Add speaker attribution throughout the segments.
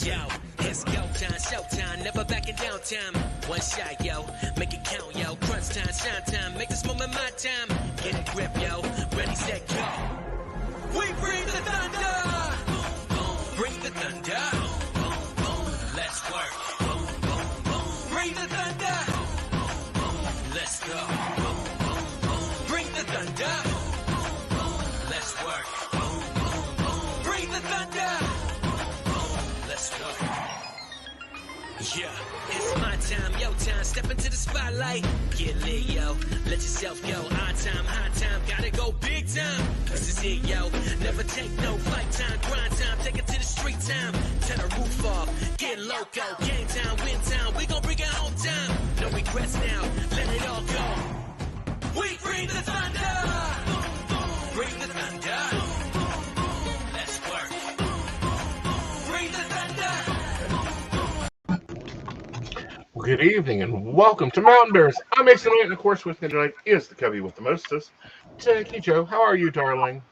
Speaker 1: Yo, it's go time, showtime, never backing down time. One shot, yo, make it count, yo. Crunch time, shine time, make this moment my time. Get a grip, yo, ready, set, go. We bring the thunder! Bring the thunder! Let's work. Bring the thunder! Let's go. Bring the thunder! Let's work. Bring the thunder! Let's go. Yeah, it's my time, yo time. Step into the spotlight. Get lit, yo. Let yourself go. Our time, high time. Gotta go big time. This is it, yo. Never take no fight time. Grind time. Take it to the street time. Turn the roof off. Get loco. Game time, win time. We gon' bring it home time. No regrets now. Let it all go. We bring the thunder. Bring the thunder. Let's work. Bring the thunder.
Speaker 2: Good evening and welcome to Mountain Bears. I'm Aeson, and of course with me tonight is the cubby with the mostest, Techy Joe. How are you, darling?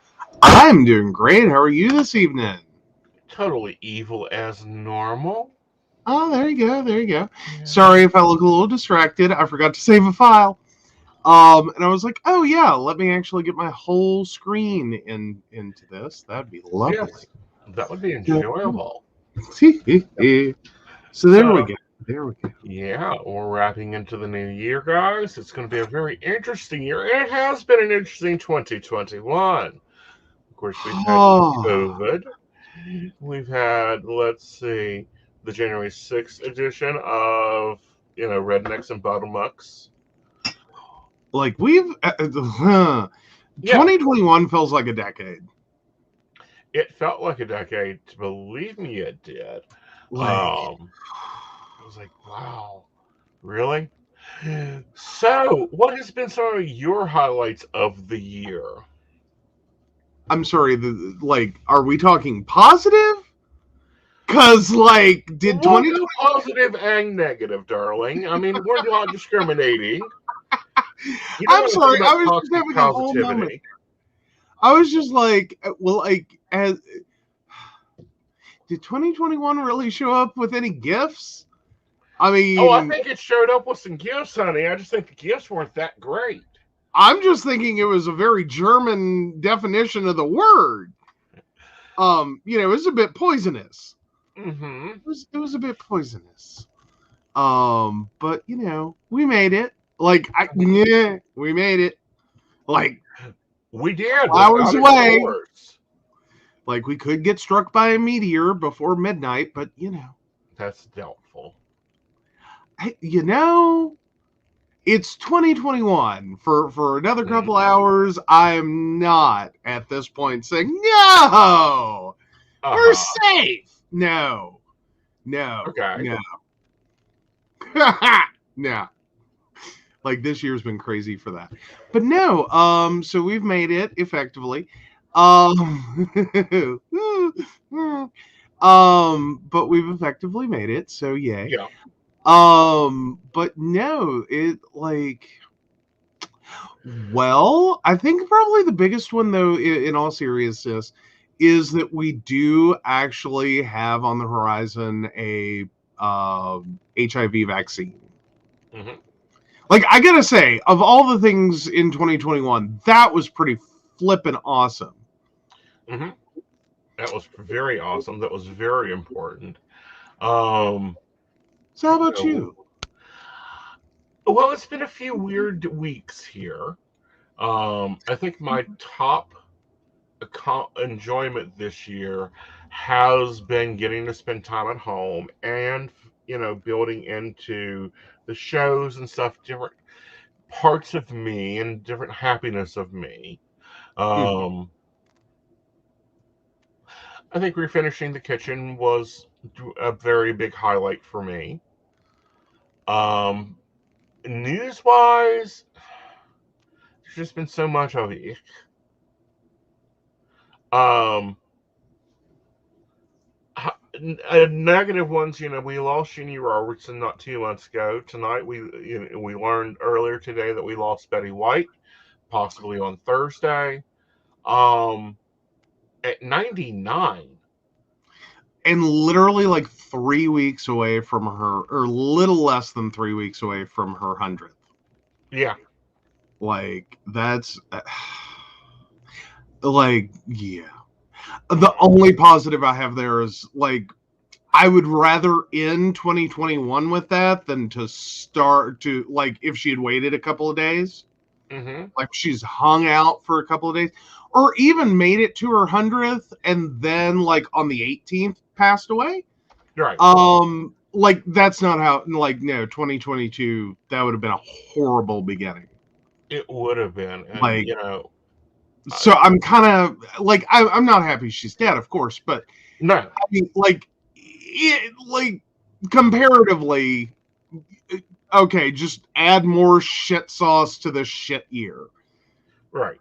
Speaker 3: I'm doing great. How are you this evening?
Speaker 2: Totally evil as normal.
Speaker 3: Oh, there you go. There you go. Yeah. Sorry if I look a little distracted. I forgot to save a file. And I was like, oh yeah, let me actually get my whole screen into this. That'd be lovely.
Speaker 2: Yes, that would be enjoyable.
Speaker 3: So there we go. There we go.
Speaker 2: Yeah, we're wrapping into the new year, guys. It's going to be a very interesting year. It has been an interesting 2021. Of course, we've had COVID. We've had, let's see, the January 6th edition of, Rednecks and Bottom-Mucks.
Speaker 3: Like, 2021 feels like a decade.
Speaker 2: It felt like a decade. Believe me, it did. I was like, wow, really? So, what has been some of your highlights of the year?
Speaker 3: I'm sorry, are we talking positive? Because, did 2020...
Speaker 2: Positive and negative, darling. I mean, we're not discriminating.
Speaker 3: I'm sorry, I was just having a whole moment. I was just did 2021 really show up with any gifts? I mean...
Speaker 2: Oh, I think it showed up with some gifts, honey. I just think the gifts weren't that great.
Speaker 3: I'm just thinking it was a very German definition of the word. It was a bit poisonous.
Speaker 2: Mm-hmm.
Speaker 3: It was a bit poisonous. But, we made it. We made it.
Speaker 2: We did.
Speaker 3: Hours away. We could get struck by a meteor before midnight, but,
Speaker 2: That's doubtful.
Speaker 3: It's 2021. For another couple hours, I'm not at this point saying, no, we're safe. No.
Speaker 2: Okay.
Speaker 3: No. No. This year's been crazy for that. But no, so we've made it effectively. But we've effectively made it, so yay.
Speaker 2: Yeah.
Speaker 3: But no, I think probably the biggest one, though, in all seriousness, is that we do actually have on the horizon a HIV vaccine.
Speaker 2: Mm-hmm.
Speaker 3: I gotta say, of all the things in 2021, that was pretty flippin' awesome.
Speaker 2: Mm-hmm. That was very awesome. That was very important. So
Speaker 3: how about you?
Speaker 2: Well, it's been a few weird weeks here. I think my top enjoyment this year has been getting to spend time at home and, building into the shows and stuff, different parts of me and different happiness of me. I think refinishing the kitchen was a very big highlight for me. News-wise, there's just been so much of it. Negative ones, we lost Jeannie Robertson not 2 months ago. Tonight, we learned earlier today that we lost Betty White, possibly on Thursday. At 99.
Speaker 3: And literally 3 weeks away from her, or a little less than 3 weeks away from her 100th.
Speaker 2: Yeah.
Speaker 3: Like, that's like, yeah. The only positive I have there is, like, I would rather end 2021 with that than to start to, like, if she had waited a couple of days, like she's hung out for a couple of days, or even made it to her 100th and then, like, on the 18th passed away.
Speaker 2: Right.
Speaker 3: Like, that's not how, like, no, 2022, that would have been a horrible beginning.
Speaker 2: It would have been. And,
Speaker 3: Like,
Speaker 2: you know.
Speaker 3: so I'm kind of, like, I'm not happy she's dead, of course, but
Speaker 2: No.
Speaker 3: I mean, like, comparatively, okay, just add more shit sauce to this shit year.
Speaker 2: Right.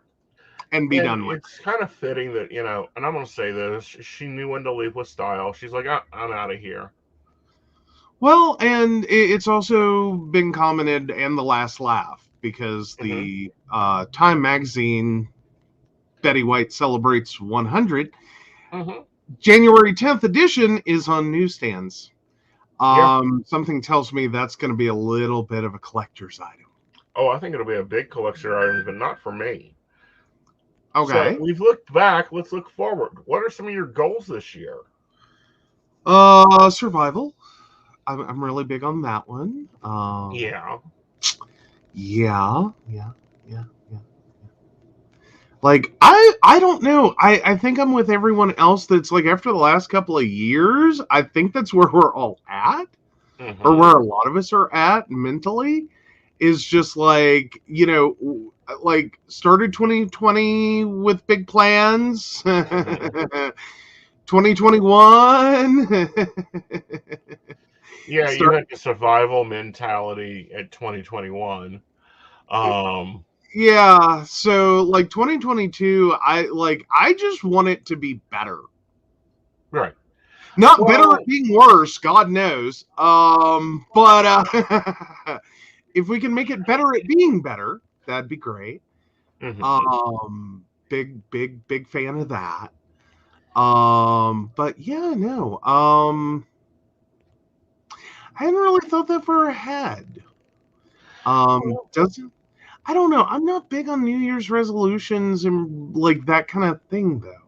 Speaker 3: And be done with.
Speaker 2: It's kind of fitting that, you know, and I'm going to say this, she knew when to leave with style. She's like, I'm out of here.
Speaker 3: Well, and it's also been commented, and the last laugh, because the Time magazine Betty White celebrates 100. January 10th edition is on newsstands. Something tells me that's going to be a little bit of a collector's item.
Speaker 2: Oh, I think it'll be a big collector item, but not for me.
Speaker 3: Okay.
Speaker 2: So we've looked back. Let's look forward. What are some of your goals this year?
Speaker 3: Survival. I'm really big on that one. Yeah. Like, I don't know. I think I'm with everyone else that's like, after the last couple of years, I think that's where we're all at, or where a lot of us are at mentally, is just like, you know, like, started 2020 with big plans. 2021.
Speaker 2: Yeah, you had the survival mentality at 2021.
Speaker 3: Yeah, so, like, 2022, I just want it to be better.
Speaker 2: Right.
Speaker 3: Not better at being worse, God knows. But if we can make it better at being better, that'd be great. Big fan of that. But yeah, no. I hadn't really thought that far ahead. Doesn't I don't know. I'm not big on New Year's resolutions and, like, that kind of thing, though.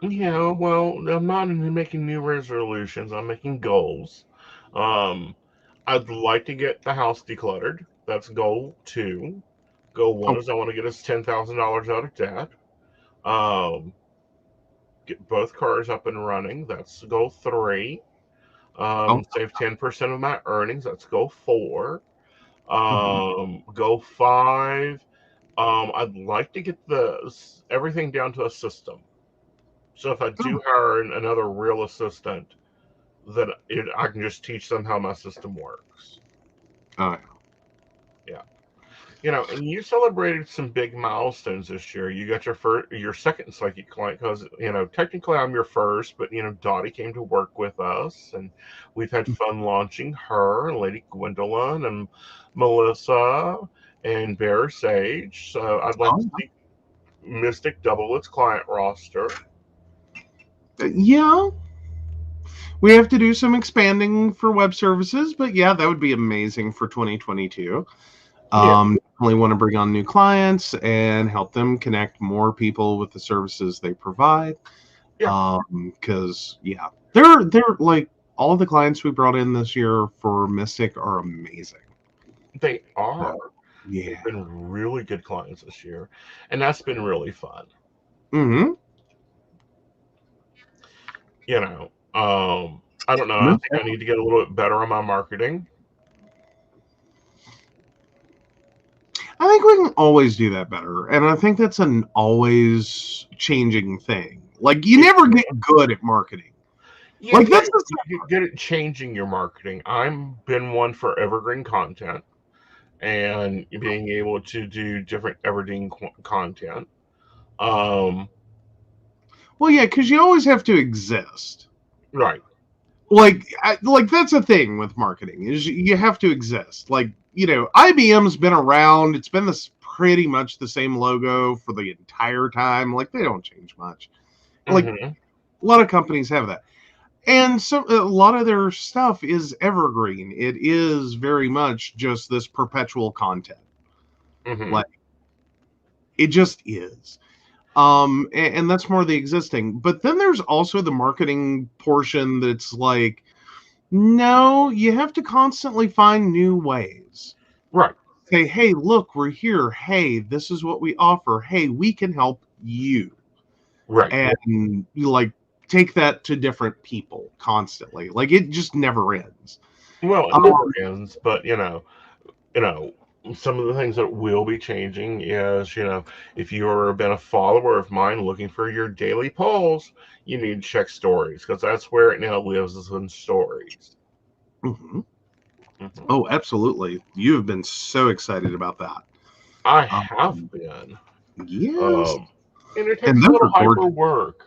Speaker 2: Yeah, well, I'm not making new resolutions. I'm making goals. I'd like to get the house decluttered. That's goal 2. Goal 1 is I want to get us $10,000 out of debt. Get both cars up and running. That's goal 3. Save 10% of my earnings. That's goal 4. Goal 5. I'd like to get everything down to a system. So if I do hire another real assistant, that I can just teach them how my system works.
Speaker 3: Oh,
Speaker 2: yeah. You know, and you celebrated some big milestones this year. You got your second psychic client, because, you know, technically I'm your first, but, you know, Dottie came to work with us, and we've had fun launching her and Lady Gwendolyn and Melissa and Bear Sage. So I'd like to see Mystic double its client roster.
Speaker 3: Yeah. We have to do some expanding for web services, but yeah, that would be amazing for 2022. Definitely want to bring on new clients and help them connect more people with the services they provide. Because they're like, all of the clients we brought in this year for Mystic are amazing.
Speaker 2: They are.
Speaker 3: Yeah.
Speaker 2: They've been really good clients this year, and that's been really fun. You know, I don't know. I think I need to get a little bit better on my marketing.
Speaker 3: I think we can always do that better, and I think that's an always changing thing. Like, you never get good at marketing.
Speaker 2: Yeah, like, that's you get at changing your marketing. I've been one for evergreen content and being able to do different evergreen content.
Speaker 3: Well, yeah, because you always have to exist,
Speaker 2: right?
Speaker 3: Like that's a thing with marketing, is you have to exist. Like, you know, IBM's been around. It's been pretty much the same logo for the entire time. Like, they don't change much. Like, a lot of companies have that. And so a lot of their stuff is evergreen. It is very much just this perpetual content.
Speaker 2: Mm-hmm.
Speaker 3: Like it just is. And that's more the existing. But then there's also the marketing portion that's like, no, you have to constantly find new ways.
Speaker 2: Right.
Speaker 3: Say, hey, look, we're here. Hey, this is what we offer. Hey, we can help you.
Speaker 2: Right.
Speaker 3: And you like take that to different people constantly. Like it just never ends.
Speaker 2: Well, it
Speaker 3: Um,
Speaker 2: never ends, but you know, some of the things that will be changing is, if you've been a follower of mine looking for your daily polls, you need to check stories because that's where it now lives is in stories.
Speaker 3: mhm.
Speaker 2: Hmm.
Speaker 3: Oh, absolutely. You have been so excited about that.
Speaker 2: I have
Speaker 3: Um,
Speaker 2: been.
Speaker 3: yes.
Speaker 2: Um, and it
Speaker 3: And
Speaker 2: takes a
Speaker 3: those
Speaker 2: little
Speaker 3: are
Speaker 2: hyper
Speaker 3: gorgeous.
Speaker 2: work,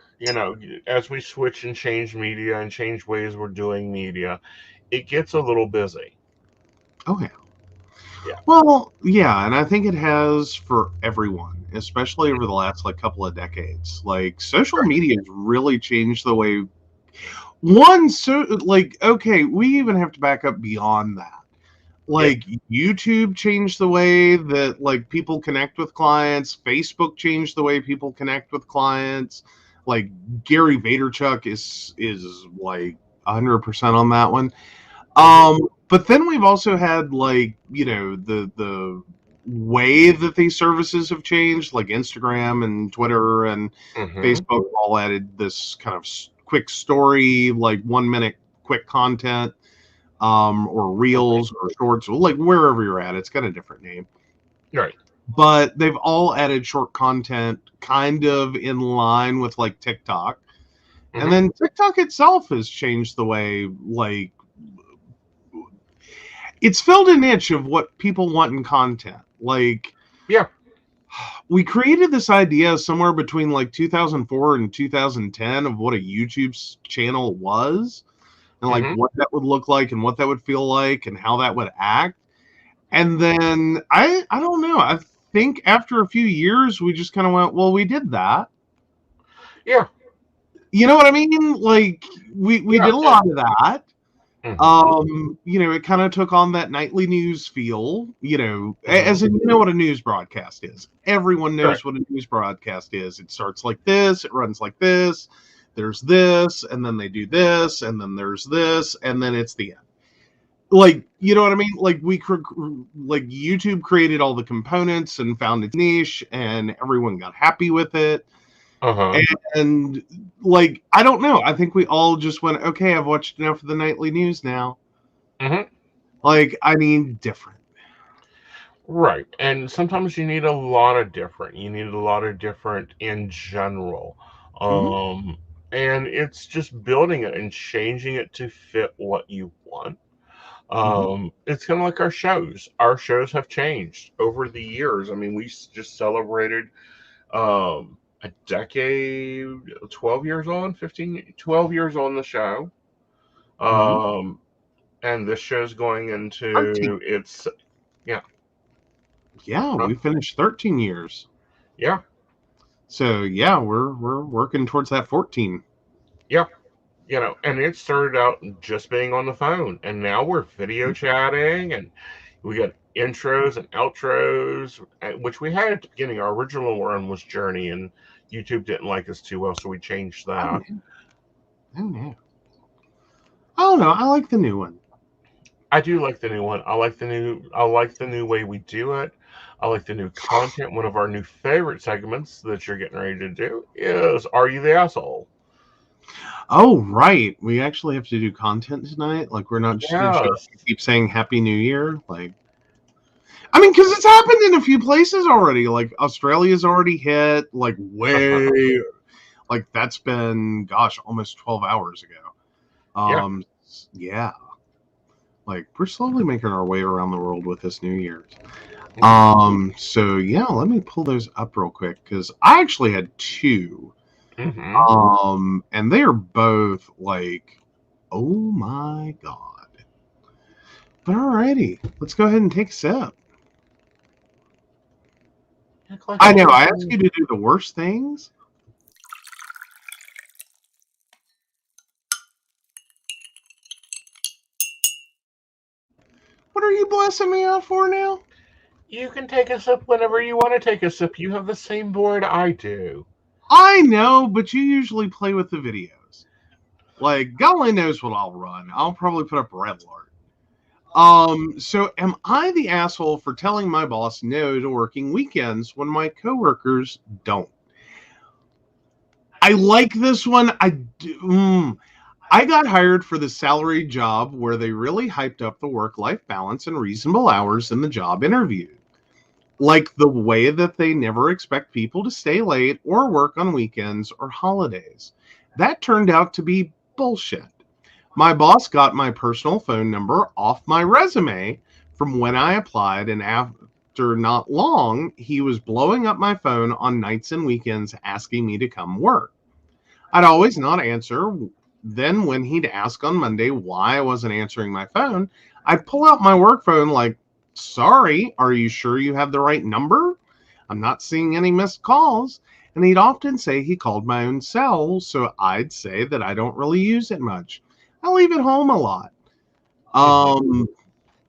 Speaker 2: as we switch and change media and change ways we're doing media, it gets a little busy.
Speaker 3: Oh, yeah.
Speaker 2: Yeah.
Speaker 3: Well, yeah, and I think it has for everyone, especially over the last like couple of decades. Like social
Speaker 2: Right.
Speaker 3: media has really changed the way one so like okay, we even have to back up beyond that.
Speaker 2: Yeah.
Speaker 3: Like YouTube changed the way that like people connect with clients, Facebook changed the way people connect with clients. Like Gary Vaynerchuk is like 100% on that one.
Speaker 2: Hmm.
Speaker 3: But then we've also had like, the way that these services have changed, like Instagram and Twitter and
Speaker 2: Hmm.
Speaker 3: Facebook all added this kind of quick story, like 1 minute quick content, or
Speaker 2: Hmm.
Speaker 3: reels or shorts, like wherever you're at, it's got a different name.
Speaker 2: Right.
Speaker 3: But they've all added short content kind of in line with like TikTok. And
Speaker 2: Hmm.
Speaker 3: then TikTok itself has changed the way like it's filled a niche of what people want in content. Like
Speaker 2: Yeah.
Speaker 3: we created this idea somewhere between like 2004 and 2010 of what a YouTube channel was and like
Speaker 2: Hmm.
Speaker 3: what that would look like and what that would feel like and how that would act. And then I don't know. I think after a few years we just kind of went, well, we did that.
Speaker 2: Yeah.
Speaker 3: You know what I mean? Like we
Speaker 2: Yeah.
Speaker 3: did a lot of that.
Speaker 2: Hmm.
Speaker 3: It kind of took on that nightly news feel,
Speaker 2: Hmm.
Speaker 3: as in, you know what a news broadcast is. Everyone
Speaker 2: Right.
Speaker 3: knows what a news broadcast is. It starts like this, it runs like this, and then they do this, and then there's this, and then it's the end. Like, you know what I mean? Like like YouTube created all the components and found its niche, and everyone got happy with it.
Speaker 2: Uh-huh.
Speaker 3: And like, I don't know. I think we all just went, okay, I've watched enough of the nightly news now.
Speaker 2: Hmm.
Speaker 3: Like, I need different.
Speaker 2: Right. And sometimes you need a lot of different. You need a lot of different in general.
Speaker 3: Mhm,
Speaker 2: Um, and it's just building it and changing it to fit what you want.
Speaker 3: mhm,
Speaker 2: It's kind of like our shows. Our shows have changed over the years. I mean, we just celebrated a decade, 12 years on, 15, 12 years on the show.
Speaker 3: mhm.
Speaker 2: Um, and this show's going
Speaker 3: 13.
Speaker 2: into its, yeah,
Speaker 3: Yeah,
Speaker 2: huh?
Speaker 3: we finished 13 years.
Speaker 2: Yeah,
Speaker 3: So yeah, we're working towards that 14.
Speaker 2: yeah. And it started out just being on the phone, and now we're video chatting, and we got intros and outros, which we had at the beginning. Our original one was Journey, and YouTube didn't like us too well, so we changed
Speaker 3: Oh
Speaker 2: that.
Speaker 3: no. Oh no. Oh no, I like the new one.
Speaker 2: I do like the new one. I like the new way we do it. I like the new content. One of our new favorite segments that you're getting ready to do is Are You the Asshole?
Speaker 3: Oh right. We actually have to do content tonight. Like we're not just gonna show up
Speaker 2: Yes.
Speaker 3: and keep saying Happy New Year. Like I mean, because it's happened in a few places already. Like Australia's already hit, like way like that's been gosh, almost 12 hours ago.
Speaker 2: Yeah.
Speaker 3: Yeah. Like we're slowly making our way around the world with this New Year's.
Speaker 2: Hmm.
Speaker 3: So yeah, let me pull those up real quick because I actually had two.
Speaker 2: Hmm.
Speaker 3: And they are both like, oh my god. But alrighty, let's go ahead and take a sip.
Speaker 2: Act like
Speaker 3: I
Speaker 2: a
Speaker 3: know I asked
Speaker 2: whole.
Speaker 3: you to do the worst things. are you blessing me out for now?
Speaker 2: You can take a sip whenever you want to take a sip. You have the same board I do.
Speaker 3: I know, but you usually play with the videos. Like, God only knows what I'll run. I'll probably put up red alert. So am I the asshole for telling my boss no to working weekends when my coworkers don't? I like this one. I got hired for the salaried job where they really hyped up the work-life balance and reasonable hours in the job interview. Like the way that they never expect people to stay late or work on weekends or holidays. That turned out to be bullshit. My boss got my personal phone number off my resume from when I applied, and after not long, he was blowing up my phone on nights and weekends asking me to come work. I'd always not answer. Then when he'd ask on Monday why I wasn't answering my phone, I'd pull out my work phone like, sorry, are you sure you have the right number? I'm not seeing any missed calls. And he'd often say he called my own cell, so I'd say that I don't really use it much. I leave it home a lot.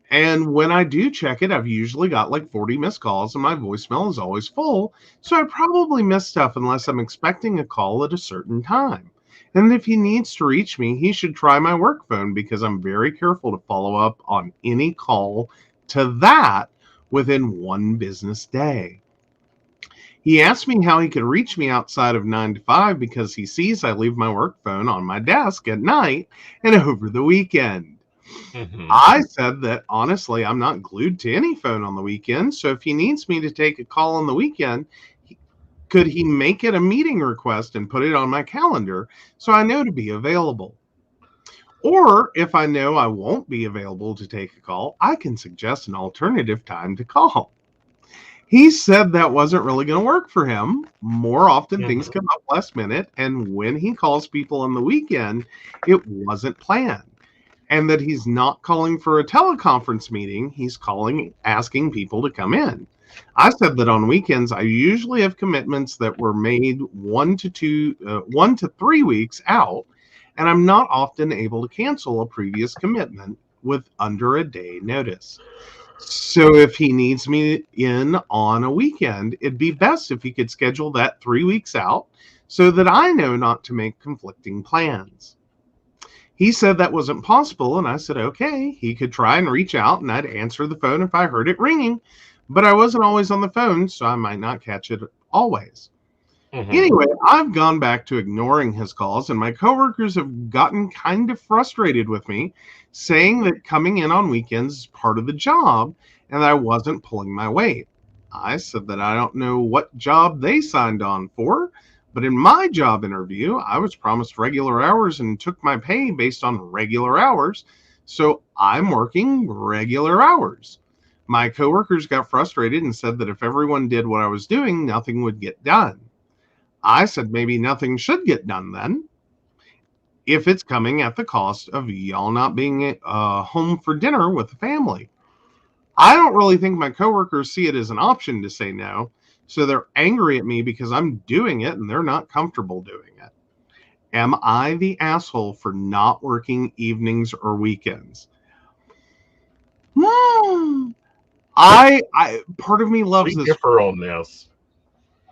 Speaker 3: And when I do check it, I've usually got like 40 missed calls and my voicemail is always full. So I probably miss stuff unless I'm expecting a call at a certain time. And if he needs to reach me, he should try my work phone because I'm very careful to follow up on any call to that within one business day. He asked me how he could reach me outside of 9 to 5 because he sees I leave my work phone on my desk at night and over the weekend. I said that, honestly, I'm not glued to any phone on the weekend, so if he needs me to take a call on the weekend, could he make it a meeting request and put it on my calendar so I know to be available? Or if I know I won't be available to take a call, I can suggest an alternative time to call. He said that wasn't really going to work for him. More often, things come up last minute, and when he calls people on the weekend, it wasn't planned. And that he's not calling for a teleconference meeting, he's calling, asking people to come in. I said that on weekends, I usually have commitments that were made 1 to 3 weeks out, and I'm not often able to cancel a previous commitment with under a day notice. So if he needs me in on a weekend, it'd be best if he could schedule that 3 weeks out so that I know not to make conflicting plans. He said that wasn't possible, and I said, okay, he could try and reach out, and I'd answer the phone if I heard it ringing, but I wasn't always on the phone, so I might not catch it always. Anyway, I've gone back to ignoring his calls, and my coworkers have gotten kind of frustrated with me, saying that coming in on weekends is part of the job, and that I wasn't pulling my weight. I said that I don't know what job they signed on for, but in my job interview, I was promised regular hours and took my pay based on regular hours, so I'm working regular hours. My coworkers got frustrated and said that if everyone did what I was doing, nothing would get done. I said maybe nothing should get done then, if it's coming at the cost of y'all not being home for dinner with the family. I don't really think my coworkers see it as an option to say no, so they're angry at me because I'm doing it and they're not comfortable doing it. Am I the asshole for not working evenings or weekends? I part of me loves
Speaker 2: We
Speaker 3: this.
Speaker 2: differ on this.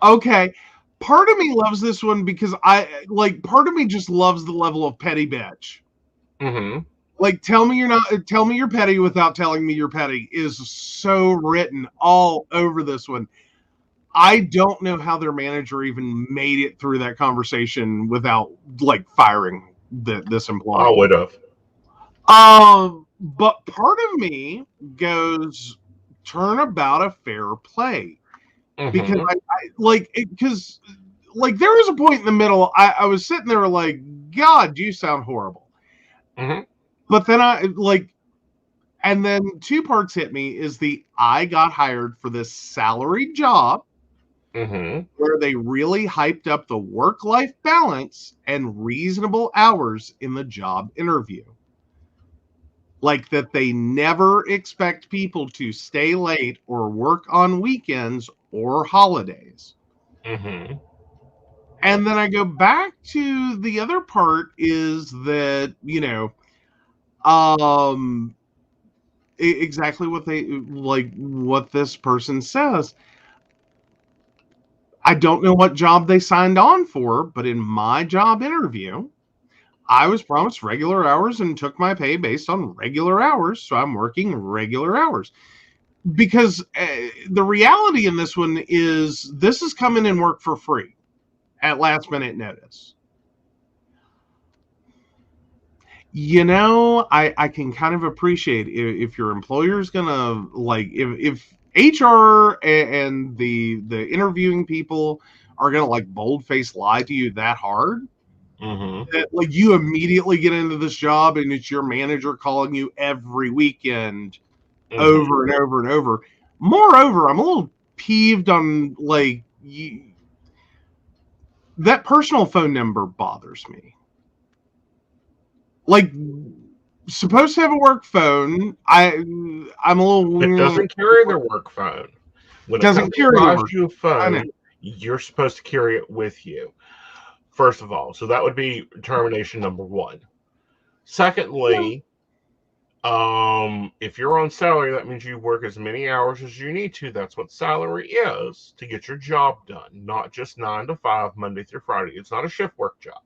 Speaker 3: Okay. Part of me loves this one because part of me just loves the level of petty bitch. Like, tell me you're petty without telling me you're petty is so written all over this one. I don't know how their manager even made it through that conversation without like firing this employee.
Speaker 2: I would have.
Speaker 3: But part of me goes, turnabout a fair play. Because because there was a point in the middle, I was sitting there like, God, you sound horrible. But then and then two parts hit me is I got hired for this salaried job where they really hyped up the work-life balance and reasonable hours in the job interview. Like that they never expect people to stay late or work on weekends or holidays. And then I go back to the other part is that, exactly what they like. What this person says. I don't know what job they signed on for, but in my job interview, I was promised regular hours and took my pay based on regular hours. So I'm working regular hours. Because the reality in this one is this is come in and work for free at last minute notice. You know, I can kind of appreciate if your employer is gonna like if HR and the interviewing people are gonna like bold face lie to you that hard, that like you immediately get into this job and it's your manager calling you every weekend over and over and over. Moreover, I'm a little peeved on like that personal phone number bothers me. Like, supposed to have a work phone. I'm a little.
Speaker 2: It doesn't carry their work phone. When a
Speaker 3: Doesn't
Speaker 2: company
Speaker 3: carry the
Speaker 2: buys
Speaker 3: work.
Speaker 2: you a
Speaker 3: I know.
Speaker 2: phone, you're supposed to carry it with you. First of all, so that would be termination number one. Secondly, if you're on salary, that means you work as many hours as you need to. That's what salary is, to get your job done, not just 9 to 5, Monday through Friday. It's not a shift work job.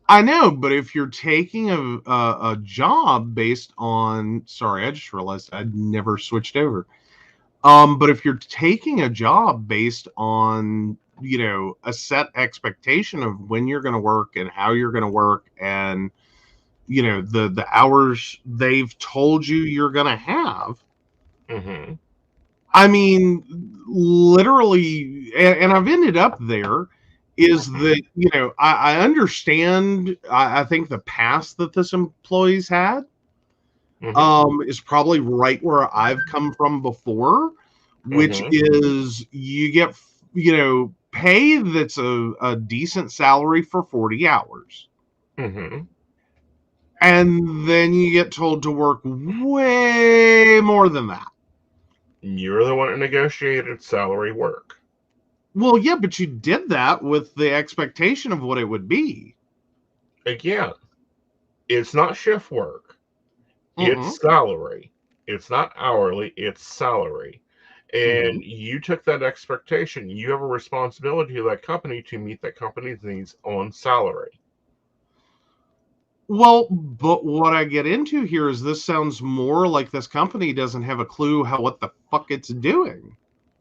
Speaker 3: I know, but if you're taking a job based on, sorry, I just realized I'd never switched over. But if you're taking a job based on, you know, a set expectation of when you're going to work and how you're going to work, and you know the hours they've told you you're going to have.
Speaker 2: Mm-hmm.
Speaker 3: I mean, literally, and I've ended up there. Is that, you know, I understand. I think the past that this employee's had is probably right where I've come from before, which is you get, you know, pay that's a decent salary for 40 hours. And then you get told to work way more than that.
Speaker 2: You're the one that negotiated salary work.
Speaker 3: Well, yeah, but you did that with the expectation of what it would be.
Speaker 2: Again, it's not shift work. It's salary. It's not hourly, it's salary. And you took that expectation. You have a responsibility to that company to meet that company's needs on salary.
Speaker 3: Well, but what I get into here is this sounds more like this company doesn't have a clue what the fuck it's doing.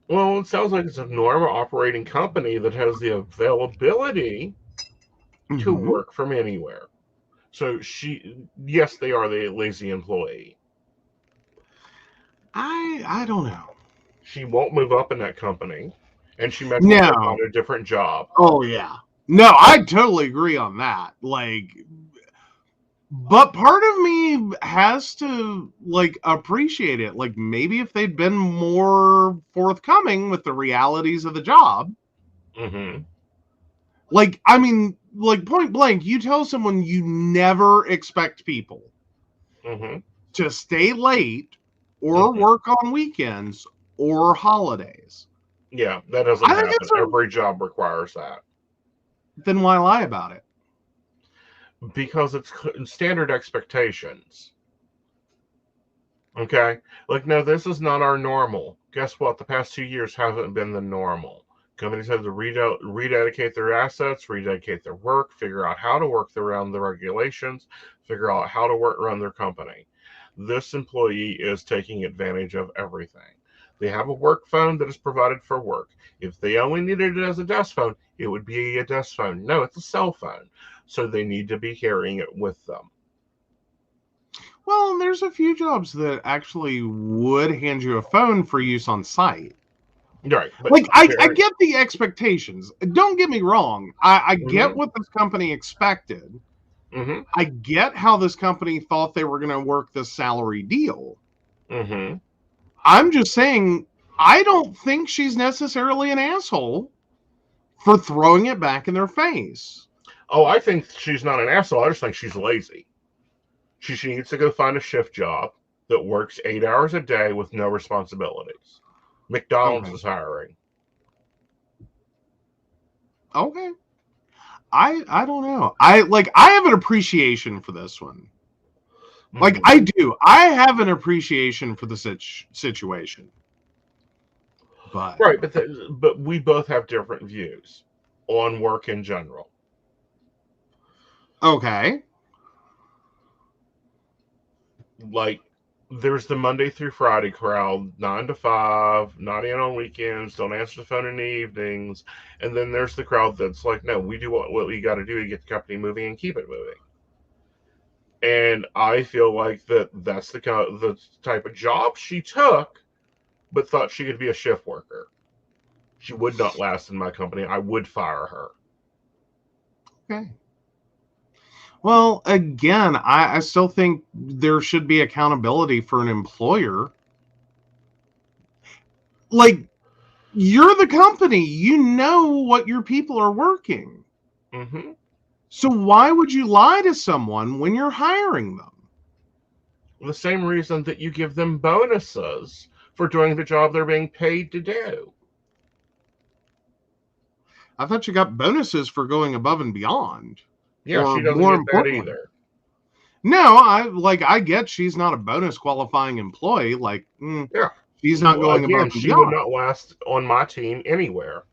Speaker 2: Well, it sounds like it's a normal operating company that has the availability to work from anywhere. So yes, they are the lazy employee.
Speaker 3: I don't know.
Speaker 2: She won't move up in that company, and she might
Speaker 3: No.
Speaker 2: find a different job.
Speaker 3: Oh yeah. No, I totally agree on that. Like, but part of me has to like appreciate it. Like, maybe if they'd been more forthcoming with the realities of the job. Like, I mean, like point blank, you tell someone you never expect people to stay late or work on weekends or holidays.
Speaker 2: Yeah, that doesn't happen. Every job requires that.
Speaker 3: Then why lie about it?
Speaker 2: Because it's standard expectations. Okay? Like, no, this is not our normal. Guess what? The past 2 years haven't been the normal. Companies have to rededicate their assets, rededicate their work, figure out how to work around the regulations, figure out how to run their company. This employee is taking advantage of everything. They have a work phone that is provided for work. If they only needed it as a desk phone, it would be a desk phone. No, it's a cell phone. So they need to be carrying it with them.
Speaker 3: Well, there's a few jobs that actually would hand you a phone for use on site.
Speaker 2: Right. But
Speaker 3: like, I get the expectations. Don't get me wrong. I get what this company expected. I get how this company thought they were going to work this salary deal. I'm just saying, I don't think she's necessarily an asshole for throwing it back in their face.
Speaker 2: Oh, I think she's not an asshole. I just think she's lazy. She needs to go find a shift job that works 8 hours a day with no responsibilities. McDonald's is hiring.
Speaker 3: Okay. I don't know. I have an appreciation for this one. Like,
Speaker 2: Mhm.
Speaker 3: I do. I have an appreciation for the situation. But
Speaker 2: Right, but we both have different views on work in general.
Speaker 3: okay.
Speaker 2: Like, there's the Monday through Friday crowd, 9 to 5, not in on weekends, don't answer the phone in the evenings, and then there's the crowd that's like, no, we do what we got to do to get the company moving and keep it moving. And I feel like that's the type of job she took, but thought she could be a shift worker. She would not last in my company. I would fire her.
Speaker 3: Okay. Well, again, I still think there should be accountability for an employer. Like, you're the company, you know what your people are working.
Speaker 2: Mm-hmm.
Speaker 3: So why would you lie to someone when you're hiring them?
Speaker 2: The same reason that you give them bonuses for doing the job they're being paid to do.
Speaker 3: I thought you got bonuses for going above and beyond.
Speaker 2: Yeah,
Speaker 3: Or
Speaker 2: she doesn't
Speaker 3: more
Speaker 2: get that
Speaker 3: importantly,
Speaker 2: either.
Speaker 3: no, I get she's not a bonus qualifying employee. Like,
Speaker 2: Yeah.
Speaker 3: she's not going above
Speaker 2: Again,
Speaker 3: and
Speaker 2: she would
Speaker 3: beyond.
Speaker 2: not last on my team anywhere.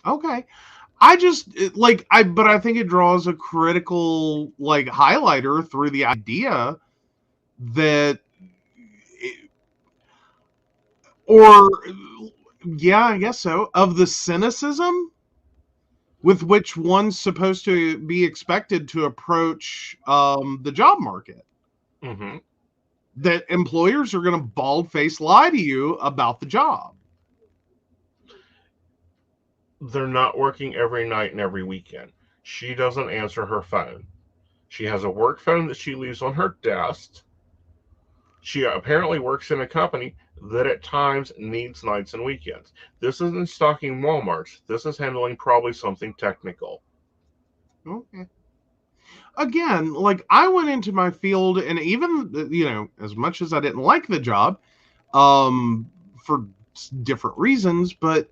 Speaker 3: Okay. But I think it draws a critical like highlighter through the idea that, or yeah, I guess so, of the cynicism with which one's supposed to be expected to approach the job market.
Speaker 2: Mm-hmm.
Speaker 3: That employers are going to bald-faced lie to you about the job.
Speaker 2: They're not working every night and every weekend. She doesn't answer her phone. She has a work phone that she leaves on her desk. She apparently works in a company that at times needs nights and weekends. This isn't stocking Walmarts. This is handling probably something technical.
Speaker 3: Okay. Again, like, I went into my field, and even, as much as I didn't like the job, for different reasons, but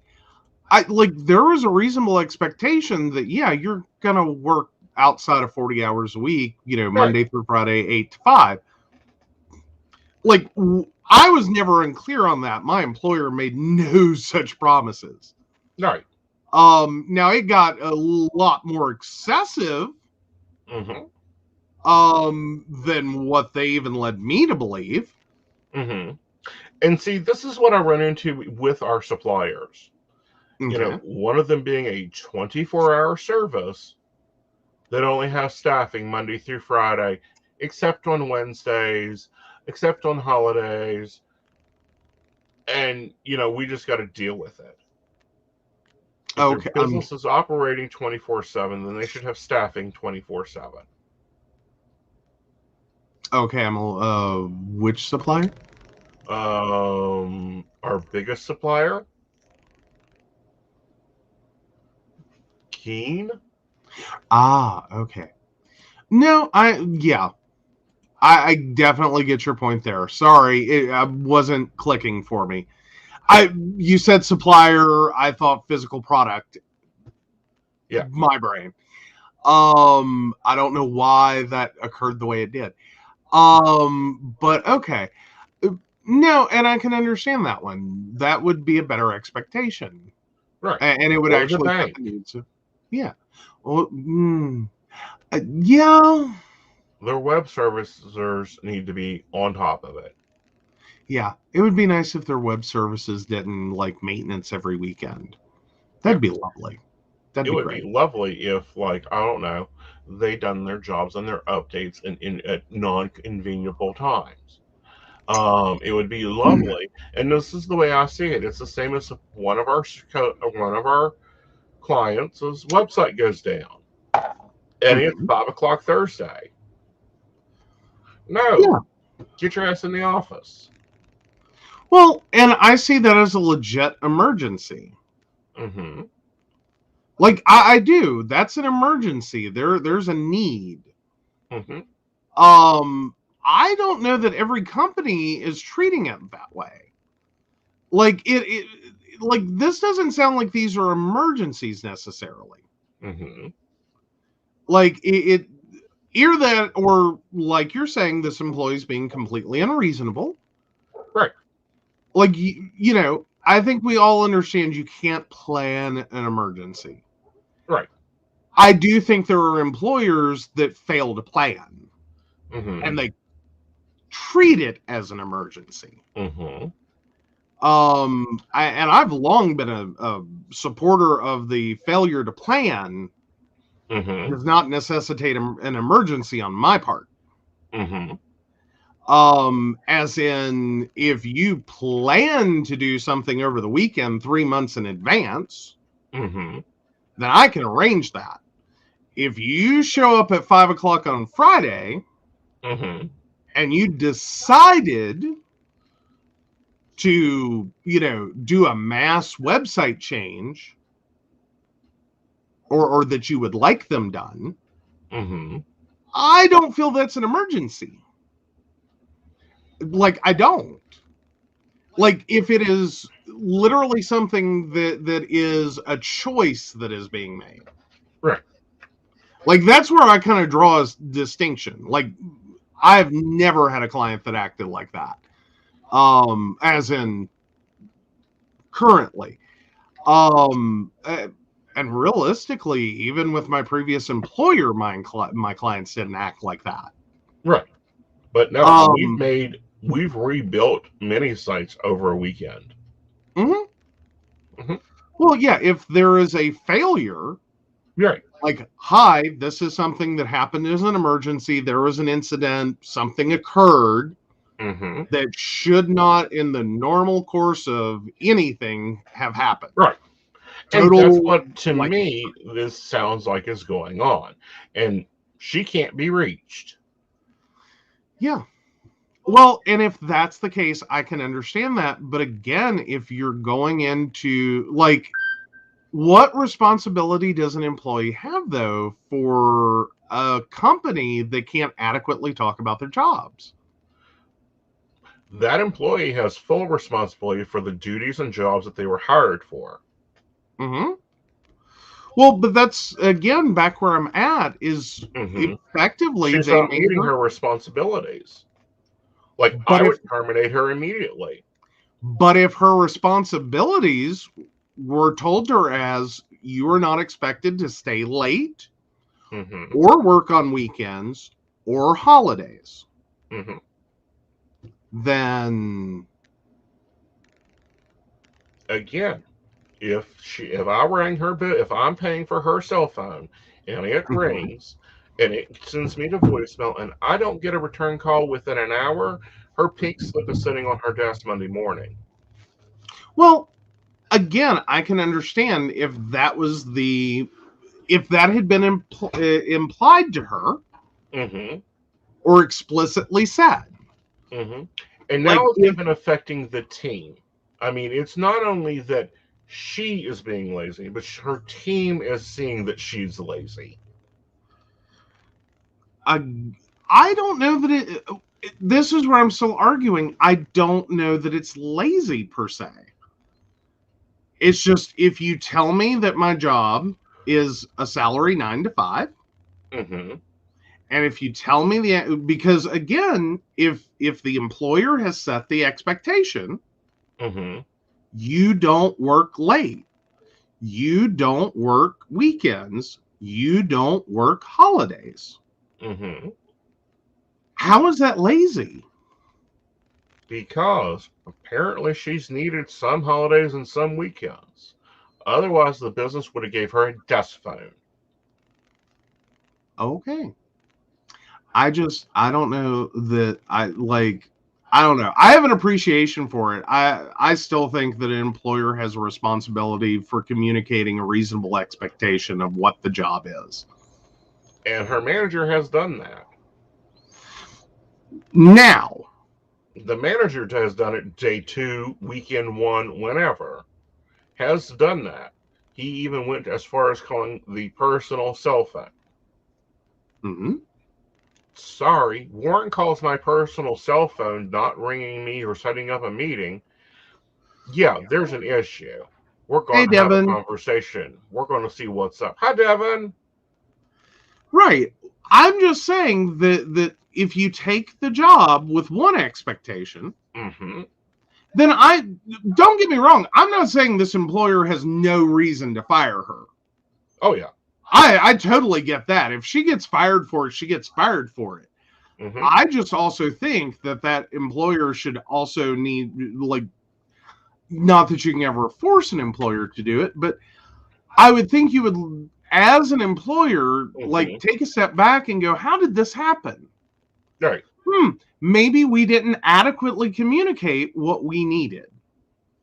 Speaker 3: there was a reasonable expectation that, yeah, you're gonna work outside of 40 hours a week,
Speaker 2: Right.
Speaker 3: Monday through Friday, 8 to 5. Like, I was never unclear on that. My employer made no such promises.
Speaker 2: Right.
Speaker 3: Now it got a lot more excessive
Speaker 2: Mm-hmm.
Speaker 3: than what they even led me to believe.
Speaker 2: Mm-hmm. And see, this is what I run into with our suppliers.
Speaker 3: Okay.
Speaker 2: One of them being a 24-hour service that only has staffing Monday through Friday, except on Wednesdays, except on holidays. And, we just got to deal with it. If their
Speaker 3: Okay.
Speaker 2: business is operating 24/7, then they should have staffing 24/7.
Speaker 3: Okay. Which supplier?
Speaker 2: Our biggest supplier, Keen.
Speaker 3: Okay. No, I definitely get your point there. Sorry, it wasn't clicking for me. You said supplier, I thought physical product.
Speaker 2: Yeah.
Speaker 3: My brain. I don't know why that occurred the way it did. But okay. No, and I can understand that one. That would be a better expectation.
Speaker 2: Right.
Speaker 3: And it would
Speaker 2: Or the
Speaker 3: actually cut
Speaker 2: bank.
Speaker 3: the needs. Yeah. Well, yeah.
Speaker 2: Their web servicers need to be on top of it.
Speaker 3: Yeah. It would be nice if their web services didn't like maintenance every weekend. That'd be lovely. That'd
Speaker 2: It
Speaker 3: be
Speaker 2: would
Speaker 3: great.
Speaker 2: be lovely if, like, I don't know, they done their jobs and their updates at non-conveniable times. It would be lovely, and this is the way I see it. It's the same as one of our clients' website goes down, and it's 5 o'clock Thursday. No,
Speaker 3: Yeah.
Speaker 2: get your ass in the office.
Speaker 3: Well, and I see that as a legit emergency.
Speaker 2: Mm-hmm.
Speaker 3: Like, I do. That's an emergency. There's a need.
Speaker 2: Mm-hmm.
Speaker 3: I don't know that every company is treating it that way. Like like this doesn't sound like these are emergencies necessarily.
Speaker 2: Mm-hmm.
Speaker 3: Like it Either that, or like you're saying, this employee's being completely unreasonable.
Speaker 2: Right.
Speaker 3: Like, you know, I think we all understand you can't plan an emergency.
Speaker 2: Right.
Speaker 3: I do think there are employers that fail to plan, and they treat it as an emergency. I've long been a supporter of the failure to plan does not necessitate an emergency on my part. As in, if you plan to do something over the weekend 3 months in advance, then I can arrange that. If you show up at 5 o'clock on Friday and you decided to, you know, do a mass website change, or that you would like them done, I don't feel that's an emergency. Like, I don't. Like, if it is literally something that is a choice that is being made.
Speaker 2: Right.
Speaker 3: Like, that's where I kind of draw a distinction. Like, I've never had a client that acted like that. As in currently. And realistically, even with my previous employer, my clients didn't act like that.
Speaker 2: Right. But no, we've rebuilt many sites over a weekend.
Speaker 3: Well, yeah, if there is a failure,
Speaker 2: right,
Speaker 3: like, hi, this is something that happened as an emergency, there was an incident, something occurred that should not, in the normal course of anything, have happened.
Speaker 2: Right. And that's what, to me, this sounds like is going on. And she can't be reached.
Speaker 3: Yeah. Well, and if that's the case, I can understand that. But again, if you're going into, like, what responsibility does an employee have, though, for a company that can't adequately talk about their jobs?
Speaker 2: That employee has full responsibility for the duties and jobs that they were hired for.
Speaker 3: Well, but that's, again, back where I'm at, is effectively
Speaker 2: she's not meeting her responsibilities. Like, I would terminate her immediately.
Speaker 3: But if her responsibilities were told to her as, you are not expected to stay late or work on weekends or holidays, then
Speaker 2: again, if I'm paying for her cell phone and it rings and it sends me to voicemail and I don't get a return call within an hour, her pink slip is sitting on her desk Monday morning.
Speaker 3: Well, again, I can understand if that had been implied to her or explicitly said.
Speaker 2: And now it's even affecting the team. I mean, it's not only that she is being lazy, but her team is seeing that she's lazy.
Speaker 3: I don't know that this is where I'm still arguing. I don't know that it's lazy per se. It's just, if you tell me that my job is a salary 9 to 5, and if you tell me because again, if the employer has set the expectation, you don't work late, you don't work weekends, you don't work holidays. How is that lazy?
Speaker 2: Because apparently she's needed some holidays and some weekends. Otherwise, the business would have gave her a desk phone.
Speaker 3: Okay. I don't know that I don't know. I have an appreciation for it. I still think that an employer has a responsibility for communicating a reasonable expectation of what the job is.
Speaker 2: And her manager has done that.
Speaker 3: Now,
Speaker 2: the manager has done it day 2, weekend 1, whenever. Has done that. He even went as far as calling the personal cell phone. Sorry, Warren calls my personal cell phone not ringing me or setting up a meeting. Yeah, there's an issue. We're going to have a conversation. We're going to see what's up. Hi, Devin.
Speaker 3: Right. I'm just saying that if you take the job with one expectation, then don't get me wrong. I'm not saying this employer has no reason to fire her.
Speaker 2: Oh, yeah.
Speaker 3: I totally get that. If she gets fired for it, she gets fired for it. I just also think that employer should also need, like, not that you can ever force an employer to do it, but I would think you would, as an employer, like, take a step back and go, how did this happen?
Speaker 2: Right.
Speaker 3: Maybe we didn't adequately communicate what we needed.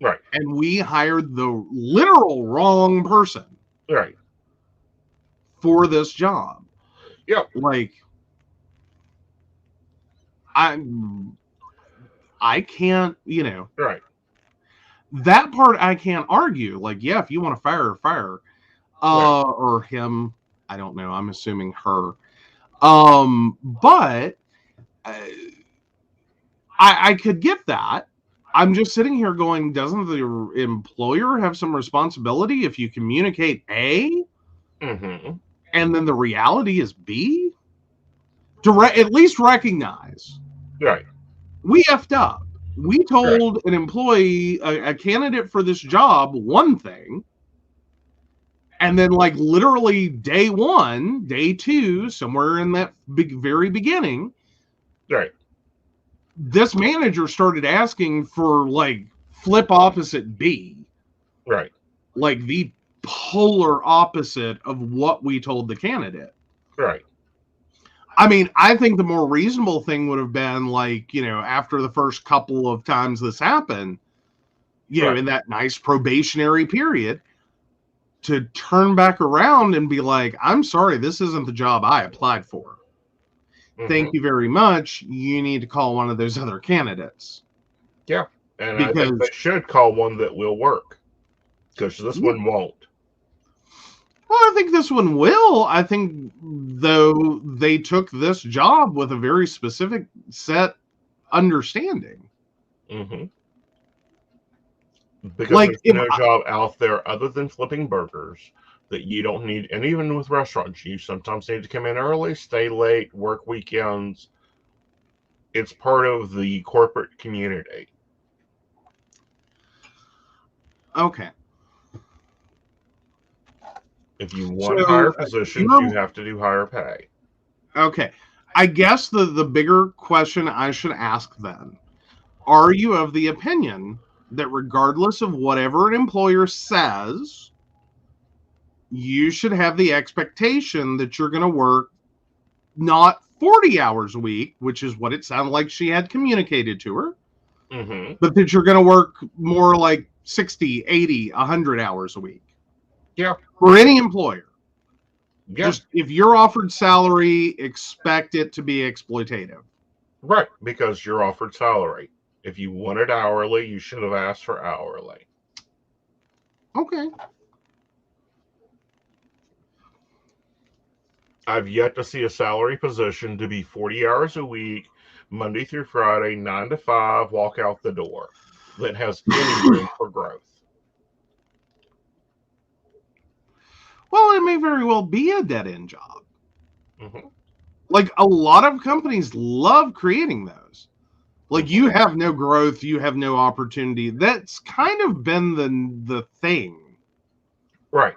Speaker 2: Right.
Speaker 3: And we hired the literal wrong person.
Speaker 2: Right.
Speaker 3: For this job.
Speaker 2: Yep.
Speaker 3: Like, I can't,
Speaker 2: Right.
Speaker 3: That part I can't argue. Like, yeah, if you want to fire her, fire. Or him. I don't know. I'm assuming her. But I could get that. I'm just sitting here going, doesn't the employer have some responsibility if you communicate A? And then the reality is B? At least recognize.
Speaker 2: Right.
Speaker 3: We effed up. We told an employee, a candidate for this job, one thing. And then, like, literally day one, day two, somewhere in that very beginning,
Speaker 2: right,
Speaker 3: this manager started asking for, like, flip opposite B.
Speaker 2: Right.
Speaker 3: Like the polar opposite of what we told the candidate.
Speaker 2: Right.
Speaker 3: I mean, I think the more reasonable thing would have been, like, after the first couple of times this happened, in that nice probationary period, to turn back around and be like, I'm sorry, this isn't the job I applied for. Thank you very much. You need to call one of those other candidates.
Speaker 2: Yeah. And I think they should call one that will work, because this one won't.
Speaker 3: Well, I think this one will. I think, though, they took this job with a very specific set understanding.
Speaker 2: Because there's no job out there other than flipping burgers that you don't need. And even with restaurants, you sometimes need to come in early, stay late, work weekends. It's part of the corporate community.
Speaker 3: Okay.
Speaker 2: If you want higher positions, you have to do higher pay.
Speaker 3: Okay. I guess the bigger question I should ask then, are you of the opinion that regardless of whatever an employer says, you should have the expectation that you're going to work not 40 hours a week, which is what it sounded like she had communicated to her, but that you're going to work more like 60, 80, 100 hours a week?
Speaker 2: Yeah.
Speaker 3: For any employer.
Speaker 2: Yeah.
Speaker 3: Just, if you're offered salary, expect it to be exploitative.
Speaker 2: Right, because you're offered salary. If you wanted hourly, you should have asked for hourly.
Speaker 3: Okay.
Speaker 2: I've yet to see a salary position to be 40 hours a week, Monday through Friday, 9 to 5, walk out the door, that has any room for growth.
Speaker 3: Well, it may very well be a dead-end job. Like, a lot of companies love creating those. Like, you have no growth, you have no opportunity. That's kind of been the thing.
Speaker 2: Right.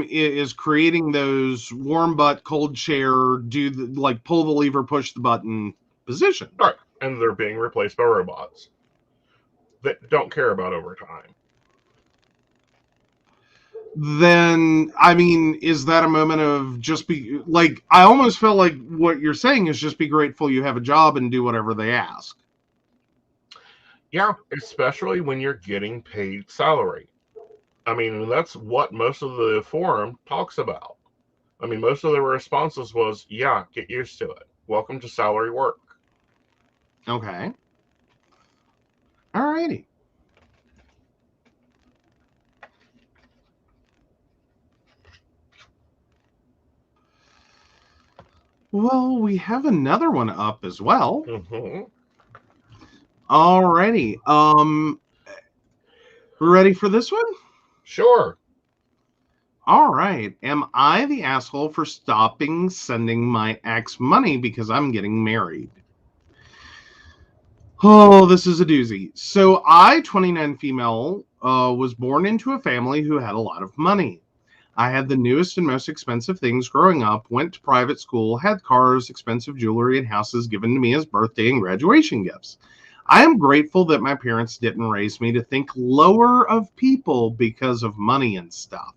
Speaker 3: Is creating those warm butt, cold chair, pull the lever, push the button position.
Speaker 2: Right. And they're being replaced by robots that don't care about overtime.
Speaker 3: Then, I mean, is that a moment of just be like, I almost felt like what you're saying is just be grateful you have a job and do whatever they ask.
Speaker 2: Yeah, especially when you're getting paid salary. I mean, that's what most of the forum talks about. I mean, most of the responses was, yeah, get used to it. Welcome to salary work.
Speaker 3: Okay. All righty. Well, we have another one up as well. Alrighty. We're ready for this one?
Speaker 2: Sure.
Speaker 3: All right. Am I the asshole for stopping sending my ex money because I'm getting married? Oh, this is a doozy. So I, 29 female, was born into a family who had a lot of money. I had the newest and most expensive things growing up, went to private school, had cars, expensive jewelry, and houses given to me as birthday and graduation gifts. I am grateful that my parents didn't raise me to think lower of people because of money and stuff.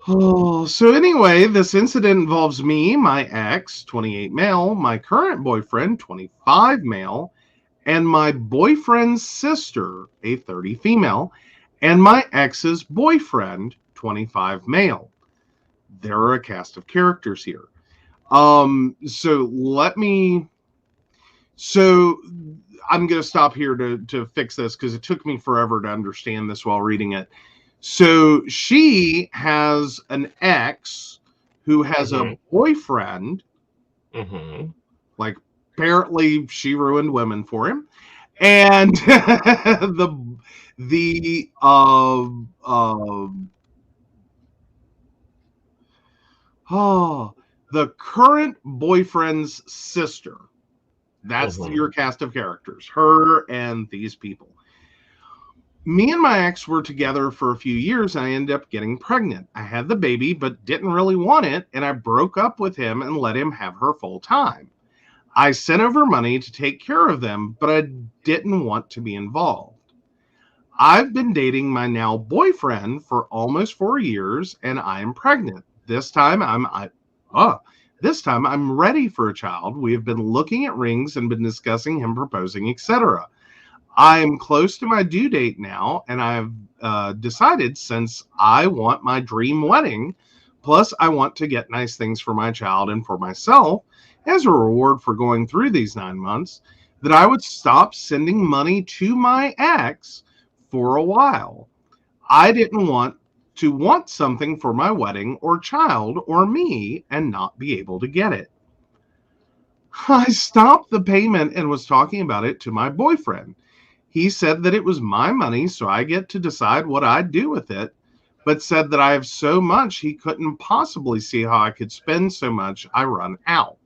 Speaker 3: Oh, so anyway, this incident involves me, my ex, 28 male, my current boyfriend, 25 male, and my boyfriend's sister, a 30 female, and my ex's boyfriend, 25 male. There are a cast of characters here. So let me. So I'm going to stop here to fix this because it took me forever to understand this while reading it. So she has an ex who has a boyfriend. Like apparently she ruined women for him, and the oh, the current boyfriend's sister. That's your cast of characters, her and these people. Me and my ex were together for a few years, and I ended up getting pregnant. I had the baby, but didn't really want it, and I broke up with him and let him have her full time. I sent over money to take care of them, but I didn't want to be involved. I've been dating my now boyfriend for almost 4 years, and I am pregnant. This time I'm ready for a child. We have been looking at rings and been discussing him proposing, etc. I am close to my due date now, and I have decided, since I want my dream wedding, plus I want to get nice things for my child and for myself as a reward for going through these 9 months, that I would stop sending money to my ex for a while. I didn't want to want something for my wedding or child or me and not be able to get it. I stopped the payment and was talking about it to my boyfriend. He said that it was my money, so I get to decide what I'd do with it, but said that I have so much he couldn't possibly see how I could spend so much I run out.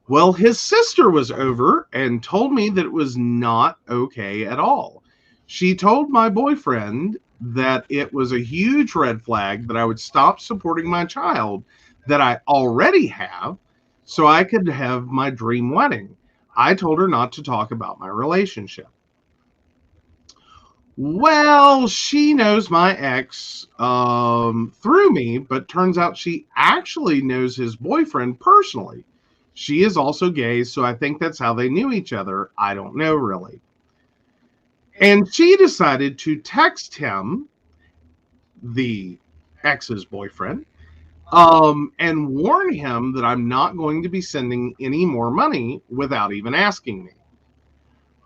Speaker 3: Well, his sister was over and told me that it was not okay at all. She told my boyfriend that it was a huge red flag that I would stop supporting my child that I already have so I could have my dream wedding. I told her not to talk about my relationship. Well, she knows my ex through me, but turns out she actually knows his boyfriend personally. She is also gay, so I think that's how they knew each other. I don't know really. And she decided to text him, the ex's boyfriend, and warn him that I'm not going to be sending any more money without even asking me.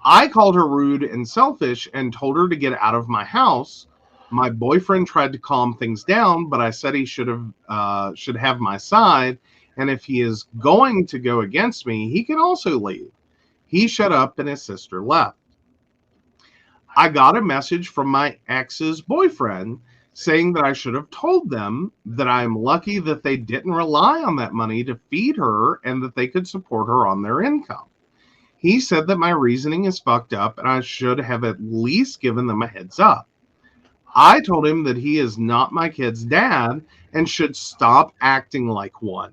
Speaker 3: I called her rude and selfish and told her to get out of my house. My boyfriend tried to calm things down, but I said he should have my side, and if he is going to go against me, he can also leave. He shut up and his sister left. I got a message from my ex's boyfriend saying that I should have told them that I'm lucky that they didn't rely on that money to feed her and that they could support her on their income. He said that my reasoning is fucked up and I should have at least given them a heads up. I told him that he is not my kid's dad and should stop acting like one.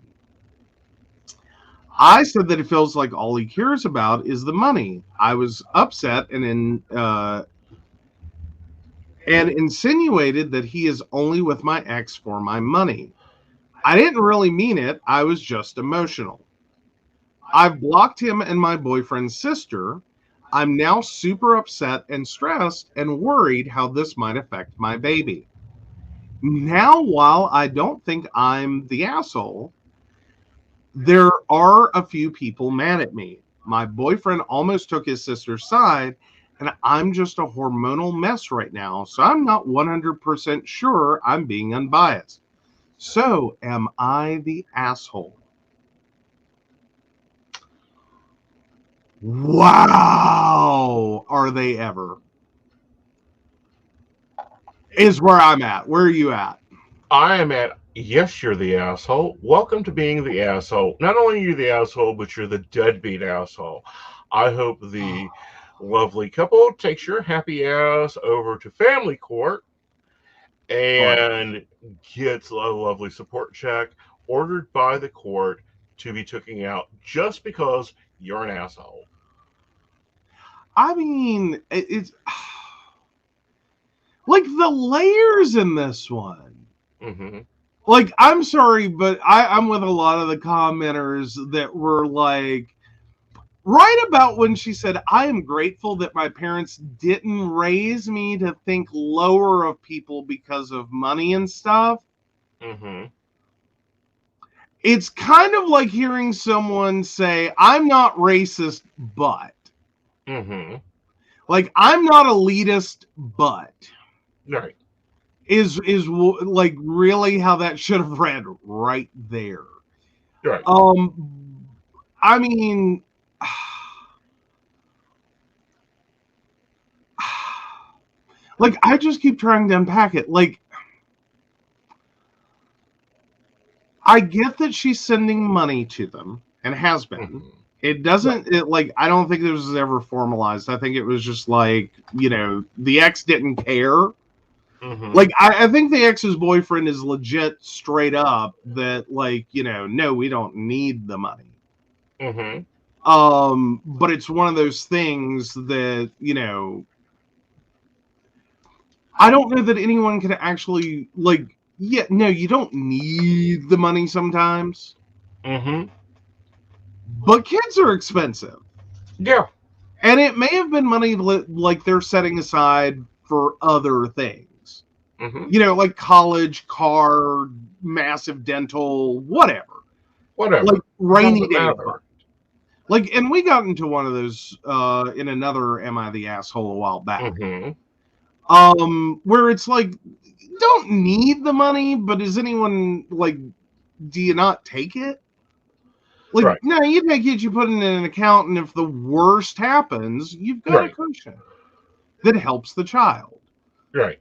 Speaker 3: I said that it feels like all he cares about is the money. I was upset and insinuated that he is only with my ex for my money. I didn't really mean it. I was just emotional. I've blocked him and my boyfriend's sister. I'm now super upset and stressed and worried how this might affect my baby. Now, while I don't think I'm the asshole, there are a few people mad at me. My boyfriend almost took his sister's side, and I'm just a hormonal mess right now, so I'm not 100% sure I'm being unbiased. So, am I the asshole? Wow! Are they ever? is where I'm at. Where are you at?
Speaker 2: I am at, yes, you're the asshole. Welcome to being the asshole. Not only are you the asshole, but you're the deadbeat asshole. I hope the lovely couple takes your happy ass over to family court and gets a lovely support check ordered by the court to be taken out just because you're an asshole.
Speaker 3: I mean, it's like the layers in this one.
Speaker 2: Mm-hmm.
Speaker 3: Like, I'm sorry, but I'm with a lot of the commenters that were like, right about when she said, I am grateful that my parents didn't raise me to think lower of people because of money and stuff.
Speaker 2: Mm-hmm.
Speaker 3: It's kind of like hearing someone say, I'm not racist, but.
Speaker 2: Mm-hmm.
Speaker 3: Like, I'm not elitist, but.
Speaker 2: Right.
Speaker 3: Is like really how that should have read right there.
Speaker 2: Right.
Speaker 3: I mean, like, I just keep trying to unpack it. Like, I get that she's sending money to them and has been.
Speaker 2: Mm-hmm.
Speaker 3: It doesn't, like, I don't think this was ever formalized. I think it was just like, the ex didn't care.
Speaker 2: Mm-hmm.
Speaker 3: Like, I think the ex's boyfriend is legit straight up that, like, no, we don't need the money.
Speaker 2: Mm-hmm.
Speaker 3: But it's one of those things that, I don't know that anyone can actually, like, no, you don't need the money sometimes.
Speaker 2: Mm-hmm.
Speaker 3: But kids are expensive.
Speaker 2: Yeah.
Speaker 3: And it may have been money like they're setting aside for other things.
Speaker 2: Mm-hmm.
Speaker 3: Like college, car, massive dental, whatever. Like rainy day fund. Like, and we got into one of those in another Am I the Asshole a while back.
Speaker 2: Mm-hmm.
Speaker 3: Where it's like, you don't need the money, but is anyone like, do you not take it? Like, right. No, you take it, you put it in an account, and if the worst happens, you've got a cushion that helps the child.
Speaker 2: Right.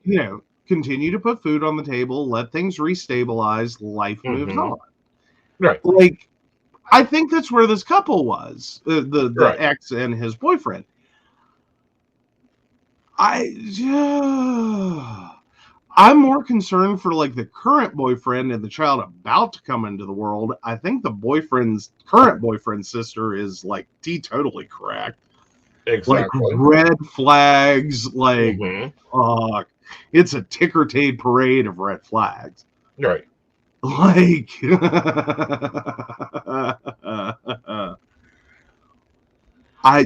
Speaker 3: Continue to put food on the table, let things restabilize, life moves on.
Speaker 2: Right.
Speaker 3: Like, I think that's where this couple was, the ex and his boyfriend. I'm more concerned for, like, the current boyfriend and the child about to come into the world. I think the current boyfriend's sister is, like, totally correct.
Speaker 2: Exactly.
Speaker 3: Like, red flags, like, it's a ticker tape parade of red flags.
Speaker 2: Right.
Speaker 3: Like, I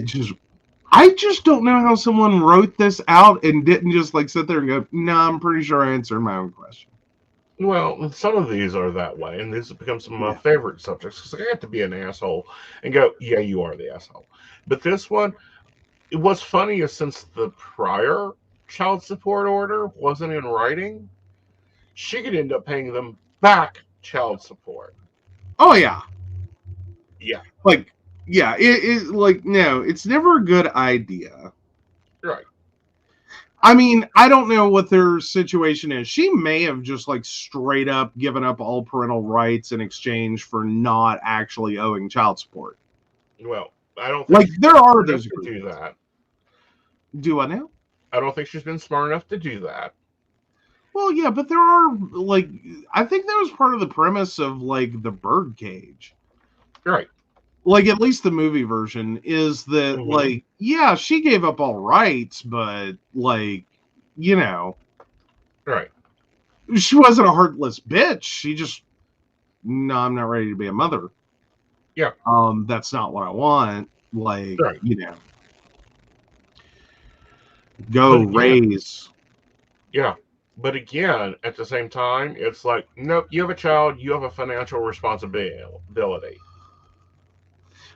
Speaker 3: just don't know how someone wrote this out and didn't just, like, sit there and go, no, I'm pretty sure I answered my own question.
Speaker 2: Well, some of these are that way, and these have become some of my favorite subjects because I have to be an asshole and go, yeah, you are the asshole. But this one, what's funny is since the prior child support order wasn't in writing, she could end up paying them back child support.
Speaker 3: Oh, yeah.
Speaker 2: Yeah.
Speaker 3: Like, yeah, like, no, it's never a good idea.
Speaker 2: Right.
Speaker 3: I mean, I don't know what their situation is. She may have just, like, straight up given up all parental rights in exchange for not actually owing child support.
Speaker 2: Well, I don't
Speaker 3: think there are those
Speaker 2: to do that.
Speaker 3: Do I know?
Speaker 2: I don't think she's been smart enough to do that.
Speaker 3: Well, yeah, but there are, like, I think that was part of the premise of, like, the birdcage.
Speaker 2: Right.
Speaker 3: Like, at least the movie version is that, like, yeah, she gave up all rights, but, like,
Speaker 2: Right.
Speaker 3: She wasn't a heartless bitch. She just, no, I'm not ready to be a mother.
Speaker 2: Yeah.
Speaker 3: That's not what I want. Like, go raise.
Speaker 2: Yeah. But again, at the same time, it's like, nope, you have a child, you have a financial responsibility.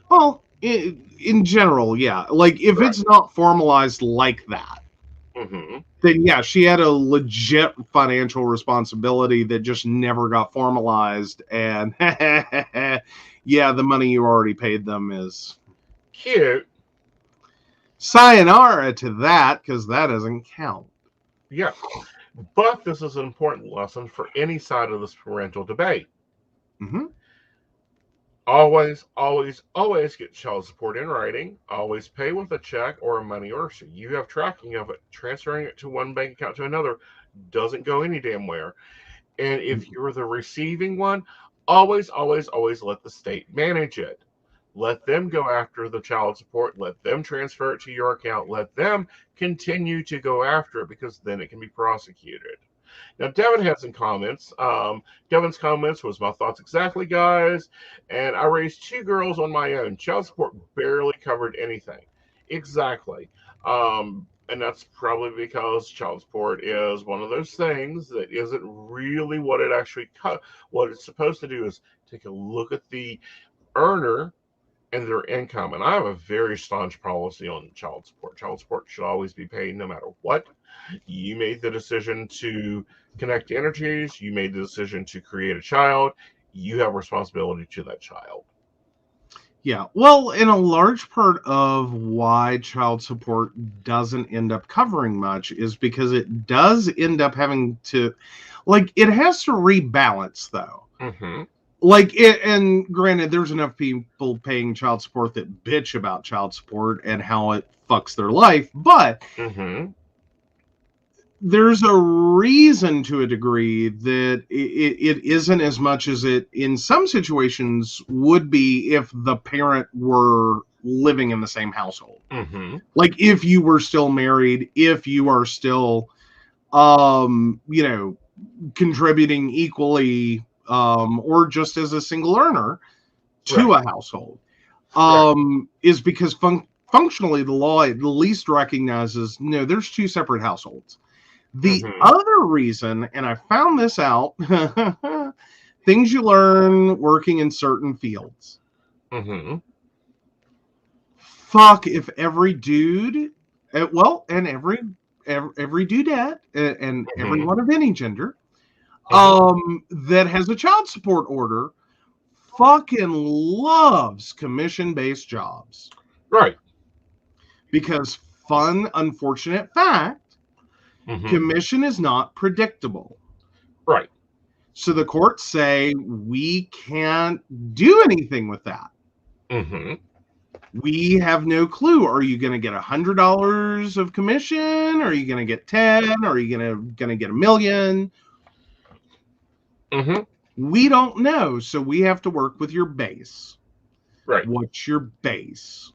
Speaker 3: Well, in general, yeah. Like, if it's not formalized like that, then, yeah, she had a legit financial responsibility that just never got formalized. And, yeah, the money you already paid them is
Speaker 2: cute.
Speaker 3: Sayonara to that, because that doesn't count.
Speaker 2: Yeah. But this is an important lesson for any side of this parental debate.
Speaker 3: Mm-hmm.
Speaker 2: Always, always, always get child support in writing. Always pay with a check or a money order so you have tracking of it. Transferring it to one bank account to another doesn't go any damn where. And if you're the receiving one, always, always, always let the state manage it. Let them go after the child support. Let them transfer it to your account. Let them continue to go after it because then it can be prosecuted. Now, Devin had some comments. Devin's comments was my thoughts exactly, guys. And I raised 2 girls on my own. Child support barely covered anything. Exactly. And that's probably because child support is one of those things that isn't really what it actually what it's supposed to do is take a look at the earner and their income. And I have a very staunch policy on child support. Child support should always be paid no matter what. You made the decision to connect energies. You made the decision to create a child. You have responsibility to that child.
Speaker 3: Yeah, well, and a large part of why child support doesn't end up covering much is because it does end up having to, like, it has to rebalance, though.
Speaker 2: Mm-hmm.
Speaker 3: Like, and granted, there's enough people paying child support that bitch about child support and how it fucks their life, but there's a reason to a degree that it isn't as much as it in some situations would be if the parent were living in the same household.
Speaker 2: Mm-hmm.
Speaker 3: Like if you were still married, if you are still, contributing equally, or just as a single earner to a household, is because functionally the law at least recognizes, no, there's 2 separate households. The other reason, and I found this out, things you learn working in certain fields. Fuck if every dude, and every dudette, and everyone of any gender, that has a child support order, fucking loves commission-based jobs.
Speaker 2: Right.
Speaker 3: Because unfortunate fact, commission is not predictable.
Speaker 2: Right.
Speaker 3: So the courts say we can't do anything with that. We have no clue. Are you going to get $100 of commission? Are you going to get 10? Are you going to get $1 million? We don't know. So we have to work with your base.
Speaker 2: Right.
Speaker 3: What's your base?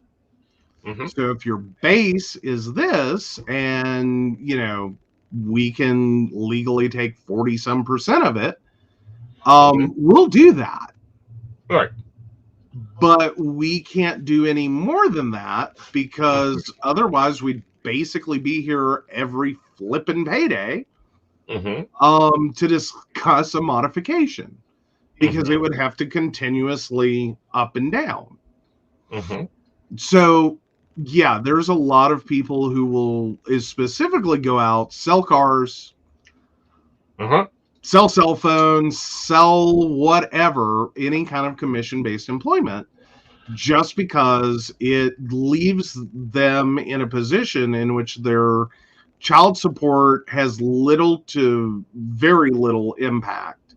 Speaker 3: So if your base is this, and we can legally take 40% of it, we'll do that.
Speaker 2: Right.
Speaker 3: But we can't do any more than that because otherwise we'd basically be here every flippin' payday to discuss a modification because it would have to continuously up and down. So yeah, there's a lot of people who will specifically go out, sell cars, sell cell phones, sell whatever, any kind of commission-based employment, just because it leaves them in a position in which their child support has little to very little impact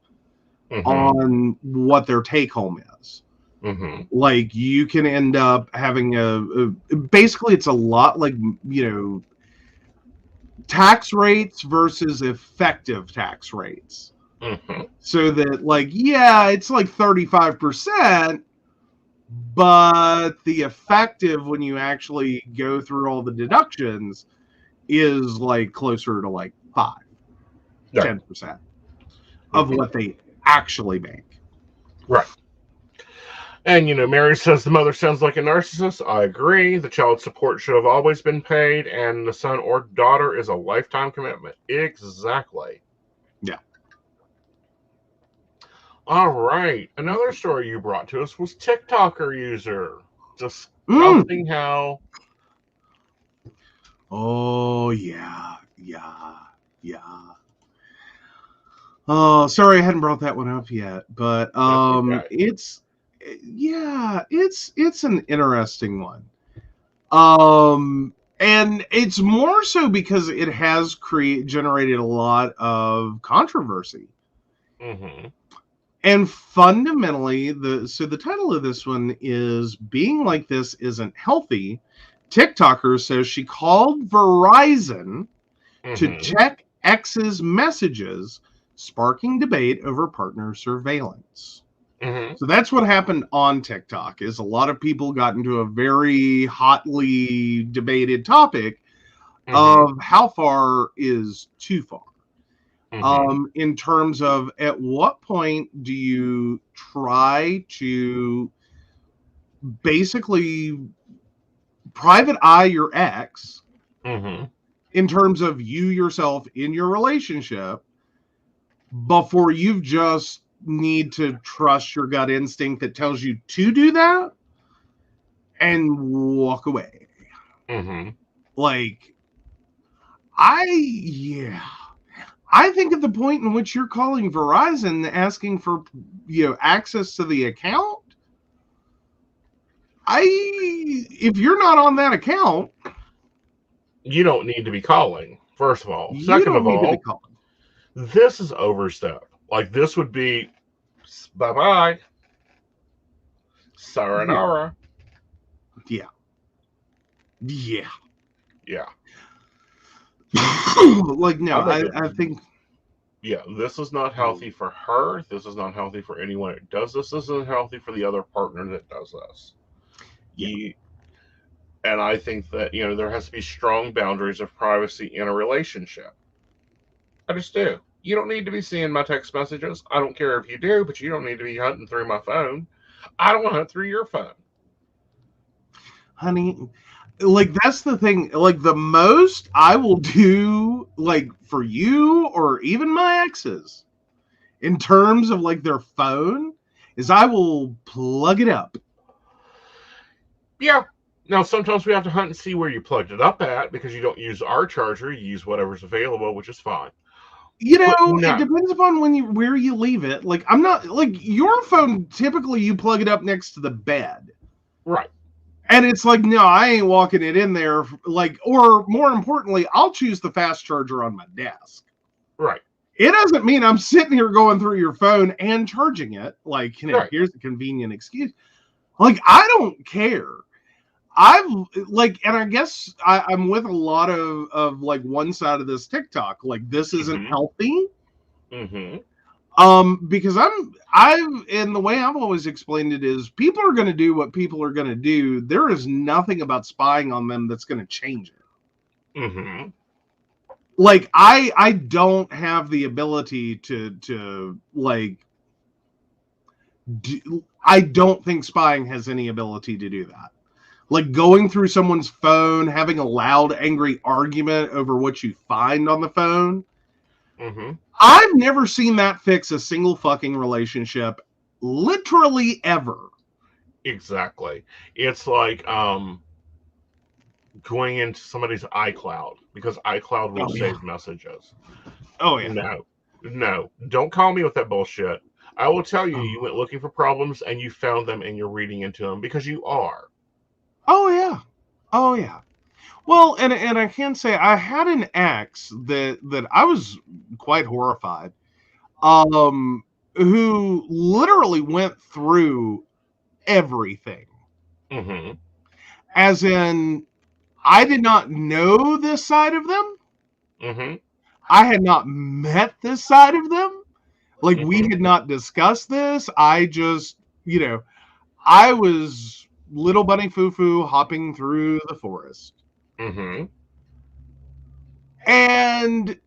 Speaker 3: on what their take-home is. Like you can end up having basically it's a lot like, tax rates versus effective tax rates. So that it's like 35%, but the effective when you actually go through all the deductions is like closer to like 10% of what they actually make.
Speaker 2: Right. And, Mary says the mother sounds like a narcissist. I agree. The child support should have always been paid, and the son or daughter is a lifetime commitment. Exactly.
Speaker 3: Yeah.
Speaker 2: All right. Another story you brought to us was TikToker user discussing how...
Speaker 3: Oh, yeah. Oh, sorry I hadn't brought that one up yet, but it's an interesting one. And it's more so because it has generated a lot of controversy.
Speaker 2: Mm-hmm.
Speaker 3: And fundamentally, the title of this one is "Being Like This Isn't Healthy." TikToker says she called Verizon to check ex's messages, sparking debate over partner surveillance.
Speaker 2: Mm-hmm.
Speaker 3: So that's what happened on TikTok. Is a lot of people got into a very hotly debated topic of how far is too far. In terms of at what point do you try to basically private eye your ex in terms of you yourself in your relationship before you just need to trust your gut instinct that tells you to do that and walk away. Like, I think at the point in which you're calling Verizon asking for, access to the account, if you're not on that account,
Speaker 2: you don't need to be calling, first of all.
Speaker 3: You
Speaker 2: Second
Speaker 3: don't
Speaker 2: of
Speaker 3: need to be
Speaker 2: all,
Speaker 3: calling.
Speaker 2: this is overstep. Like, this would be bye-bye. Sayonara.
Speaker 3: Yeah. Like, no, I think.
Speaker 2: Yeah, this is not healthy for her. This is not healthy for anyone that does this. This isn't healthy for the other partner that does this.
Speaker 3: Yeah.
Speaker 2: And I think that, there has to be strong boundaries of privacy in a relationship. I just do. You don't need to be seeing my text messages. I don't care if you do, but you don't need to be hunting through my phone. I don't hunt through your phone.
Speaker 3: Honey, like, that's the thing. Like, the most I will do, like, for you or even my exes in terms of, like, their phone is I will plug it up.
Speaker 2: Yeah. Now, sometimes we have to hunt and see where you plugged it up at because you don't use our charger. You use whatever's available, which is fine.
Speaker 3: It depends upon where you leave it. Like, I'm not, like, your phone, typically you plug it up next to the bed.
Speaker 2: Right.
Speaker 3: And it's like, no, I ain't walking it in there. Like, or more importantly, I'll choose the fast charger on my desk.
Speaker 2: Right.
Speaker 3: It doesn't mean I'm sitting here going through your phone and charging it. Like, here's a convenient excuse. Like, I don't care. And I guess I'm with a lot of like one side of this TikTok. Like, this isn't healthy. Because and the way I've always explained it is people are going to do what people are going to do. There is nothing about spying on them that's going to change it. Like, I don't have the ability to like, I don't think spying has any ability to do that. Like, going through someone's phone, having a loud, angry argument over what you find on the phone. I've never seen that fix a single fucking relationship, literally ever.
Speaker 2: Exactly. It's like going into somebody's iCloud, because iCloud will save messages.
Speaker 3: Oh, yeah.
Speaker 2: No. Don't call me with that bullshit. I will tell you, you went looking for problems and you found them and you're reading into them because you are.
Speaker 3: Oh, yeah. Well, and I can say I had an ex that I was quite horrified, who literally went through everything. As in, I did not know this side of them. I had not met this side of them. Like, we had not discussed this. I just, I was little bunny foo-foo hopping through the forest. And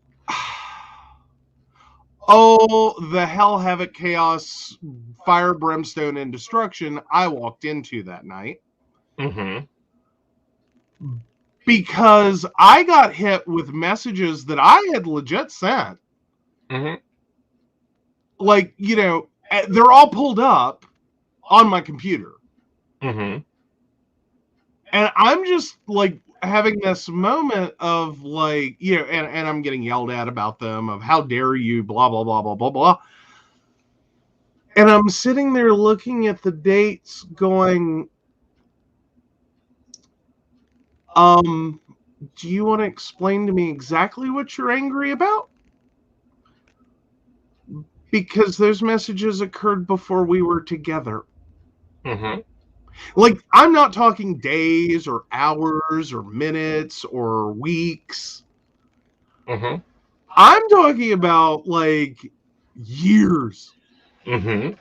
Speaker 3: oh, the hell, havoc, chaos, fire, brimstone, and destruction I walked into that night. Because I got hit with messages that I had legit sent. Like, they're all pulled up on my computer. And I'm just like having this moment of like, and I'm getting yelled at about them, of how dare you, blah, blah, blah, blah, blah, blah. And I'm sitting there looking at the dates going, Do you want to explain to me exactly what you're angry about? Because those messages occurred before we were together.
Speaker 2: Mm-hmm.
Speaker 3: Like, I'm not talking days or hours or minutes or weeks.
Speaker 2: Mm-hmm.
Speaker 3: I'm talking about, like, years.
Speaker 2: Mm-hmm.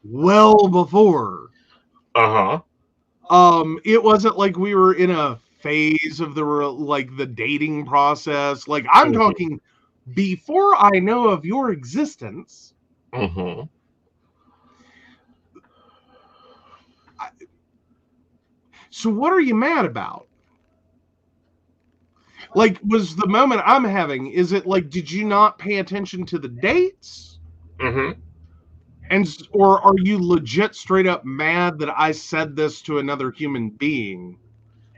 Speaker 3: Well before.
Speaker 2: Uh-huh.
Speaker 3: It wasn't like we were in a phase of the dating process. Like, I'm
Speaker 2: Mm-hmm.
Speaker 3: talking before I know of your existence.
Speaker 2: Mm-hmm.
Speaker 3: So what are you mad about? Like, was the moment I'm having, is it like, did you not pay attention to the dates?
Speaker 2: Mm-hmm.
Speaker 3: Or are you legit straight up mad that I said this to another human being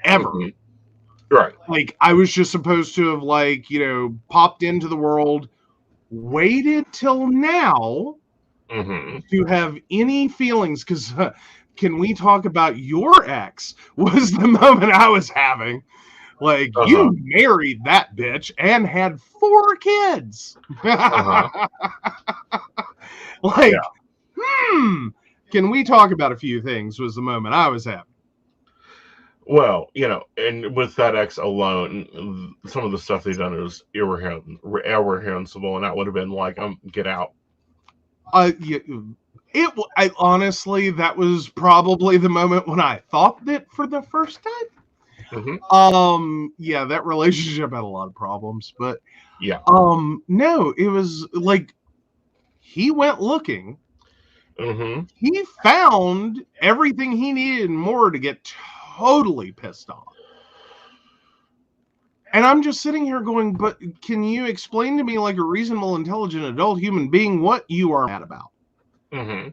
Speaker 3: ever?
Speaker 2: Mm-hmm. Right.
Speaker 3: Like, I was just supposed to have, like, popped into the world, waited till now
Speaker 2: Mm-hmm.
Speaker 3: to have any feelings, because can we talk about your ex was the moment I was having. Like,
Speaker 2: Uh-huh.
Speaker 3: you married that bitch and had 4 kids.
Speaker 2: Uh-huh.
Speaker 3: Like,
Speaker 2: Yeah.
Speaker 3: can we talk about a few things was the moment I was having.
Speaker 2: Well, and with that ex alone, some of the stuff they done is irreprehensible, and that would have been like, get out.
Speaker 3: I honestly, that was probably the moment when I thought that for the first time.
Speaker 2: Mm-hmm.
Speaker 3: Yeah, that relationship had a lot of problems, but
Speaker 2: Yeah.
Speaker 3: no, it was like he went looking.
Speaker 2: Mm-hmm.
Speaker 3: He found everything he needed and more to get totally pissed off. And I'm just sitting here going, but can you explain to me, like a reasonable, intelligent adult human being, what you are mad about?
Speaker 2: Mm-hmm.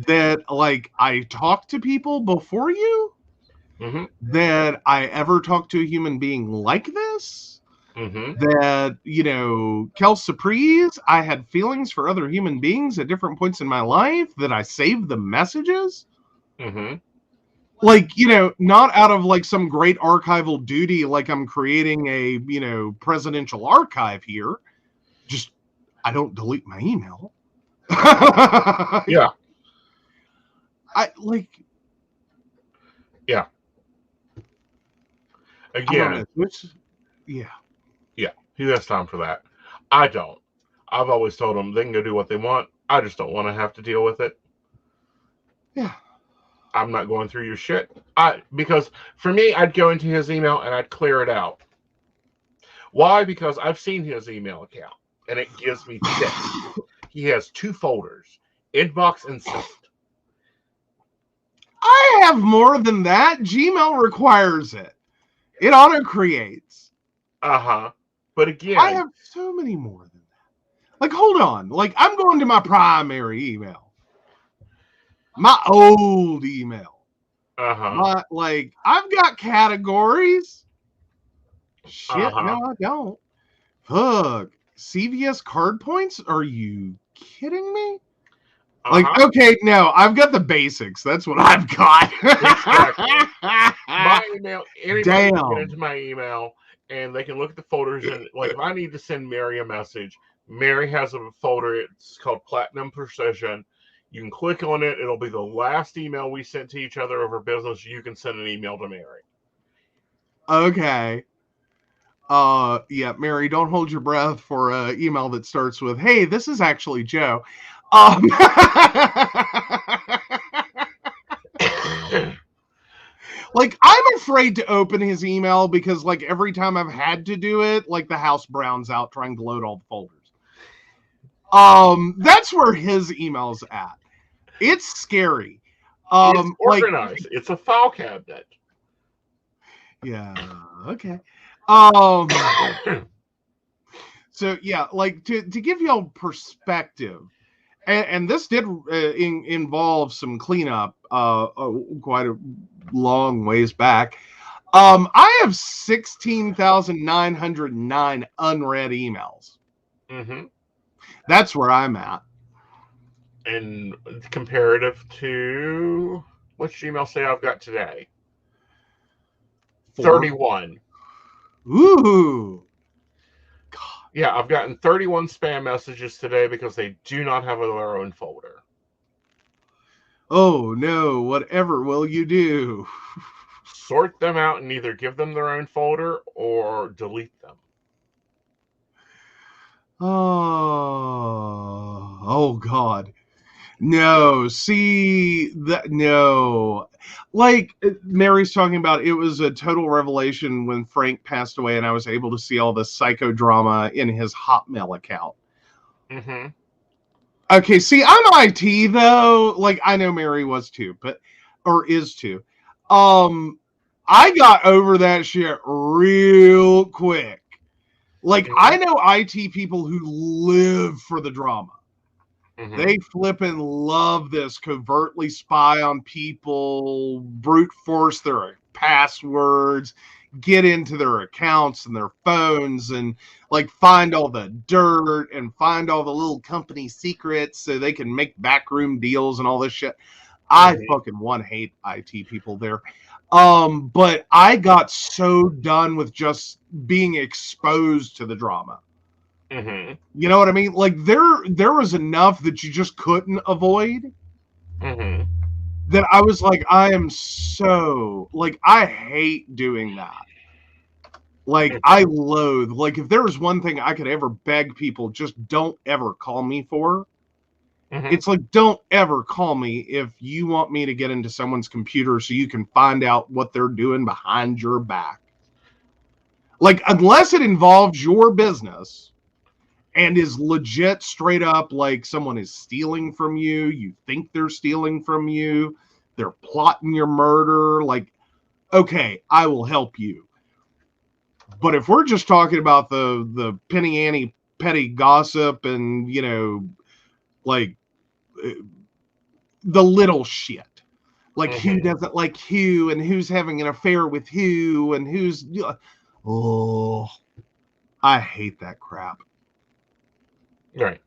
Speaker 3: That, like, I talked to people before you?
Speaker 2: Mm-hmm.
Speaker 3: That I ever talked to a human being like this?
Speaker 2: Mm-hmm.
Speaker 3: That, Kel Surprise, I had feelings for other human beings at different points in my life, that I saved the messages?
Speaker 2: Mm-hmm.
Speaker 3: Like, not out of like some great archival duty, like I'm creating a, presidential archive here. Just, I don't delete my email.
Speaker 2: Yeah.
Speaker 3: I like,
Speaker 2: Yeah.
Speaker 3: I don't know.
Speaker 2: Again,
Speaker 3: Which, yeah.
Speaker 2: yeah, he has time for that. I don't. I've always told them they can go do what they want. I just don't want to have to deal with it.
Speaker 3: Yeah.
Speaker 2: I'm not going through your shit. Because for me, I'd go into his email and I'd clear it out. Why? Because I've seen his email account and it gives me fits. He has 2 folders, inbox and sent.
Speaker 3: I have more than that. Gmail requires it. It auto creates.
Speaker 2: Uh-huh. But again,
Speaker 3: I have so many more than that. Like, hold on. Like, I'm going to my primary email. My old email.
Speaker 2: uh-huh.
Speaker 3: I've got categories. Shit,
Speaker 2: Uh-huh.
Speaker 3: no, I don't. Fuck. CVS card points? Are you kidding me? Like,
Speaker 2: Uh-huh.
Speaker 3: okay, no, I've got the basics. That's what I've got.
Speaker 2: Exactly. My email, anybody can get
Speaker 3: Damn.
Speaker 2: into my email and they can look at the folders, and like if I need to send Mary a message, Mary has a folder, it's called Platinum Precision. You can click on it, it'll be the last email we sent to each other over business. You can send an email to Mary.
Speaker 3: Okay. Yeah, Mary, don't hold your breath for an email that starts with, "Hey, this is actually Joe." Like, I'm afraid to open his email because, like, every time I've had to do it, like, the house browns out trying to load all the folders. That's where his email's at. It's scary.
Speaker 2: It's organized. It's a file cabinet.
Speaker 3: Yeah. Okay. So yeah, like to give y'all perspective, and this did involve some cleanup quite a long ways back. I have 16,909 unread emails.
Speaker 2: Mm-hmm.
Speaker 3: That's where I'm at.
Speaker 2: And comparative to which email say I've got today? 31.
Speaker 3: Ooh. God.
Speaker 2: Yeah, I've gotten 31 spam messages today because they do not have their own folder.
Speaker 3: Oh no, whatever will you do?
Speaker 2: Sort them out and either give them their own folder or delete them.
Speaker 3: Oh God. No, see that no. Like Mary's talking about, it was a total revelation when Frank passed away and I was able to see all the psychodrama in his Hotmail account.
Speaker 2: Mm-hmm.
Speaker 3: Okay, see, I'm IT though. Like I know Mary was too, or is too. I got over that shit real quick. Like I know IT people who live for the drama.
Speaker 2: Mm-hmm.
Speaker 3: They flippin' love this, covertly spy on people, brute force their passwords, get into their accounts and their phones, and like find all the dirt and find all the little company secrets so they can make backroom deals and all this shit. I fucking hate IT people there. But I got so done with just being exposed to the drama.
Speaker 2: Mm-hmm.
Speaker 3: You know what I mean? Like there was enough that you just couldn't avoid.
Speaker 2: Mm-hmm.
Speaker 3: That I was like, I am so like I hate doing that. Like I loathe. Like if there was one thing I could ever beg people, just don't ever call me for. It's like don't ever call me if you want me to get into someone's computer so you can find out what they're doing behind your back. Like unless it involves your business. And is legit straight up like someone is stealing from you. You think they're stealing from you. They're plotting your murder. Like, okay, I will help you. But if we're just talking about the penny ante petty gossip and, you know, like the little shit. Like who doesn't like who and who's having an affair with who and who's... Oh, I hate that crap.
Speaker 2: Right.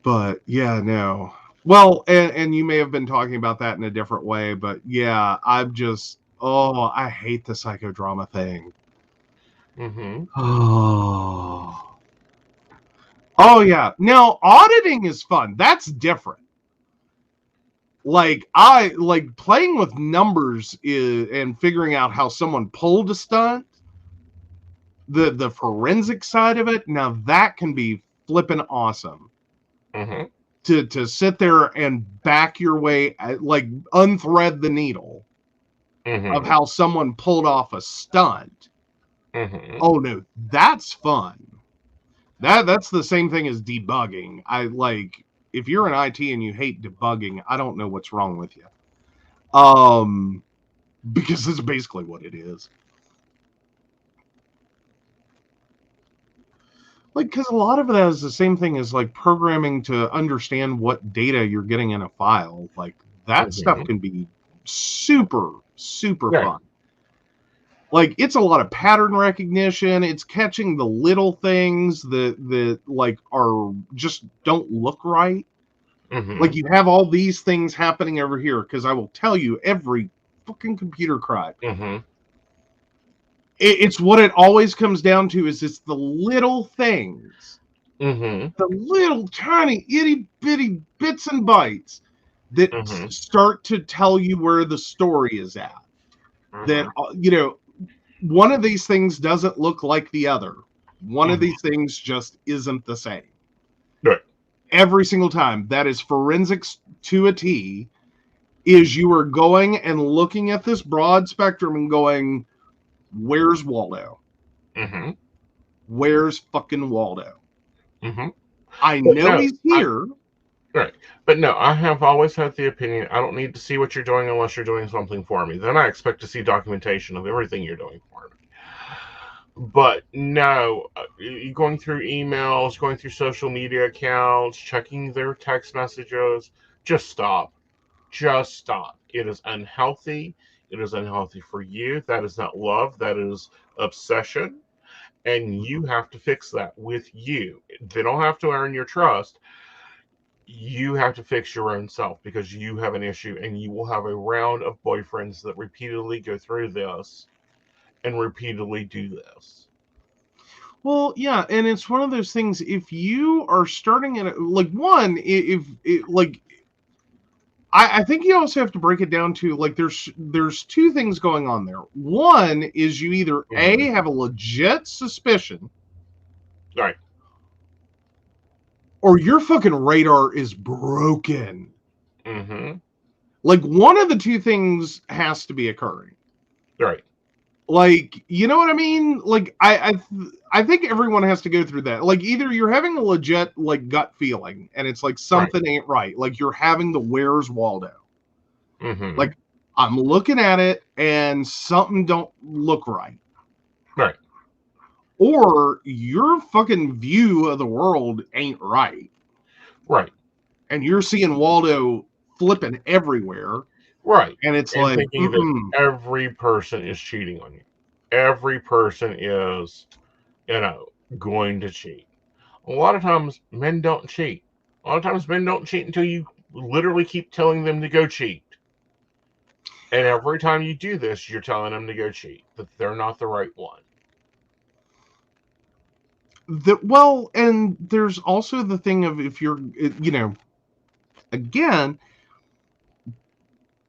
Speaker 3: But yeah, no. Well, and you may have been talking about that in a different way, but yeah, I'm just I hate the psychodrama thing.
Speaker 2: Mm-hmm.
Speaker 3: Oh yeah. Now auditing is fun. That's different. Like I like playing with numbers and figuring out how someone pulled a stunt. The forensic side of it, now that can be flippin' awesome.
Speaker 2: Mm-hmm.
Speaker 3: To sit there and back your way, like unthread the needle of how someone pulled off a stunt. Oh no, that's fun. That's the same thing as debugging. I like if you're in IT and you hate debugging, I don't know what's wrong with you. Because it's basically what it is. Like, because a lot of it is the same thing as like programming to understand what data you're getting in a file. Like that stuff can be super, super fun. Like it's a lot of pattern recognition. It's catching the little things that like are just don't look right. Like you have all these things happening over here. Because I will tell you, every fucking computer cry. It's what it always comes down to is it's the little things, the little tiny itty bitty bits and bytes that start to tell you where the story is at. That, you know, one of these things doesn't look like the other. One of these things just isn't the same.
Speaker 2: Right.
Speaker 3: Every single time. That is forensics to a T, is you are going and looking at this broad spectrum and going, where's Waldo? Where's fucking Waldo? I know he's here.
Speaker 2: Right. But no, I have always had the opinion, I don't need to see what you're doing unless you're doing something for me. Then I expect to see documentation of everything you're doing for me. But no, going through emails, going through social media accounts, checking their text messages, just stop. Just stop. It is unhealthy. It is unhealthy for you. That is not love. That is obsession. And you have to fix that with you. They don't have to earn your trust. you have to fix your own self because you have an issue, and you will have a round of boyfriends that repeatedly go through this and repeatedly do this.
Speaker 3: Well, yeah, and it's one of those things. If you are starting at like one, if like, I think you also have to break it down to like there's two things going on there. One is you either A, have a legit suspicion,
Speaker 2: Right.
Speaker 3: or your fucking radar is broken.
Speaker 2: Mm-hmm.
Speaker 3: Like one of the two things has to be occurring.
Speaker 2: Right.
Speaker 3: Like, you know what I mean? Like, I think everyone has to go through that. Like, either you're having a legit like gut feeling, and it's like something ain't right. Like you're having the Where's Waldo.
Speaker 2: Mm-hmm.
Speaker 3: Like I'm looking at it and something don't look right.
Speaker 2: Right.
Speaker 3: Or your fucking view of the world ain't right.
Speaker 2: Right.
Speaker 3: And you're seeing Waldo flipping everywhere.
Speaker 2: Right.
Speaker 3: And it's
Speaker 2: and
Speaker 3: like
Speaker 2: thinking that every person is cheating on you. Every person is, going to cheat. A lot of times men don't cheat. A lot of times men don't cheat until you literally keep telling them to go cheat. And every time you do this, you're telling them to go cheat, that they're not the right one.
Speaker 3: Well, and there's also the thing of if you're, again,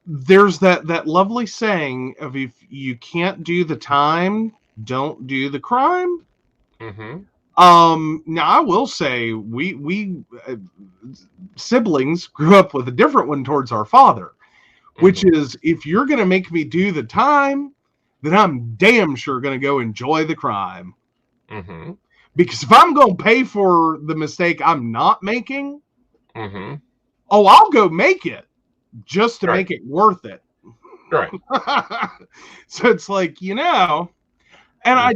Speaker 3: there's that lovely saying of if you can't do the time, don't do the crime.
Speaker 2: Mm-hmm.
Speaker 3: Now I will say we siblings grew up with a different one towards our father, which is if you're going to make me do the time, then I'm damn sure going to go enjoy the crime.
Speaker 2: Mm-hmm.
Speaker 3: Because if I'm going to pay for the mistake I'm not making,
Speaker 2: mm-hmm.
Speaker 3: I'll go make it just to make it worth it.
Speaker 2: Right.
Speaker 3: So it's like, and I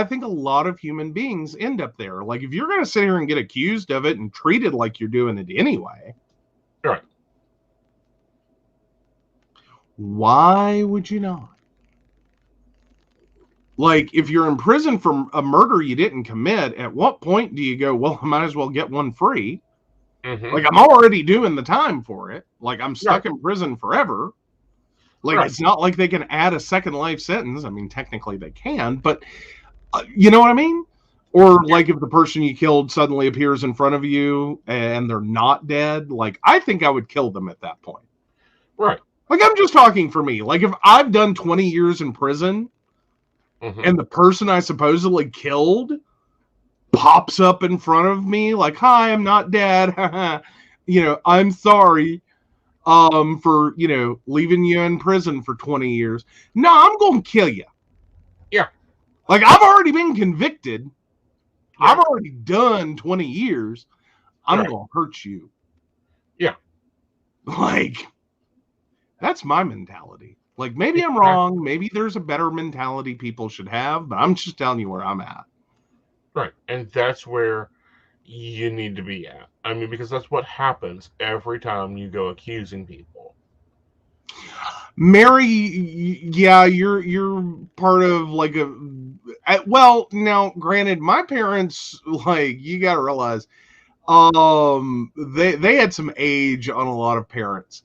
Speaker 3: think a lot of human beings end up there. Like if you're going to sit here and get accused of it and treated like you're doing it anyway.
Speaker 2: Right.
Speaker 3: Why would you not? Like if you're in prison for a murder you didn't commit, at what point do you go, well, I might as well get one free?
Speaker 2: Mm-hmm.
Speaker 3: Like I'm already doing the time for it. Like I'm stuck in prison forever. Like it's not like they can add a second life sentence. I mean, technically they can, but you know what I mean? Or like if the person you killed suddenly appears in front of you and they're not dead, like I think I would kill them at that point.
Speaker 2: Right.
Speaker 3: Like I'm just talking for me. Like if I've done 20 years in prison and the person I supposedly killed pops up in front of me like, hi, I'm not dead. I'm sorry for, leaving you in prison for 20 years. No, I'm going to kill you.
Speaker 2: Yeah.
Speaker 3: Like I've already been convicted. Yeah. I've already done 20 years. I'm going to hurt you.
Speaker 2: Yeah.
Speaker 3: Like that's my mentality. Like maybe I'm wrong. Maybe there's a better mentality people should have, but I'm just telling you where I'm at.
Speaker 2: Right. And that's where you need to be at. I mean, because that's what happens every time you go accusing people.
Speaker 3: Mary, yeah, you're part of like well, now granted, my parents, like, you gotta realize, they had some age on a lot of parents.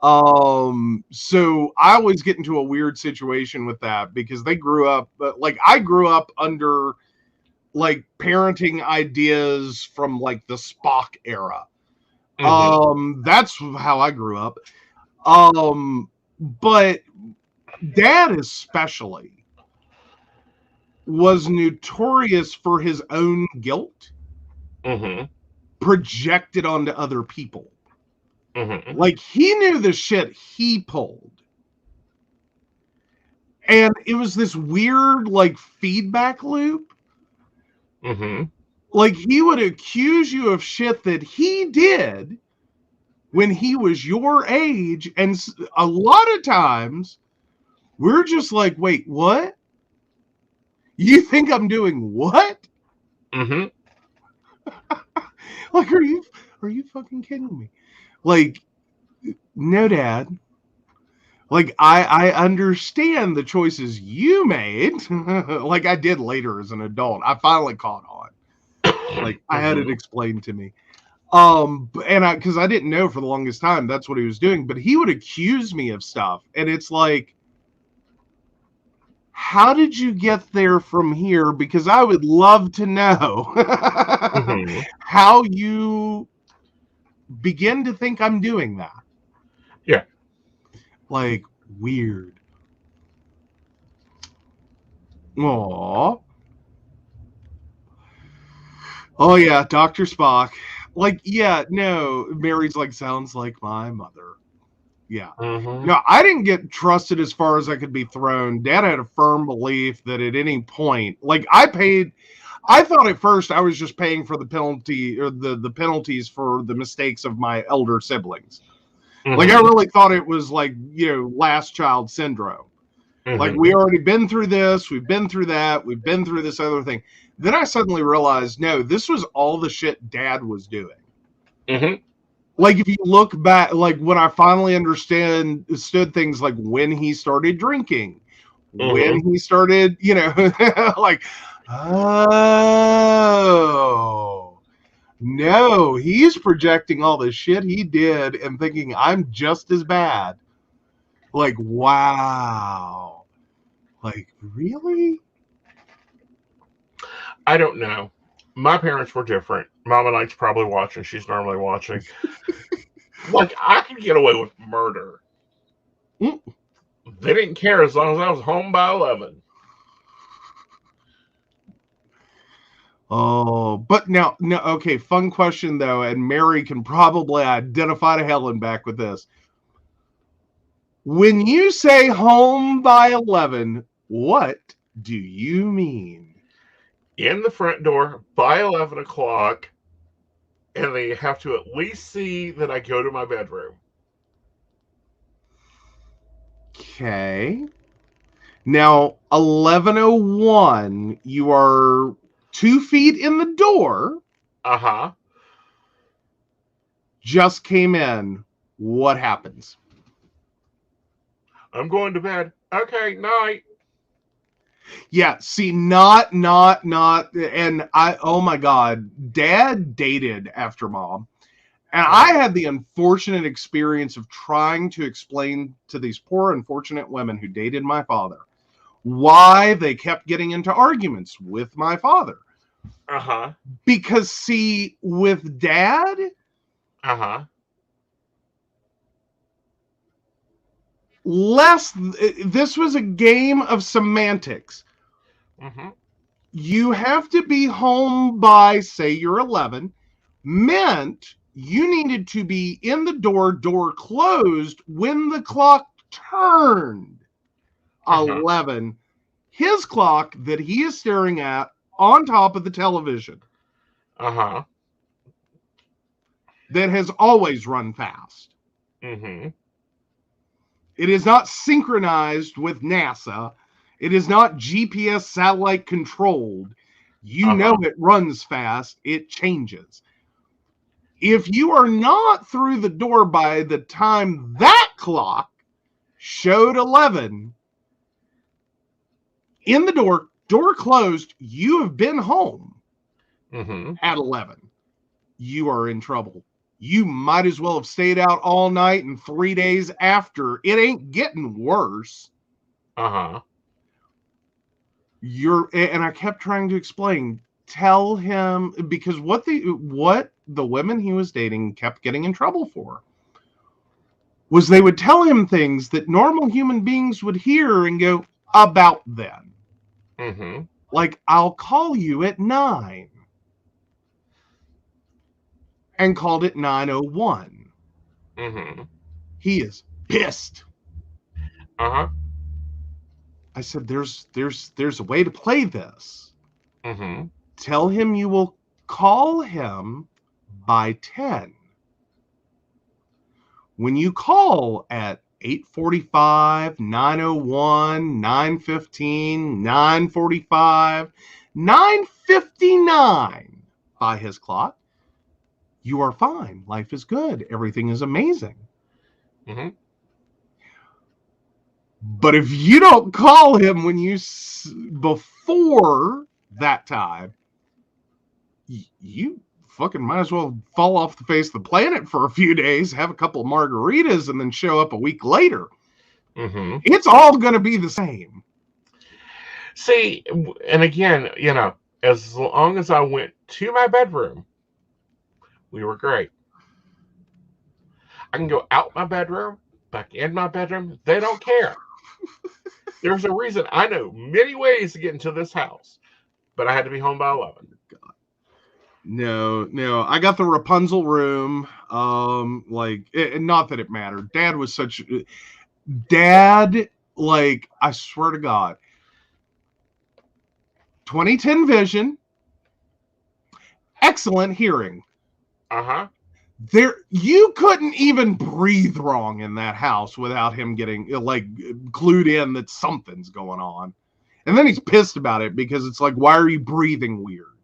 Speaker 3: So I always get into a weird situation with that because they grew up, like I grew up under like parenting ideas from like the Spock era. That's how I grew up. But Dad especially was notorious for his own guilt projected onto other people. Like he knew the shit he pulled. And it was this weird like feedback loop. Like he would accuse you of shit that he did when he was your age. And a lot of times we're just like, wait, what? You think I'm doing what? Like, are you fucking kidding me? Like, no, Dad. Like, I understand the choices you made. Like I did later as an adult. I finally caught on. Like I had it explained to me. Because I didn't know for the longest time that's what he was doing, but he would accuse me of stuff, and it's like, how did you get there from here? Because I would love to know how you begin to think I'm doing that.
Speaker 2: Yeah.
Speaker 3: Like, weird. Aww. Oh, yeah, Dr. Spock. Like, yeah, no, Mary's like, sounds like my mother. Yeah. No, I didn't get trusted as far as I could be thrown. Dad had a firm belief that at any point, like I thought at first I was just paying for the penalty or the penalties for the mistakes of my elder siblings. Like I really thought it was like, last child syndrome. Like we already been through this, we've been through that, we've been through this other thing. Then I suddenly realized, no, this was all the shit Dad was doing. Like if you look back, like when I finally understood things like when he started drinking, when he started, like, oh, no, he's projecting all the shit he did and thinking I'm just as bad. Like, wow. Like, really?
Speaker 2: I don't know. My parents were different. Mama Knight's probably watching. She's normally watching. Like, I could get away with murder. They didn't care as long as I was home by 11.
Speaker 3: Oh, but no, okay, fun question, though, and Mary can probably identify to hell and back with this. When you say home by 11, what do you mean?
Speaker 2: In the front door by 11 o'clock, and they have to at least see that I go to my bedroom.
Speaker 3: Okay. Now, 11:01, you are 2 feet in the door. Just came in. What happens?
Speaker 2: I'm going to bed. Okay, night.
Speaker 3: Yeah, see, not, and oh my God, Dad dated after Mom. And I had the unfortunate experience of trying to explain to these poor, unfortunate women who dated my father why they kept getting into arguments with my father. Because, see, with Dad, this was a game of semantics. You have to be home by, say, you're 11, meant you needed to be in the door closed when the clock turned 11. His clock that he is staring at on top of the television. That has always run fast. It is not synchronized with NASA. It is not GPS satellite controlled. You know it runs fast. It changes. If you are not through the door by the time that clock showed 11, in the door closed, you have been home at 11. You are in trouble. You might as well have stayed out all night and 3 days after. It ain't getting worse. And I kept trying to explain, tell him, because what the women he was dating kept getting in trouble for was they would tell him things that normal human beings would hear and go, about then. Like, I'll call you at 9. And called it 9:01. He is pissed. I said, there's a way to play this. Tell him you will call him by 10. When you call at 8:45, 9:01, 9:15, 9:45, 9:59 by his clock, you are fine. Life is good. Everything is amazing. But if you don't call him when before that time, you fucking might as well fall off the face of the planet for a few days, have a couple of margaritas, and then show up a week later.
Speaker 2: Mm-hmm.
Speaker 3: It's all going to be the same.
Speaker 2: See, and again, as long as I went to my bedroom, we were great. I can go out my bedroom, back in my bedroom. They don't care. There's a reason. I know many ways to get into this house, but I had to be home by 11.
Speaker 3: No, I got the Rapunzel room. Not that it mattered. Dad, I swear to God, 2010 vision, excellent hearing.
Speaker 2: Uh-huh.
Speaker 3: You couldn't even breathe wrong in that house without him getting clued in that something's going on. And then he's pissed about it because it's like, why are you breathing weird?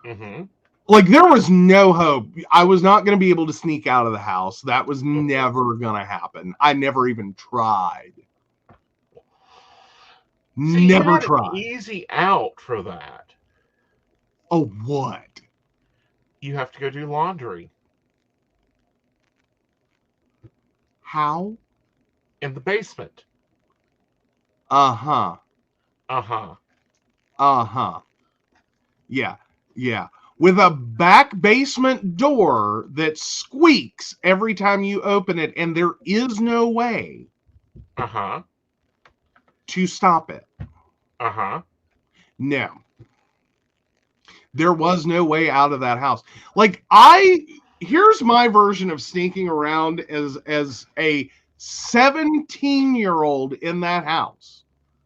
Speaker 2: Mm-hmm.
Speaker 3: There was no hope. I was not going to be able to sneak out of the house. That was never going to happen. I never even tried. Never tried.
Speaker 2: An easy out for that.
Speaker 3: Oh, what?
Speaker 2: You have to go do laundry.
Speaker 3: How?
Speaker 2: In the basement.
Speaker 3: Uh-huh.
Speaker 2: Uh-huh.
Speaker 3: Uh-huh. Yeah. With a back basement door that squeaks every time you open it, and there is no way to stop it. No. There was no way out of that house. Here's my version of sneaking around as a 17-year-old in that house.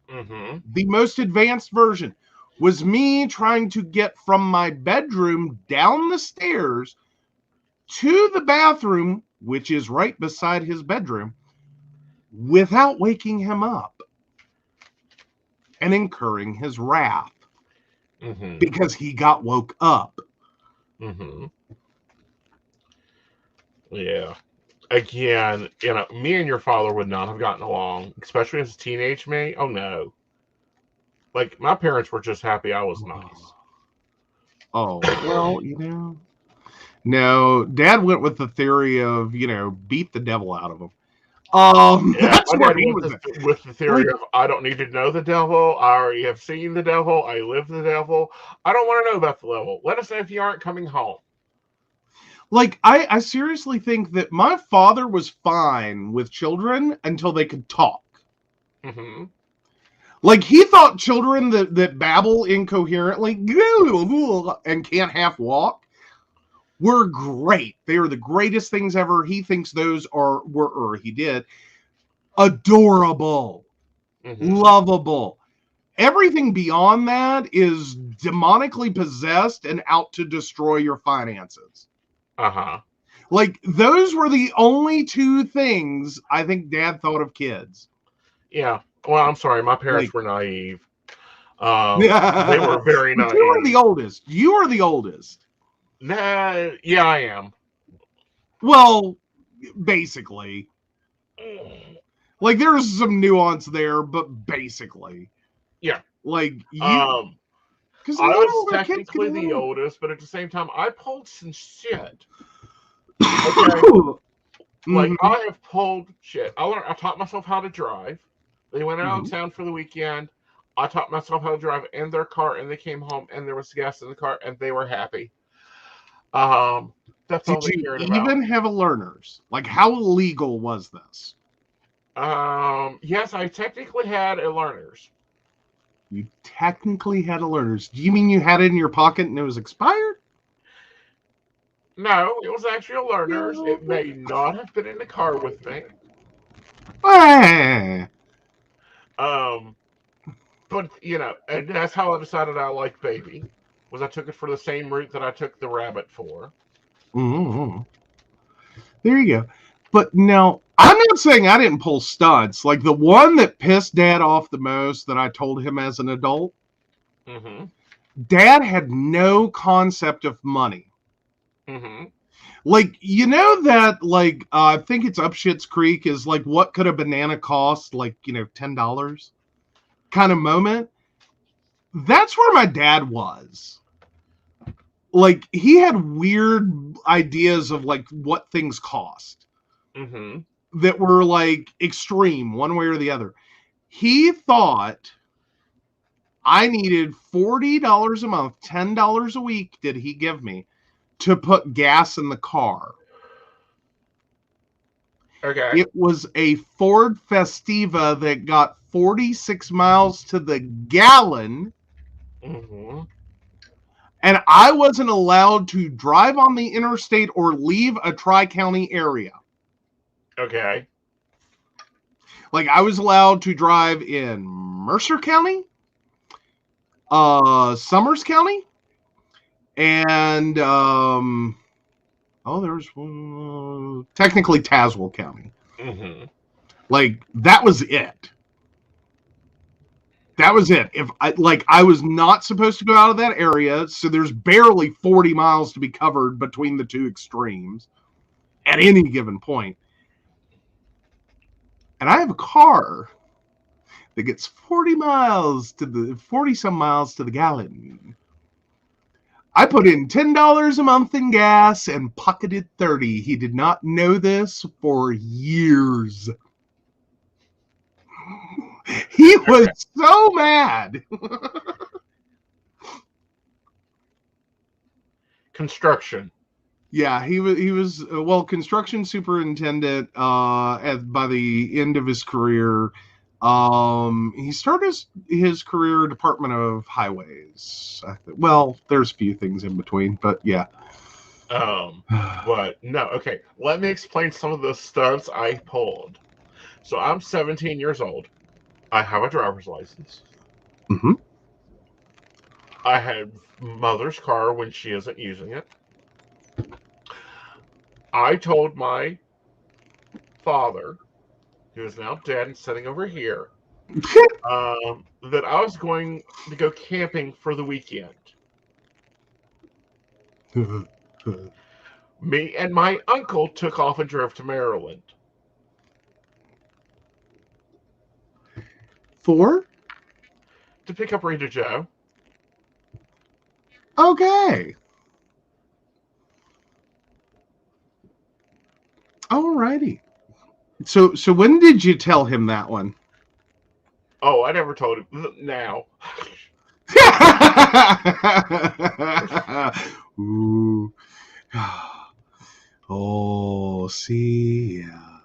Speaker 2: Mm-hmm.
Speaker 3: The most advanced version was me trying to get from my bedroom down the stairs to the bathroom, which is right beside his bedroom, without waking him up and incurring his wrath because he got woke up.
Speaker 2: Mm-hmm. Yeah. Again, me and your father would not have gotten along, especially as a teenage me. Oh, no. My parents were just happy I was nice.
Speaker 3: Oh, well, no, Dad went with the theory of, beat the devil out of him. That's what he was
Speaker 2: with the theory of, I don't need to know the devil. I already have seen the devil. I live the devil. I don't want to know about the devil. Let us know if you aren't coming home.
Speaker 3: I seriously think that my father was fine with children until they could talk.
Speaker 2: Mm-hmm.
Speaker 3: He thought children that babble incoherently and can't half walk were great. They are the greatest things ever. He thinks those he did, adorable, lovable. Everything beyond that is demonically possessed and out to destroy your finances. Those were the only two things I think Dad thought of kids.
Speaker 2: Yeah. Well, I'm sorry. My parents were naive. They were very naive.
Speaker 3: You are the oldest. You are the oldest.
Speaker 2: Nah, yeah, I am.
Speaker 3: Well, basically. There's some nuance there, but basically.
Speaker 2: Yeah.
Speaker 3: Because
Speaker 2: I was technically the oldest, but at the same time, I pulled some shit. Okay. I have pulled shit. I taught myself how to drive. They went out of town for the weekend. I taught myself how to drive in their car, and they came home, and there was gas in the car, and they were happy. That's all they cared about. Did you
Speaker 3: even have a learners? How illegal was this?
Speaker 2: Yes, I technically had a learners.
Speaker 3: You technically had a learner's. Do you mean you had it in your pocket and it was expired?
Speaker 2: No, it was actually a learner's. It may not have been in the car with me. But, and that's how I decided I liked baby, was I took it for the same route that I took the rabbit for.
Speaker 3: Mm-hmm. There you go. But now, I'm not saying I didn't pull stunts. The one that pissed Dad off the most that I told him as an adult, Dad had no concept of money.
Speaker 2: Mm-hmm.
Speaker 3: I think it's Up Shit's Creek is what could a banana cost? $10 kind of moment. That's where my dad was. like he had weird ideas of like what things cost that were like extreme one way or the other. He thought I needed $40 a month, $10 a week did he give me to put gas in the car.
Speaker 2: Okay.
Speaker 3: It was a Ford Festiva that got 46 miles to the gallon. And I wasn't allowed to drive on the interstate or leave a tri-county area.
Speaker 2: Okay.
Speaker 3: Like I was allowed to drive in Mercer County, Summers County, and there was technically Tazewell County. Like that was it. That was it. If I was not supposed to go out of that area, so there's barely 40 miles to be covered between the two extremes at any given point. And I have a car that gets 40 some miles to the gallon. I put in $10 a month in gas and pocketed 30. He did not know this for years. He was so mad.
Speaker 2: Construction.
Speaker 3: Yeah, he was construction superintendent by the end of his career. He started his career Department of Highways. Well, there's a few things in between, but yeah.
Speaker 2: But no, okay. Let me explain some of the stunts I pulled. So I'm 17 years old. I have a driver's license. I have mother's car when she isn't using it. I told my father, who is now dead and sitting over here, that I was going to go camping for the weekend. Me and my uncle took off and drove to Maryland.
Speaker 3: For?
Speaker 2: To pick up Rita Joe.
Speaker 3: Okay. Alrighty. So when did you tell him that one?
Speaker 2: Oh, I never told him. Now.
Speaker 3: Ooh. Oh, see, yeah.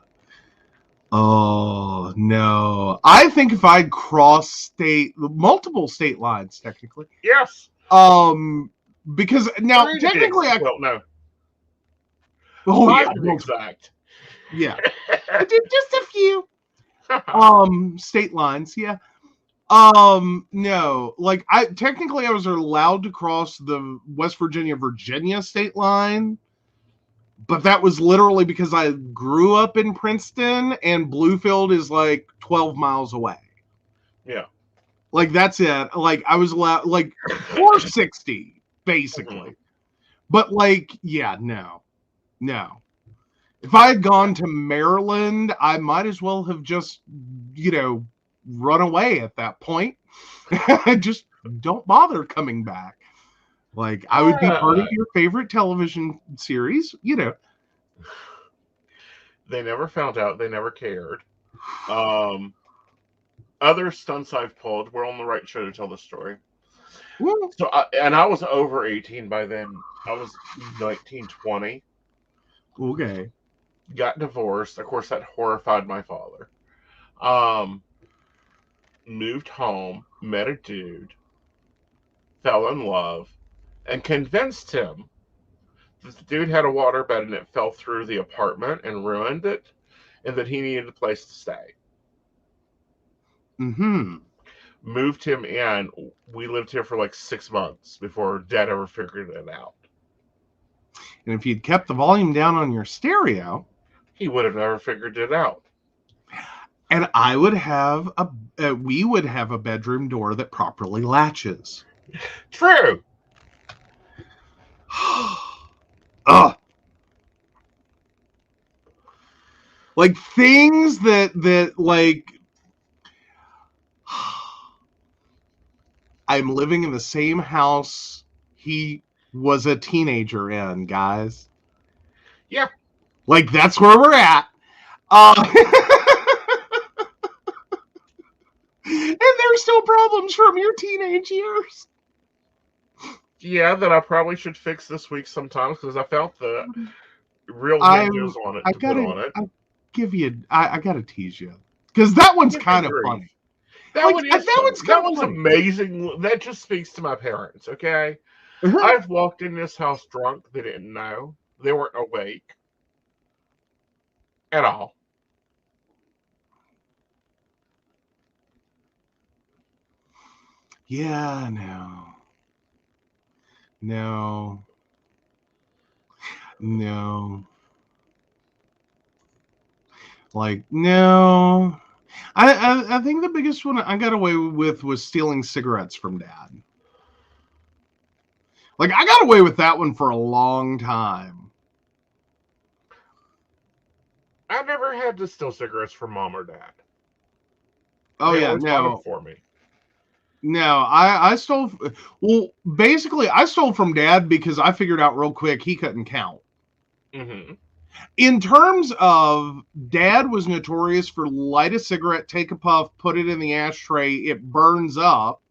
Speaker 3: Oh, no. I think if I'd crossed multiple state lines, technically.
Speaker 2: Yes.
Speaker 3: Because now, technically, I
Speaker 2: don't know.
Speaker 3: Oh, yeah.
Speaker 2: Exact.
Speaker 3: Yeah. Just a few. State lines, yeah. No. Like, I was allowed to cross the West Virginia state line. But that was literally because I grew up in Princeton and Bluefield is like 12 miles away.
Speaker 2: Yeah.
Speaker 3: Like, that's it. Like, I was allowed, like, 460, basically. But, like, yeah, no. If I had gone to Maryland, I might as well have just, run away at that point. Just don't bother coming back. Like, I would be part of your favorite television series, They
Speaker 2: never found out. They never cared. Other stunts I've pulled, we're on the right show to tell the story.
Speaker 3: Well,
Speaker 2: So, I was over 18 by then. I was 19, 20.
Speaker 3: Okay.
Speaker 2: Got divorced. Of course, that horrified my father. Moved home, met a dude, fell in love, and convinced him that the dude had a waterbed and it fell through the apartment and ruined it, and that he needed a place to stay. Moved him in. We lived here for like 6 months before Dad ever figured it out.
Speaker 3: And if you'd kept the volume down on your stereo,
Speaker 2: he would have never figured it out.
Speaker 3: And I would have we would have a bedroom door that properly latches.
Speaker 2: True.
Speaker 3: Like things that like I'm living in the same house he was a teenager in, guys.
Speaker 2: Yeah.
Speaker 3: Like, that's where we're at. And there's still problems from your teenage years.
Speaker 2: Yeah, that I probably should fix this week sometimes because I felt the real hinges on it to put on it.
Speaker 3: I gotta tease you. Because that one's kind of funny.
Speaker 2: That one's amazing. That just speaks to my parents, okay? I've walked in this house drunk. They didn't know. They weren't awake at all.
Speaker 3: Yeah, no. Like, no. I think the biggest one I got away with was stealing cigarettes from Dad. Like, I got away with that one for a long time.
Speaker 2: I never had to steal cigarettes from Mom or Dad.
Speaker 3: Oh,
Speaker 2: they
Speaker 3: yeah,
Speaker 2: always bought
Speaker 3: no.
Speaker 2: them for me.
Speaker 3: No, I stole. Well, basically, I stole from Dad because I figured out real quick he couldn't count.
Speaker 2: Mm-hmm.
Speaker 3: In terms of, Dad was notorious for light a cigarette, take a puff, put it in the ashtray, it burns up.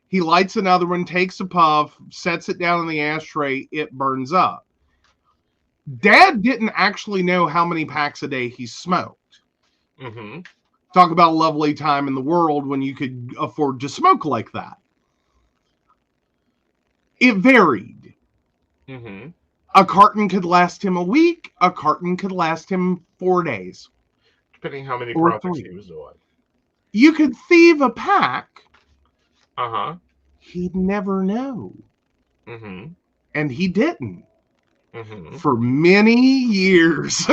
Speaker 3: He lights another one, takes a puff, sets it down in the ashtray, it burns up. Dad didn't actually know how many packs a day he smoked.
Speaker 2: Mm-hmm.
Speaker 3: Talk about a lovely time in the world when you could afford to smoke like that. It varied.
Speaker 2: Mm-hmm.
Speaker 3: A carton could last him a week. A carton could last him 4 days.
Speaker 2: Depending how many
Speaker 3: Or
Speaker 2: projects
Speaker 3: 3.
Speaker 2: he was doing.
Speaker 3: You could thieve a pack.
Speaker 2: Uh-huh.
Speaker 3: He'd never know.
Speaker 2: Mm-hmm.
Speaker 3: And he didn't.
Speaker 2: Mm-hmm.
Speaker 3: For many years.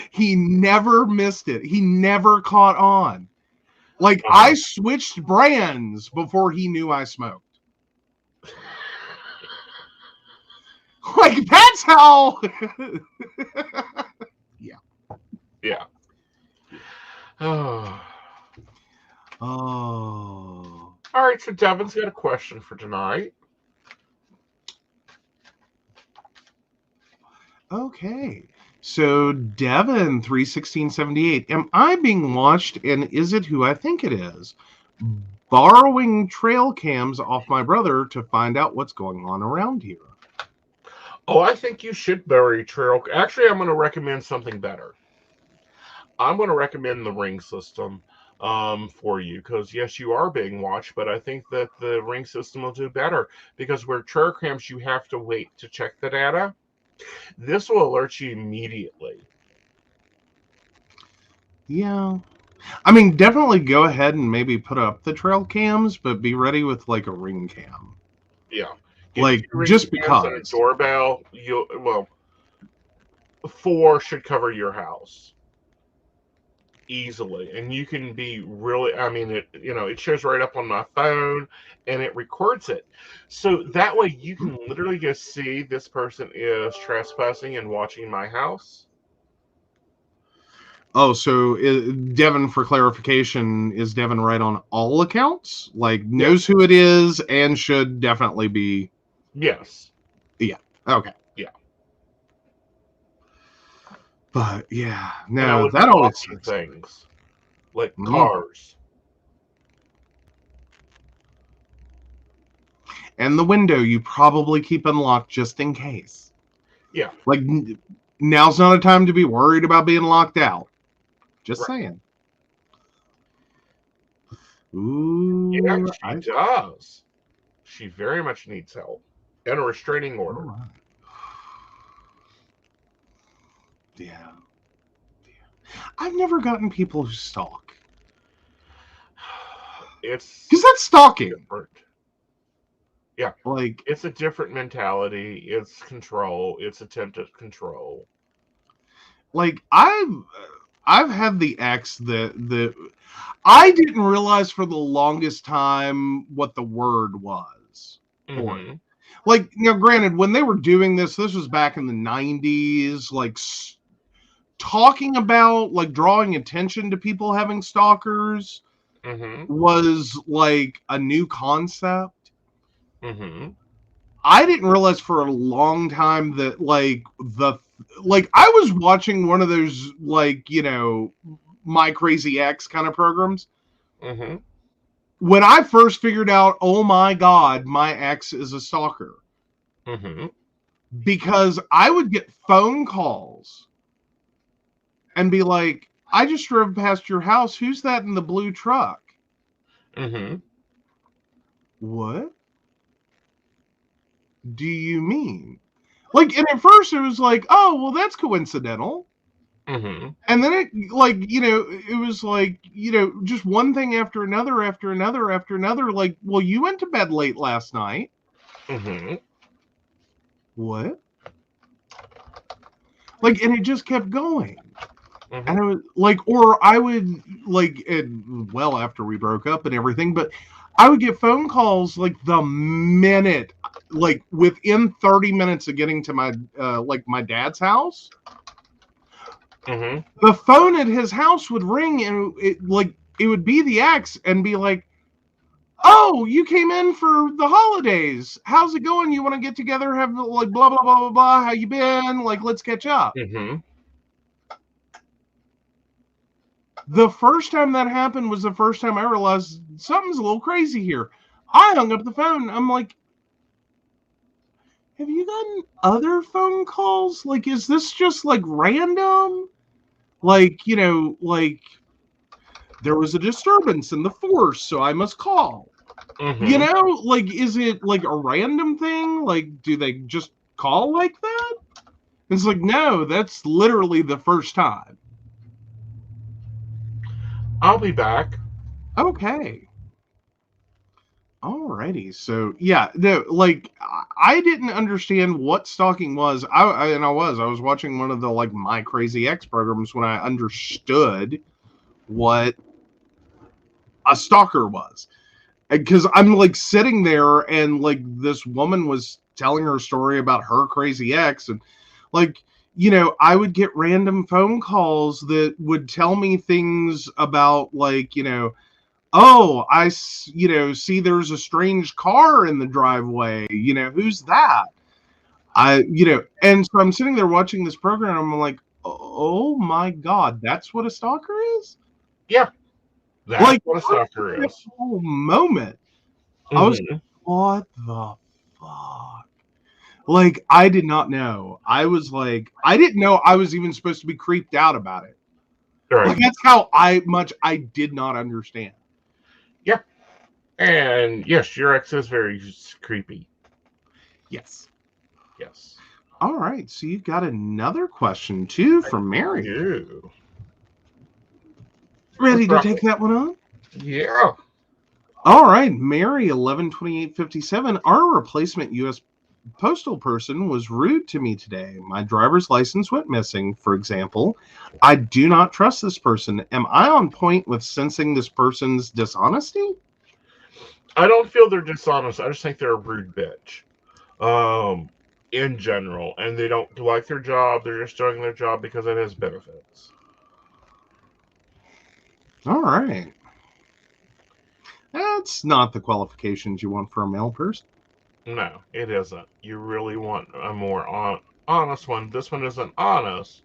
Speaker 3: He never missed it. He never caught on. Like, I switched brands before he knew I smoked. Like, that's how. Yeah.
Speaker 2: Yeah. Oh.
Speaker 3: Oh.
Speaker 2: All right, so Devin's got a question for tonight.
Speaker 3: Okay. So, Devin, 31678. Am I being watched, and is it who I think it is? Borrowing trail cams off my brother to find out what's going on around here.
Speaker 2: Oh, I think you should bury trail. Actually, I'm going to recommend something better. I'm going to recommend the ring system for you because, yes, you are being watched, but I think that the ring system will do better because where trail cams, you have to wait to check the data. This will alert you immediately.
Speaker 3: Yeah. I mean, definitely go ahead and maybe put up the trail cams, but be ready with like a ring cam.
Speaker 2: Yeah.
Speaker 3: Like, just because.
Speaker 2: And a doorbell, 4 should cover your house easily, and you can be really. I mean, it shows right up on my phone, and it records it, so that way you can literally just see this person is trespassing and watching my house.
Speaker 3: Oh, so Devin, for clarification, is Devin right on all accounts? Like, knows who it is and should definitely be.
Speaker 2: Yes.
Speaker 3: Yeah. Okay.
Speaker 2: Yeah.
Speaker 3: But yeah, no,
Speaker 2: that always things like cars.
Speaker 3: And the window you probably keep unlocked just in case.
Speaker 2: Yeah.
Speaker 3: Like, now's not a time to be worried about being locked out. Just saying. Ooh.
Speaker 2: Yeah, she does. She very much needs help. And a restraining order.
Speaker 3: Right. Yeah. I've never gotten people who stalk.
Speaker 2: It's
Speaker 3: because that's stalking.
Speaker 2: Different. Yeah,
Speaker 3: like
Speaker 2: it's a different mentality. It's control. It's attempted control.
Speaker 3: Like I've had the ex that I didn't realize for the longest time what the word was.
Speaker 2: Mm-hmm.
Speaker 3: Like, granted, when they were doing this was back in the 90s, like talking about like drawing attention to people having stalkers. was like a new concept.
Speaker 2: I
Speaker 3: didn't realize for a long time that like I was watching one of those like, you know, My Crazy Ex kind of programs. When I first figured out, oh my God, my ex is a stalker. Because I would get phone calls and be like, I just drove past your house. Who's that in the blue truck? What do you mean? Like, and at first it was like, oh, well, that's coincidental. And then it, like, you know, it was like, you know, just one thing after another, after another, after another. Like, well, you went to bed late last night. What? Like, and it just kept going. And I was like, or I would like, and well, after we broke up and everything, but I would get phone calls like the minute, like within 30 minutes of getting to my, like my dad's house. The phone at his house would ring and it would be the ex and be like, oh, you came in for the holidays. How's it going? You want to get together? Have like blah, blah, blah, blah, blah. How you been? Like, let's catch up. The first time that happened was the first time I realized something's a little crazy here. I hung up the phone. I'm like, have you gotten other phone calls? Like, is this just like random? Like, you know, like there was a disturbance in the force, so I must call. You know, like, is it like a random thing? Like, do they just call like that? It's like, no, that's literally the first time.
Speaker 2: I'll be back.
Speaker 3: Okay. Alrighty. So yeah, no, like I didn't understand what stalking was. I was watching one of the like My Crazy Ex programs when I understood what a stalker was. Because I'm like sitting there and like this woman was telling her story about her crazy ex, and like, you know, I would get random phone calls that would tell me things about like, you know, oh, you know, see there's a strange car in the driveway. You know, who's that? You know, and so I'm sitting there watching this program. And I'm like, oh my God, that's what a stalker is?
Speaker 2: Yeah. That's like, what a stalker is.
Speaker 3: Whole moment. I was like, what the fuck? Like, I did not know. I was like, I didn't know I was even supposed to be creeped out about it. Right. Like, that's how much I did not understand.
Speaker 2: Yeah. And yes, your ex is very creepy.
Speaker 3: Yes.
Speaker 2: Yes.
Speaker 3: All right. So you got another question too from Mary.
Speaker 2: You.
Speaker 3: Ready to take that one on?
Speaker 2: Yeah.
Speaker 3: All right. Mary 112857. Our replacement U.S. postal person was rude to me today. My driver's license went missing, for example. I do not trust this person. Am I on point with sensing this person's dishonesty?
Speaker 2: I don't feel they're dishonest. I just think they're a rude bitch. In general. And they don't like their job. They're just doing their job because it has benefits.
Speaker 3: All right. That's not the qualifications you want for a male person.
Speaker 2: No, it isn't. You really want a more honest one. This one isn't honest.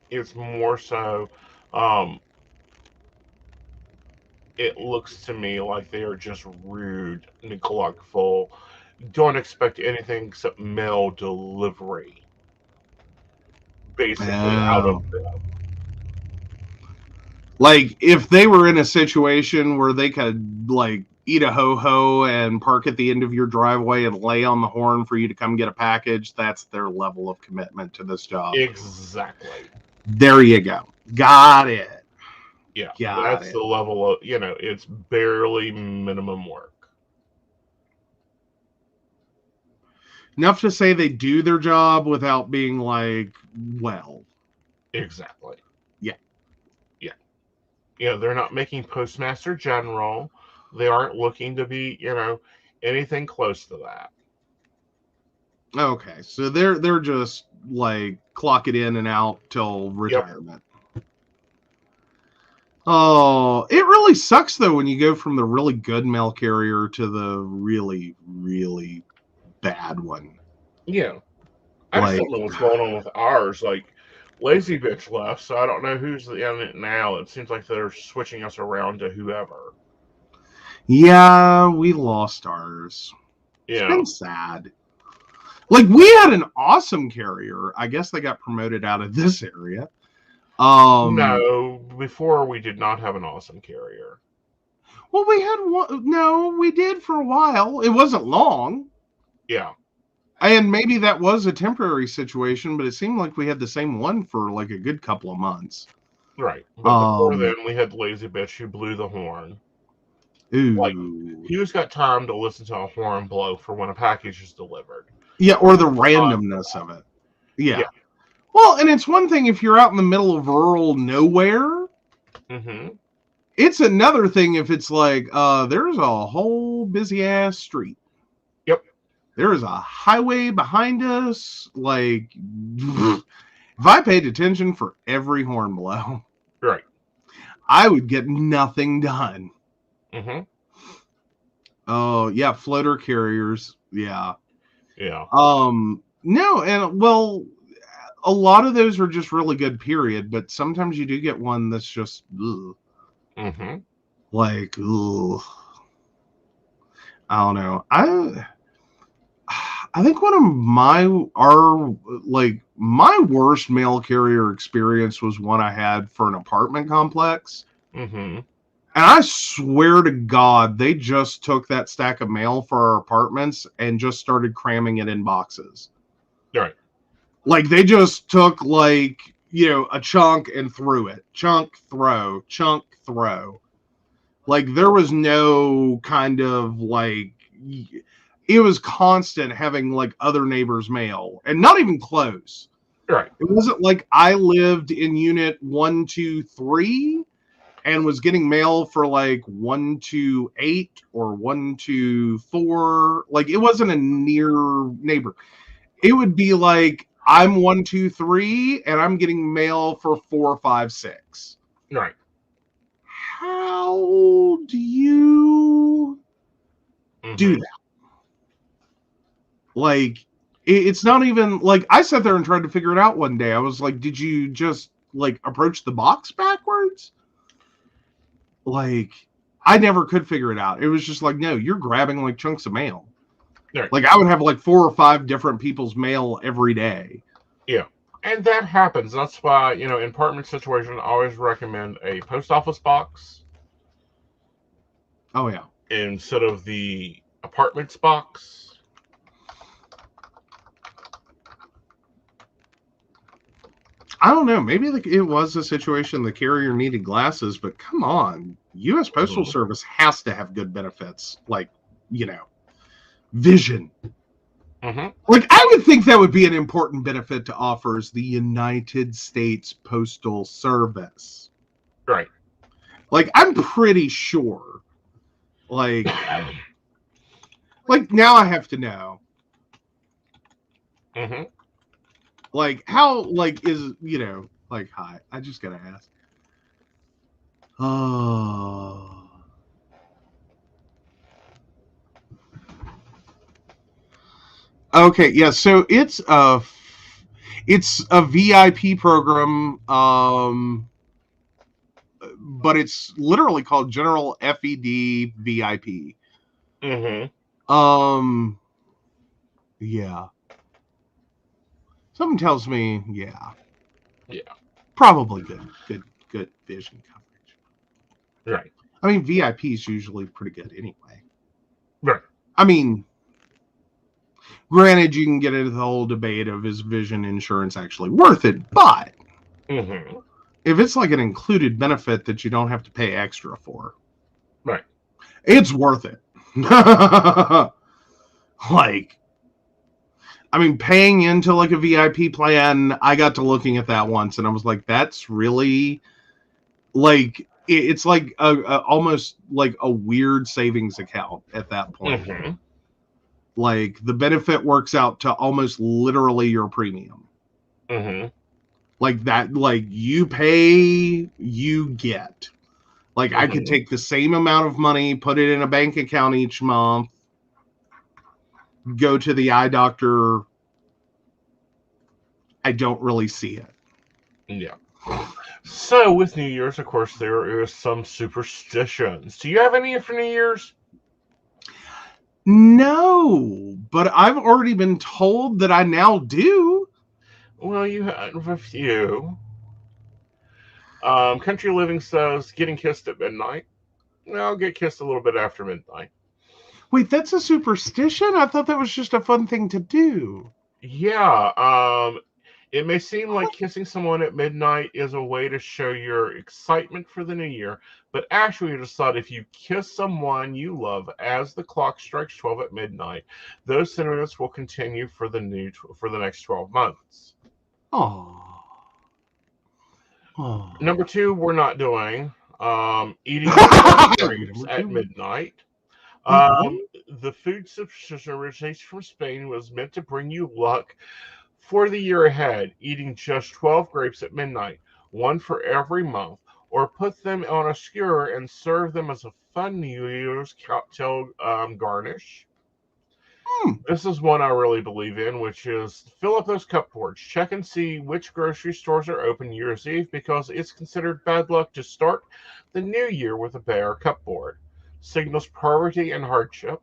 Speaker 2: It's more so, it looks to me like they are just rude, neglectful. Don't expect anything except mail delivery. Basically, out of them.
Speaker 3: Like, if they were in a situation where they could, like, eat a ho-ho and park at the end of your driveway and lay on the horn for you to come get a package, that's their level of commitment to this job.
Speaker 2: Exactly.
Speaker 3: There you go. Got it.
Speaker 2: Yeah, that's the level of, you know, it's barely minimum work.
Speaker 3: Enough to say they do their job without being like, well.
Speaker 2: Exactly.
Speaker 3: Yeah.
Speaker 2: Yeah. You know, they're not making Postmaster General. They aren't looking to be, you know, anything close to that.
Speaker 3: Okay, so they're just like clock it in and out till retirement. Yep. Oh, it really sucks though when you go from the really good mail carrier to the really, really bad one.
Speaker 2: Yeah. I just
Speaker 3: Like,
Speaker 2: don't know what's going on with ours. Like, Lazy Bitch left, so I don't know who's in it now. It seems like they're switching us around to whoever.
Speaker 3: yeah, we lost ours. It's
Speaker 2: Yeah.
Speaker 3: been sad. Like, we had an awesome carrier. I guess they got promoted out of this area.
Speaker 2: No, before we did not have an awesome carrier.
Speaker 3: Well, we had one. No, we did for a while. It wasn't long.
Speaker 2: Yeah.
Speaker 3: And maybe that was a temporary situation, but it seemed like we had the same one for like a good couple of months.
Speaker 2: Right. But before then, we had Lazy Bitch who blew the horn. Like,
Speaker 3: Ooh.
Speaker 2: who's got time to listen to a horn blow for when a package is delivered?
Speaker 3: Yeah, or the randomness of it. Yeah. Well, and it's one thing if you're out in the middle of rural nowhere.
Speaker 2: Mm-hmm.
Speaker 3: It's another thing if it's like, there's a whole busy ass street.
Speaker 2: Yep.
Speaker 3: There is a highway behind us. Like, if I paid attention for every horn blow,
Speaker 2: right,
Speaker 3: I would get nothing done.
Speaker 2: Mm-hmm.
Speaker 3: Oh, yeah, floater carriers. Yeah.
Speaker 2: Yeah.
Speaker 3: No, and well, a lot of those are just really good, period. But sometimes you do get one that's just, ugh.
Speaker 2: Mm-hmm.
Speaker 3: Like, ugh. I don't know. I think one of my worst mail carrier experience was one I had for an apartment complex.
Speaker 2: Mm-hmm.
Speaker 3: And I swear to God, they just took that stack of mail for our apartments and just started cramming it in boxes.
Speaker 2: Right.
Speaker 3: Like they just took a chunk and threw it. Chunk, throw, chunk, throw. Like there was no kind of like, it was constant having like other neighbors' mail and not even close.
Speaker 2: Right.
Speaker 3: It wasn't like I lived in unit 123 and was getting mail for like 128 or 124. Like it wasn't a near neighbor. It would be like I'm 123 and I'm getting mail for 456.
Speaker 2: Right.
Speaker 3: How do you do that? Like, it's not even like I sat there and tried to figure it out one day. I was like, did you just like approach the box backwards? Like, I never could figure it out. It was just like, no, you're grabbing like chunks of mail.
Speaker 2: Right.
Speaker 3: Like, I would have like 4 or 5 different people's mail every day.
Speaker 2: Yeah. And that happens. That's why, in apartment situation, I always recommend a post office box.
Speaker 3: Oh, yeah.
Speaker 2: Instead of the apartments box.
Speaker 3: I don't know. Maybe it was a situation the carrier needed glasses, but come on. U.S. Postal Service has to have good benefits. Like, vision.
Speaker 2: Mm-hmm.
Speaker 3: Like, I would think that would be an important benefit to offer is the United States Postal Service.
Speaker 2: Right.
Speaker 3: Like, I'm pretty sure. Like now I have to know.
Speaker 2: Mm-hmm.
Speaker 3: Like, how, is, hi, I just gotta ask. Oh. Okay, yeah, so it's a VIP program, but it's literally called General FED VIP.
Speaker 2: Mm-hmm.
Speaker 3: Yeah. Something tells me,
Speaker 2: yeah.
Speaker 3: Probably good vision coverage.
Speaker 2: Right.
Speaker 3: I mean, VIP is usually pretty good anyway.
Speaker 2: Right.
Speaker 3: I mean, granted, you can get into the whole debate of is vision insurance actually worth it, but if it's like an included benefit that you don't have to pay extra for,
Speaker 2: right,
Speaker 3: it's worth it. Like, I mean, paying into like a VIP plan, I got to looking at that once and I was like, that's really like, it's like almost like a weird savings account at that point. Like the benefit works out to almost literally your premium. Like that, like you pay, you get. Like, I could take the same amount of money, put it in a bank account each month, go to the eye doctor. I don't really see it.
Speaker 2: Yeah. So, with New Year's, of course, there is some superstitions. Do you have any for New Year's?
Speaker 3: No, but I've already been told that I now do.
Speaker 2: Well, you have a few. Country Living says getting kissed at midnight. Well, get kissed a little bit after midnight.
Speaker 3: Wait, that's a superstition? I thought that was just a fun thing to do.
Speaker 2: Yeah. It may seem like kissing someone at midnight is a way to show your excitement for the new year, but actually, just thought if you kiss someone you love as the clock strikes 12 at midnight, those sentiments will continue for the next 12 months.
Speaker 3: Oh.
Speaker 2: Number 2, we're not doing eating grapes at midnight. The food substitution originates from Spain, was meant to bring you luck for the year ahead. Eating just 12 grapes at midnight, one for every month, or put them on a skewer and serve them as a fun New Year's cocktail garnish. This is one I really believe in, which is fill up those cupboards. Check and see which grocery stores are open New Year's Eve, because it's considered bad luck to start the new year with a bare cupboard. Signals poverty and hardship.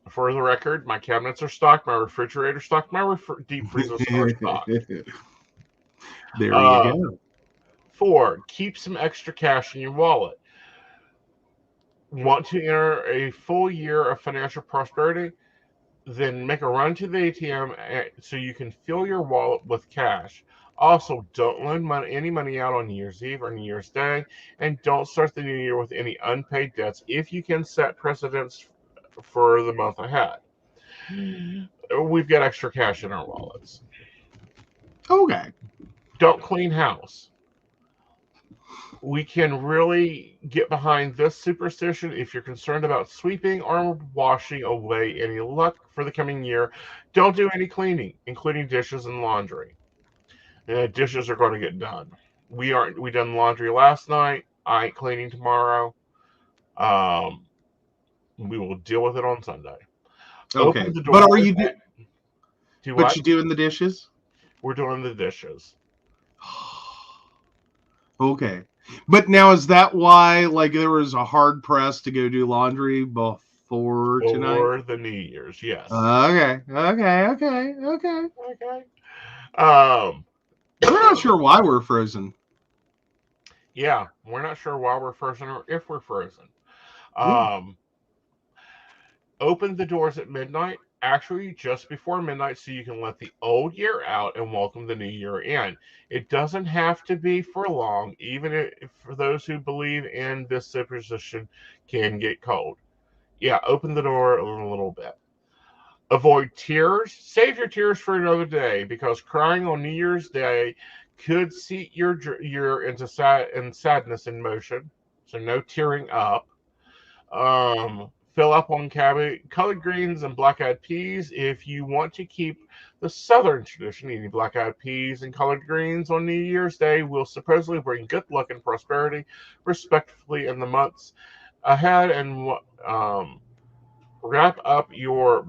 Speaker 2: For the record, my cabinets are stocked, my refrigerator stocked, my deep freezers are stocked.
Speaker 3: There you go.
Speaker 2: 4, keep some extra cash in your wallet. Want to enter a full year of financial prosperity? Then make a run to the ATM so you can fill your wallet with cash. Also, don't loan any money out on New Year's Eve or New Year's Day, and don't start the new year with any unpaid debts if you can set precedents for the month ahead. We've got extra cash in our wallets.
Speaker 3: Okay.
Speaker 2: Don't clean house. We can really get behind this superstition if you're concerned about sweeping or washing away any luck for the coming year. Don't do any cleaning, including dishes and laundry. Dishes are going to get done. We done laundry last night. I ain't cleaning tomorrow. We will deal with it on Sunday.
Speaker 3: Okay.
Speaker 2: Open the door.
Speaker 3: But are you
Speaker 2: do
Speaker 3: but
Speaker 2: what?
Speaker 3: you doing the dishes?
Speaker 2: We're doing the dishes.
Speaker 3: Okay. But now, is that why, like, there was a hard press to go do laundry before tonight?
Speaker 2: For the New Year's, yes.
Speaker 3: Okay.
Speaker 2: Okay.
Speaker 3: We're not sure why we're frozen.
Speaker 2: Yeah, we're not sure why we're frozen or if we're frozen. Open the doors at midnight, actually just before midnight, so you can let the old year out and welcome the new year in. It doesn't have to be for long, even if for those who believe in this superstition can get cold. Yeah, open the door a little bit. Avoid tears. Save your tears for another day, because crying on New Year's Day could seat your into sadness in motion. So no tearing up. Fill up on colored greens and black-eyed peas. If you want to keep the Southern tradition, eating black-eyed peas and colored greens on New Year's Day will supposedly bring good luck and prosperity, respectively, in the months ahead. And wrap up your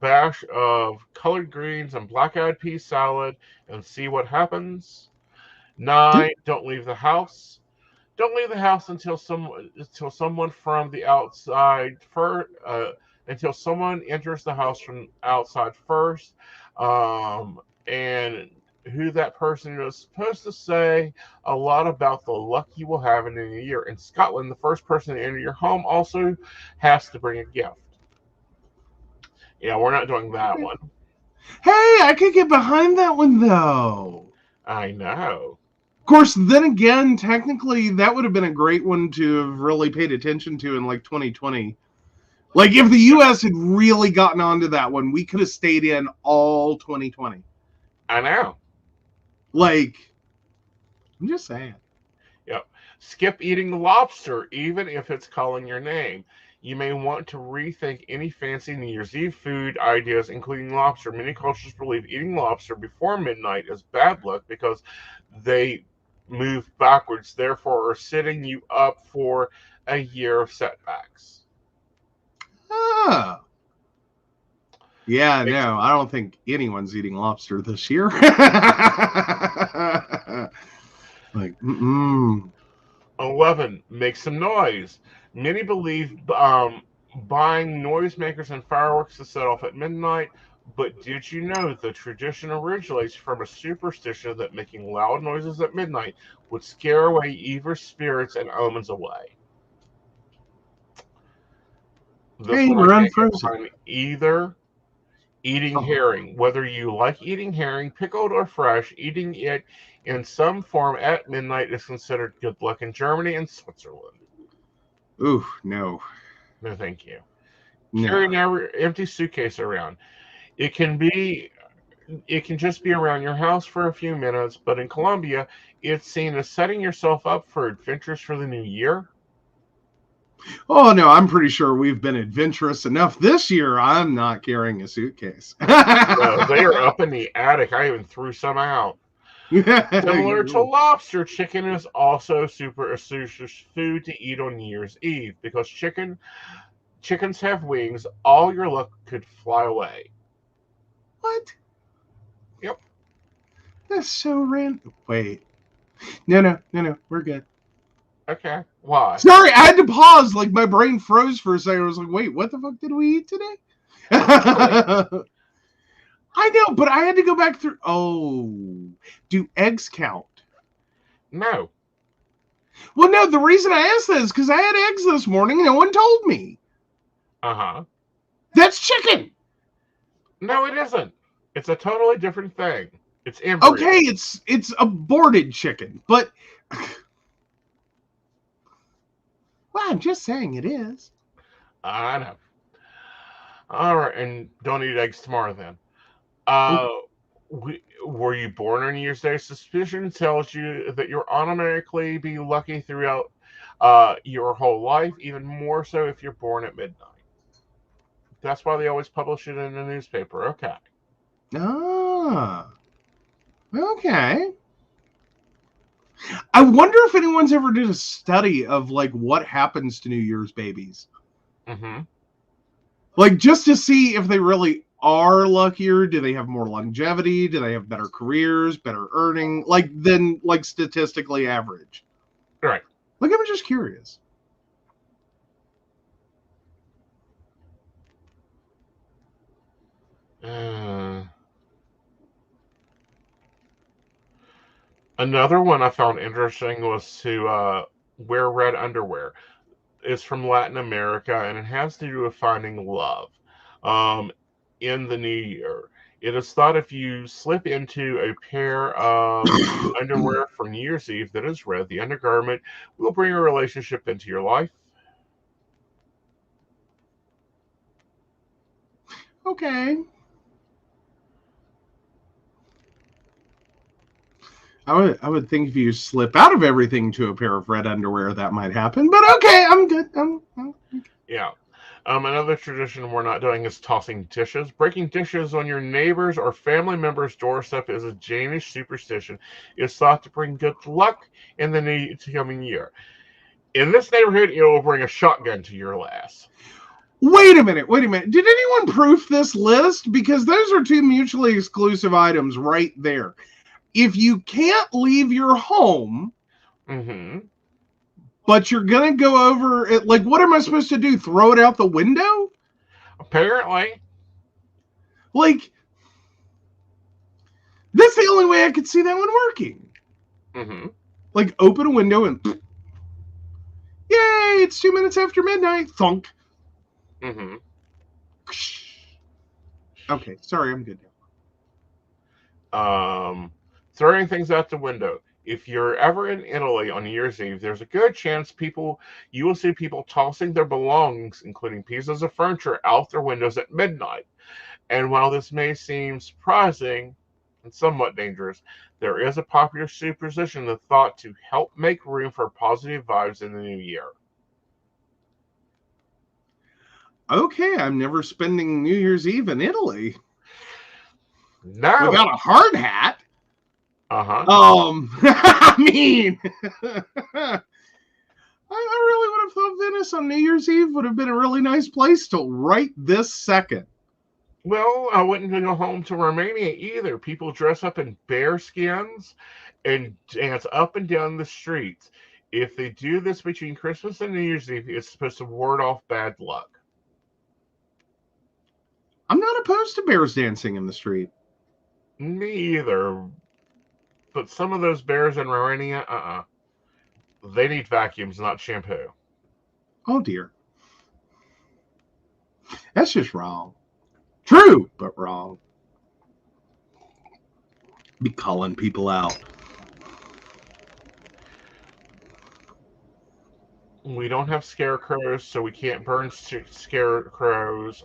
Speaker 2: bash of colored greens and black-eyed pea salad and see what happens. 9, don't leave the house. Don't leave the house until someone from the outside until someone enters the house from outside first, and who that person is supposed to say a lot about the luck you will have in the new year. In Scotland, the first person to enter your home also has to bring a gift. Yeah, we're not doing that one.
Speaker 3: Hey, I could get behind that one, though.
Speaker 2: I know.
Speaker 3: Of course, then again, technically, that would have been a great one to have really paid attention to in, like, 2020. Like, if the U.S. had really gotten onto that one, we could have stayed in all 2020.
Speaker 2: I know.
Speaker 3: Like, I'm just saying.
Speaker 2: Yep. Skip eating lobster, even if it's calling your name. You may want to rethink any fancy New Year's Eve food ideas, including lobster. Many cultures believe eating lobster before midnight is bad luck because they move backwards, therefore are setting you up for a year of setbacks.
Speaker 3: Ah. Yeah, no, I don't think anyone's eating lobster this year. Like,
Speaker 2: 11. Make some noise. Many believe buying noisemakers and fireworks to set off at midnight, but did you know the tradition originates from a superstition that making loud noises at midnight would scare away evil spirits and omens away? This
Speaker 3: hey,
Speaker 2: one I
Speaker 3: we're
Speaker 2: can't get
Speaker 3: unfrozen.
Speaker 2: behind either. Eating
Speaker 3: Oh,
Speaker 2: herring. Whether you like eating herring, pickled or fresh, eating it in some form at midnight is considered good luck in Germany and Switzerland.
Speaker 3: ooh, no,
Speaker 2: No, thank you. Carry
Speaker 3: no.
Speaker 2: an empty suitcase around. It can be it can just be around your house for a few minutes, but in Colombia, it's seen as setting yourself up for adventures for the new year.
Speaker 3: Oh, no, I'm pretty sure we've been adventurous enough this year. I'm not carrying a suitcase.
Speaker 2: They are up in the attic. I even threw some out. Similar to lobster, chicken is also super astucious food to eat on New Year's Eve because chickens have wings. All your luck could fly away.
Speaker 3: What?
Speaker 2: Yep.
Speaker 3: That's so random. Wait. No. We're good.
Speaker 2: Okay. Why?
Speaker 3: Sorry, I had to pause. Like, my brain froze for a second. I was like, wait, what the fuck did we eat today? I know, but I had to go back through. Oh, do eggs count?
Speaker 2: No.
Speaker 3: Well, no, the reason I asked that is because I had eggs this morning. No one told me.
Speaker 2: Uh-huh.
Speaker 3: That's chicken.
Speaker 2: No, it isn't. It's a totally different thing. It's embryo.
Speaker 3: Okay, it's aborted chicken, but well, I'm just saying it is.
Speaker 2: I know. All right, and don't eat eggs tomorrow then. Were you born on New Year's Day? Suspicion tells you that you'll automatically be lucky throughout your whole life, even more so if you're born at midnight. That's why they always publish it in the newspaper. Okay.
Speaker 3: Ah, okay. I wonder if anyone's ever did a study of like what happens to New Year's babies.
Speaker 2: Mm-hmm.
Speaker 3: Like just to see if they really are luckier. Do they have more longevity? Do they have better careers, better earning, like than like statistically average?
Speaker 2: Right.
Speaker 3: Like I'm just curious.
Speaker 2: Another one I found interesting was to wear red underwear. It's from Latin America, and it has to do with finding love um, in the new year. It is thought if you slip into a pair of underwear for New Year's Eve that is red, the undergarment will bring a relationship into your life.
Speaker 3: Okay. I would think if you slip out of everything to a pair of red underwear, that might happen. But okay, I'm good.
Speaker 2: Yeah. Another tradition we're not doing is tossing dishes. Breaking dishes on your neighbor's or family member's doorstep is a Danish superstition. It's thought to bring good luck in the new coming year. In this neighborhood, it will bring a shotgun to your lass.
Speaker 3: Wait a minute. Did anyone proof this list? Because those are two mutually exclusive items right there. If you can't leave your home, but you're going to go over it, like, what am I supposed to do? Throw it out the window?
Speaker 2: Apparently.
Speaker 3: Like, that's the only way I could see that one working. Like, open a window and, yay, it's 2 minutes after midnight. Thunk. Okay, sorry, I'm good
Speaker 2: now. Throwing things out the window. If you're ever in Italy on New Year's Eve, there's a good chance you will see people tossing their belongings, including pieces of furniture, out their windows at midnight. And while this may seem surprising and somewhat dangerous, there is a popular superstition that thought to help make room for positive vibes in the new year.
Speaker 3: Okay, I'm never spending New Year's Eve in Italy.
Speaker 2: No.
Speaker 3: Without a hard hat.
Speaker 2: Uh-huh.
Speaker 3: I mean, I really would have thought Venice on New Year's Eve would have been a really nice place till right this second.
Speaker 2: Well, I wouldn't go home to Romania either. People dress up in bear skins and dance up and down the streets. If they do this between Christmas and New Year's Eve, it's supposed to ward off bad luck.
Speaker 3: I'm not opposed to bears dancing in the street.
Speaker 2: Me either. But some of those bears in Romania, they need vacuums, not shampoo.
Speaker 3: Oh dear. That's just wrong. True, but wrong. Be calling people out.
Speaker 2: We don't have scarecrows, so we can't burn scarecrows.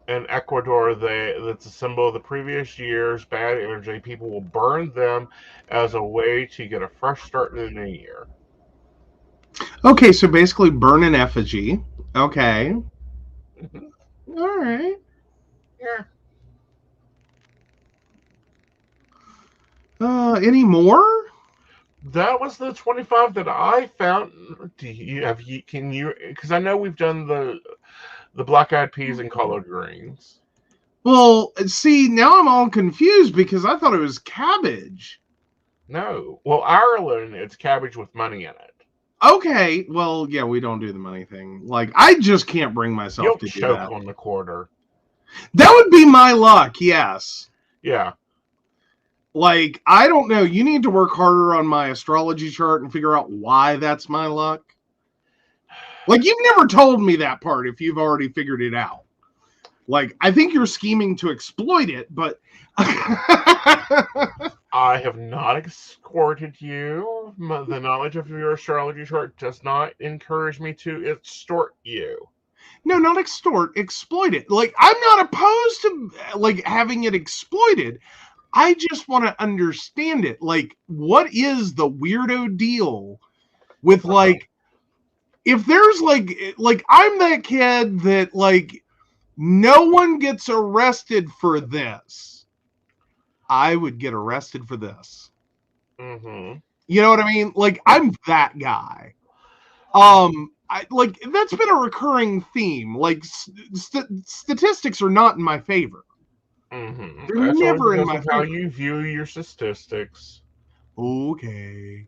Speaker 2: In Ecuador, that's a symbol of the previous year's bad energy. People will burn them as a way to get a fresh start in the new year.
Speaker 3: Okay, so basically burn an effigy. Okay.
Speaker 2: Mm-hmm.
Speaker 3: All right.
Speaker 2: Yeah.
Speaker 3: Any more?
Speaker 2: That was the 25 that I found. Can you, because I know we've done the black-eyed peas and collard greens.
Speaker 3: Well, see, now I'm all confused because I thought it was cabbage.
Speaker 2: No. Well, Ireland, it's cabbage with money in it.
Speaker 3: Okay, well, yeah, we don't do the money thing. Like, I just can't bring myself
Speaker 2: You'll
Speaker 3: to do
Speaker 2: choke
Speaker 3: that.
Speaker 2: on the quarter.
Speaker 3: That would be my luck, yes.
Speaker 2: Yeah.
Speaker 3: Like, I don't know. You need to work harder on my astrology chart and figure out why that's my luck. Like, you've never told me that part if you've already figured it out. Like, I think you're scheming to exploit it, but...
Speaker 2: I have not extorted you. The knowledge of your astrology chart does not encourage me to extort you.
Speaker 3: No, not extort, exploit it. Like, I'm not opposed to, like, having it exploited. I just want to understand it. Like, what is the weirdo deal with, like, if there's, like, I'm that kid that, like, no one gets arrested for this. I would get arrested for this.
Speaker 2: Mm-hmm.
Speaker 3: You know what I mean? Like, I'm that guy. Like, that's been a recurring theme. Like, statistics are not in my favor.
Speaker 2: Mm-hmm.
Speaker 3: They're
Speaker 2: That's
Speaker 3: never in
Speaker 2: because
Speaker 3: my
Speaker 2: of how
Speaker 3: favor.
Speaker 2: you view your statistics.
Speaker 3: Okay.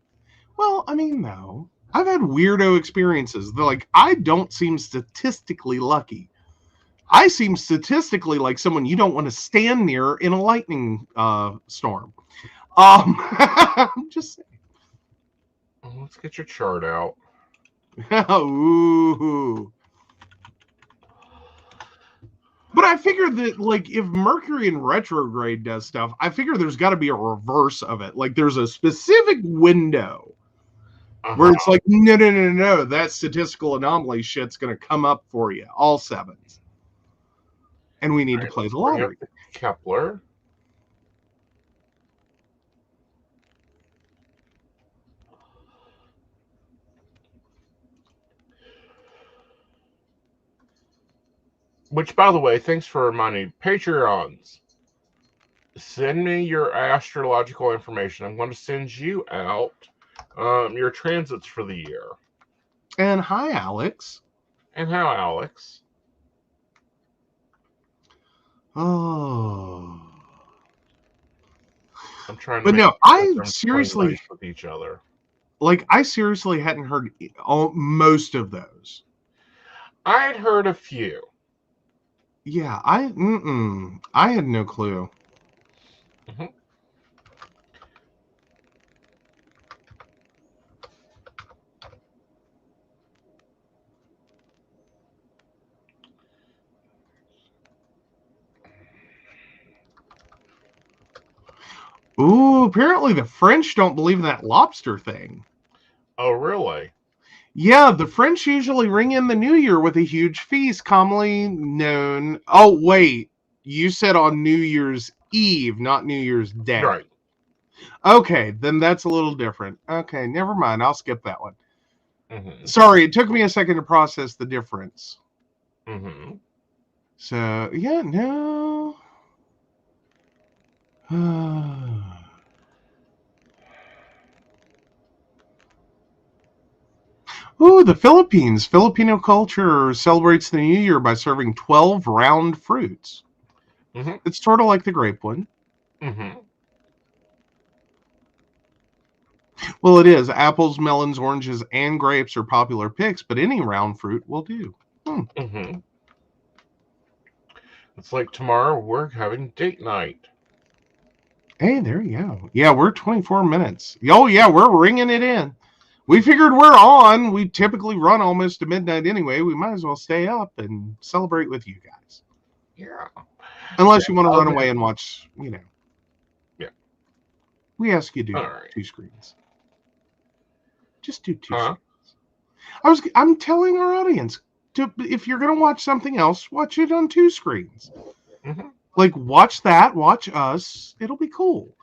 Speaker 3: Well, I mean, no. I've had weirdo experiences. They're like, I don't seem statistically lucky. I seem statistically like someone you don't want to stand near in a lightning storm. I'm just saying.
Speaker 2: Let's get your chart out.
Speaker 3: Ooh. But I figure that, like, if Mercury in retrograde does stuff, I figure there's got to be a reverse of it. Like, there's a specific window where it's like, no, that statistical anomaly shit's going to come up for you, all sevens. And we need to play the lottery.
Speaker 2: Kepler. Which, by the way, thanks for reminding me, Patreons. Send me your astrological information. I'm going to send you out your transits for the year.
Speaker 3: And hi, Alex.
Speaker 2: And how, Alex?
Speaker 3: Oh.
Speaker 2: I'm trying to.
Speaker 3: But no, I seriously
Speaker 2: nice with each other.
Speaker 3: Like, I seriously hadn't heard most of those.
Speaker 2: I had heard a few.
Speaker 3: Yeah, I had no clue.
Speaker 2: Mm-hmm.
Speaker 3: Ooh, apparently the French don't believe in that lobster thing.
Speaker 2: Oh, really?
Speaker 3: Yeah, the French usually ring in the new year with a huge feast, commonly known... Oh, wait. You said on New Year's Eve, not New Year's Day.
Speaker 2: Right.
Speaker 3: Okay, then that's a little different. Okay, never mind. I'll skip that one.
Speaker 2: Mm-hmm.
Speaker 3: Sorry, it took me a second to process the difference.
Speaker 2: Mm-hmm.
Speaker 3: So, yeah, no... Oh, the Philippines. Filipino culture celebrates the new year by serving 12 round fruits.
Speaker 2: Mm-hmm.
Speaker 3: It's sort of like the grape one.
Speaker 2: Mm-hmm.
Speaker 3: Well, it is. Apples, melons, oranges, and grapes are popular picks, but any round fruit will do.
Speaker 2: Mm-hmm. It's like tomorrow we're having date night.
Speaker 3: Hey, there you go. Yeah, we're 24 minutes. Oh, yeah, we're ringing it in. We figured we're on. We typically run almost to midnight anyway. We might as well stay up and celebrate with you guys.
Speaker 2: Yeah.
Speaker 3: Unless you want to run
Speaker 2: Okay.
Speaker 3: away and watch,
Speaker 2: Yeah.
Speaker 3: We ask you to do
Speaker 2: All right.
Speaker 3: 2 screens. Just do 2
Speaker 2: Huh?
Speaker 3: screens. I'm telling our audience if you're gonna watch something else, watch it on 2 screens.
Speaker 2: Mm-hmm.
Speaker 3: Like watch that, watch us. It'll be cool.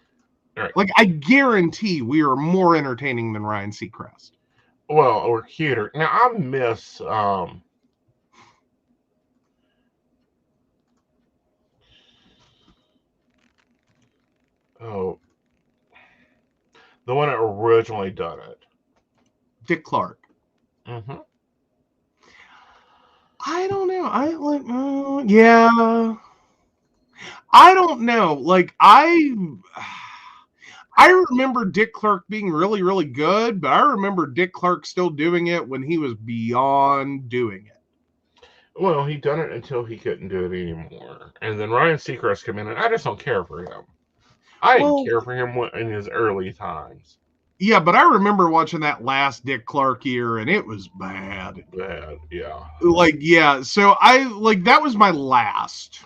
Speaker 2: All right.
Speaker 3: Like I guarantee we are more entertaining than Ryan Seacrest.
Speaker 2: Well, or cuter. Now I miss oh, the one that originally done it.
Speaker 3: Dick Clark.
Speaker 2: Mm-hmm.
Speaker 3: I don't know. Yeah. I don't know. Like I remember Dick Clark being really, really good, but I remember Dick Clark still doing it when he was beyond doing it.
Speaker 2: Well, he done it until he couldn't do it anymore, and then Ryan Seacrest came in, and I just don't care for him. I didn't care for him in his early times.
Speaker 3: Yeah, but I remember watching that last Dick Clark year, and it was bad.
Speaker 2: Bad, yeah.
Speaker 3: Like, yeah. So that was my last.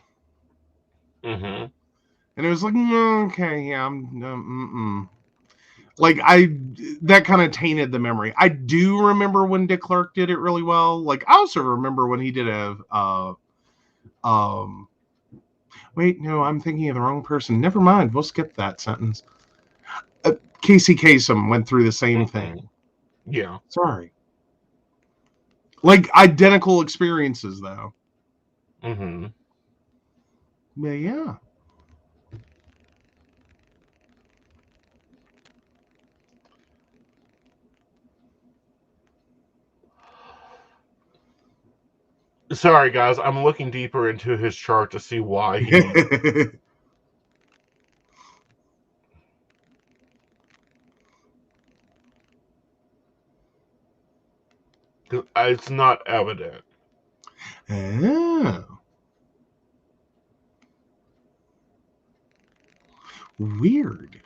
Speaker 2: Mm-hmm.
Speaker 3: And it was like, okay, yeah, like that kind of tainted the memory. I do remember when Dick Clark did it really well. Like I also remember when he did wait, no, I'm thinking of the wrong person. Never mind. We'll skip that sentence. Casey Kasem went through the same thing.
Speaker 2: Yeah.
Speaker 3: Sorry. Like identical experiences though.
Speaker 2: Mm-hmm.
Speaker 3: But yeah.
Speaker 2: Sorry, guys. I'm looking deeper into his chart to see why he. It's not evident.
Speaker 3: Oh. Weird.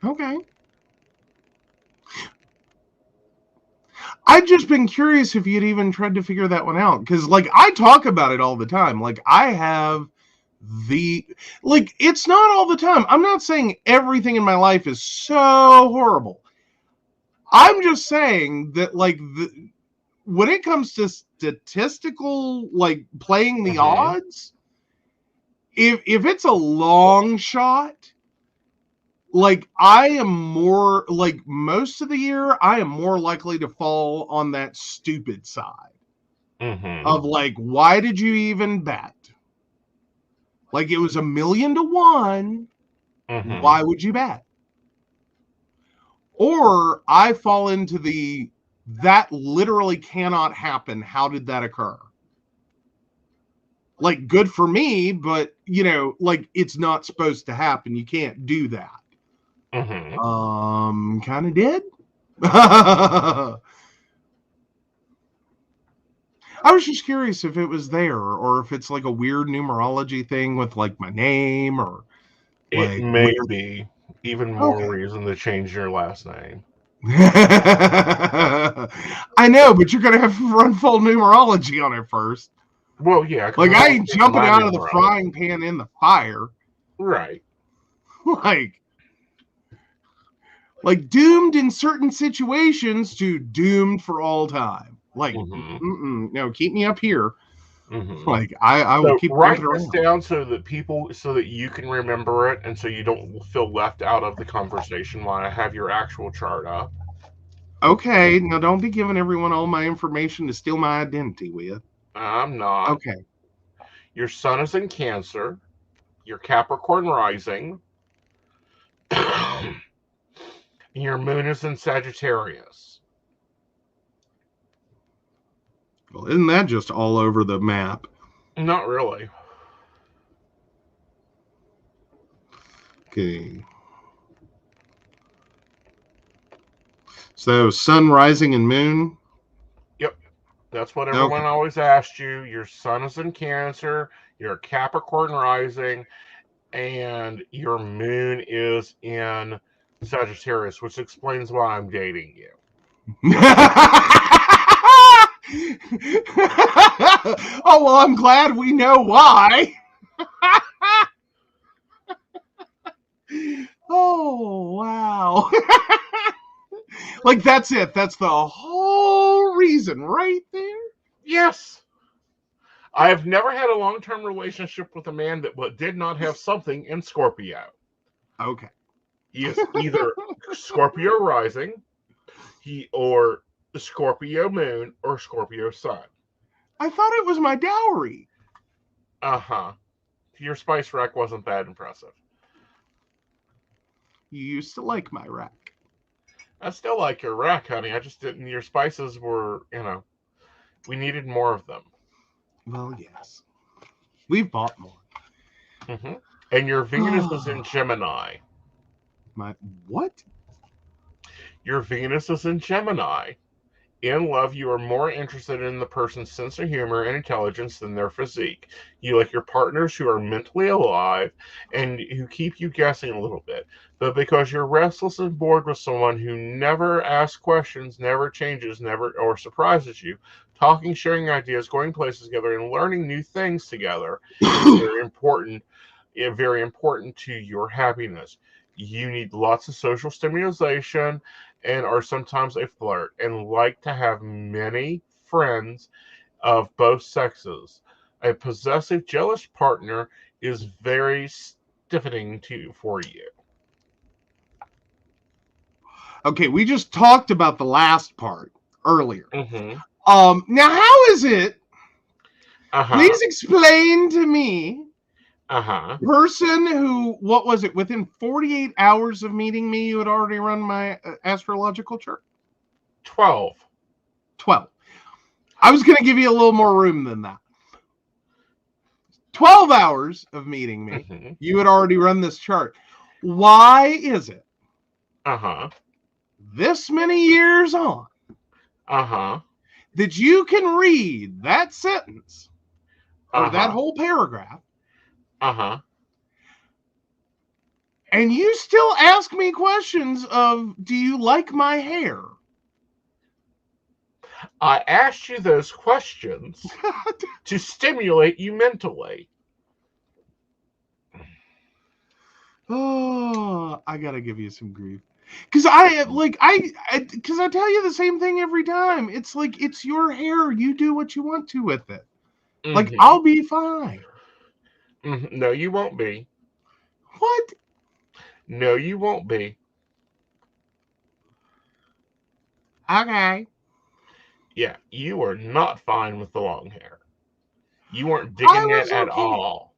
Speaker 3: Okay. I've just been curious if you'd even tried to figure that one out. Because, like, I talk about it all the time. Like, I have it's not all the time. I'm not saying everything in my life is so horrible. I'm just saying that, like, when it comes to statistical, like, playing the odds, if it's a long shot, like I am more like most of the year, I am more likely to fall on that stupid side of like, why did you even bet? Like it was $1 million to 1. Why would you bet? Or I fall into that literally cannot happen. How did that occur? Like good for me, but like it's not supposed to happen. You can't do that. Kind of did. I was just curious if it was there or if it's like a weird numerology thing with like my name or like
Speaker 2: it may be even more reason to change your last name.
Speaker 3: I know, but you're gonna have to run full numerology on it first.
Speaker 2: Well, yeah.
Speaker 3: Like I ain't jumping out of the frying pan in the fire.
Speaker 2: Right.
Speaker 3: Like doomed in certain situations to doomed for all time. Like, no, keep me up here. Like I will keep
Speaker 2: write this down so that you can remember it and so you don't feel left out of the conversation while I have your actual chart up.
Speaker 3: Okay, now don't be giving everyone all my information to steal my identity with.
Speaker 2: I'm not.
Speaker 3: Okay.
Speaker 2: Your sun is in Cancer. Your Capricorn rising. Your moon is in Sagittarius.
Speaker 3: Well, isn't that just all over the map?
Speaker 2: Not really.
Speaker 3: Okay. So sun, rising, and moon.
Speaker 2: Yep. That's what everyone
Speaker 3: Okay.
Speaker 2: always asked you. Your sun is in Cancer, your Capricorn rising, and your moon is in Sagittarius, which explains why I'm dating you.
Speaker 3: Oh, well, I'm glad we know why. Oh, wow. Like, that's it. That's the whole reason right there.
Speaker 2: Yes. I have never had a long-term relationship with a man that did not have something in Scorpio.
Speaker 3: Okay.
Speaker 2: He is either Scorpio rising, or Scorpio moon, or Scorpio sun.
Speaker 3: I thought it was my dowry.
Speaker 2: Uh-huh. Your spice rack wasn't that impressive.
Speaker 3: You used to like my rack.
Speaker 2: I still like your rack, honey. I just didn't. Your spices were, we needed more of them.
Speaker 3: Well, yes. We've bought more.
Speaker 2: Mm-hmm. And your Venus is in Gemini.
Speaker 3: My what?
Speaker 2: Your Venus is in Gemini. In love, you are more interested in the person's sense of humor and intelligence than their physique. You like your partners who are mentally alive and who keep you guessing a little bit. But because you're restless and bored with someone who never asks questions, never changes, never or surprises you, talking, sharing ideas, going places together, and learning new things together is very important to your happiness. You need lots of social stimulation and are sometimes a flirt and like to have many friends of both sexes. A possessive, jealous partner is very stiffening for you.
Speaker 3: Okay, we just talked about the last part earlier.
Speaker 2: Mm-hmm.
Speaker 3: Now how is it?
Speaker 2: Uh-huh.
Speaker 3: Please explain to me.
Speaker 2: Uh-huh.
Speaker 3: Person who, what was it? Within 48 hours of meeting me, you had already run my astrological chart?
Speaker 2: 12.
Speaker 3: 12. I was going to give you a little more room than that. 12 hours of meeting me,
Speaker 2: Mm-hmm.
Speaker 3: you had already run this chart. Why is it?
Speaker 2: Uh-huh.
Speaker 3: This many years on,
Speaker 2: Uh-huh.
Speaker 3: that you can read that sentence or that
Speaker 2: Uh-huh.
Speaker 3: whole paragraph,
Speaker 2: Uh-huh.
Speaker 3: and you still ask me questions of, do you like my hair?
Speaker 2: I asked you those questions to stimulate you mentally.
Speaker 3: Oh, I gotta give you some grief. Because I tell you the same thing every time. It's like, it's your hair. You do what you want to with it.
Speaker 2: Mm-hmm.
Speaker 3: Like, I'll be fine.
Speaker 2: Mm-hmm. No, you won't be.
Speaker 3: What?
Speaker 2: No, you won't be.
Speaker 3: Okay.
Speaker 2: Yeah, you are not fine with the long hair. You weren't digging it at all.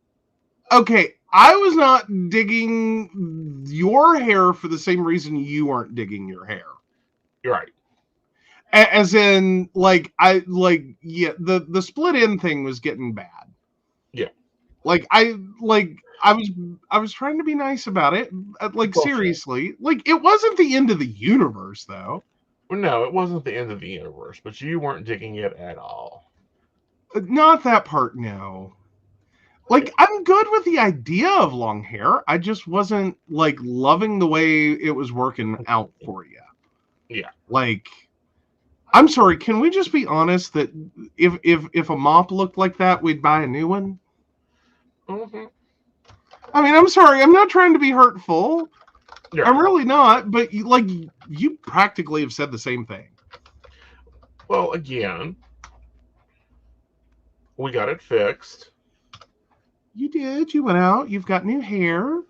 Speaker 3: Okay, I was not digging your hair for the same reason you weren't digging your hair.
Speaker 2: You're right.
Speaker 3: As in, the split end thing was getting bad.
Speaker 2: Yeah.
Speaker 3: I was trying to be nice about it.
Speaker 2: Bullshit.
Speaker 3: Seriously, it wasn't the end of the universe, though.
Speaker 2: Well, no, it wasn't the end of the universe, but you weren't digging it at all.
Speaker 3: Not that part, no. I'm good with the idea of long hair. I just wasn't loving the way it was working out for you.
Speaker 2: Yeah.
Speaker 3: I'm sorry, can we just be honest that if a mop looked like that, we'd buy a new one?
Speaker 2: Mm-hmm.
Speaker 3: I mean, I'm sorry, I'm not trying to be hurtful.
Speaker 2: Yeah.
Speaker 3: I'm really not, but you practically have said the same thing.
Speaker 2: Well, again, we got it fixed.
Speaker 3: You did. You went out. You've got new hair.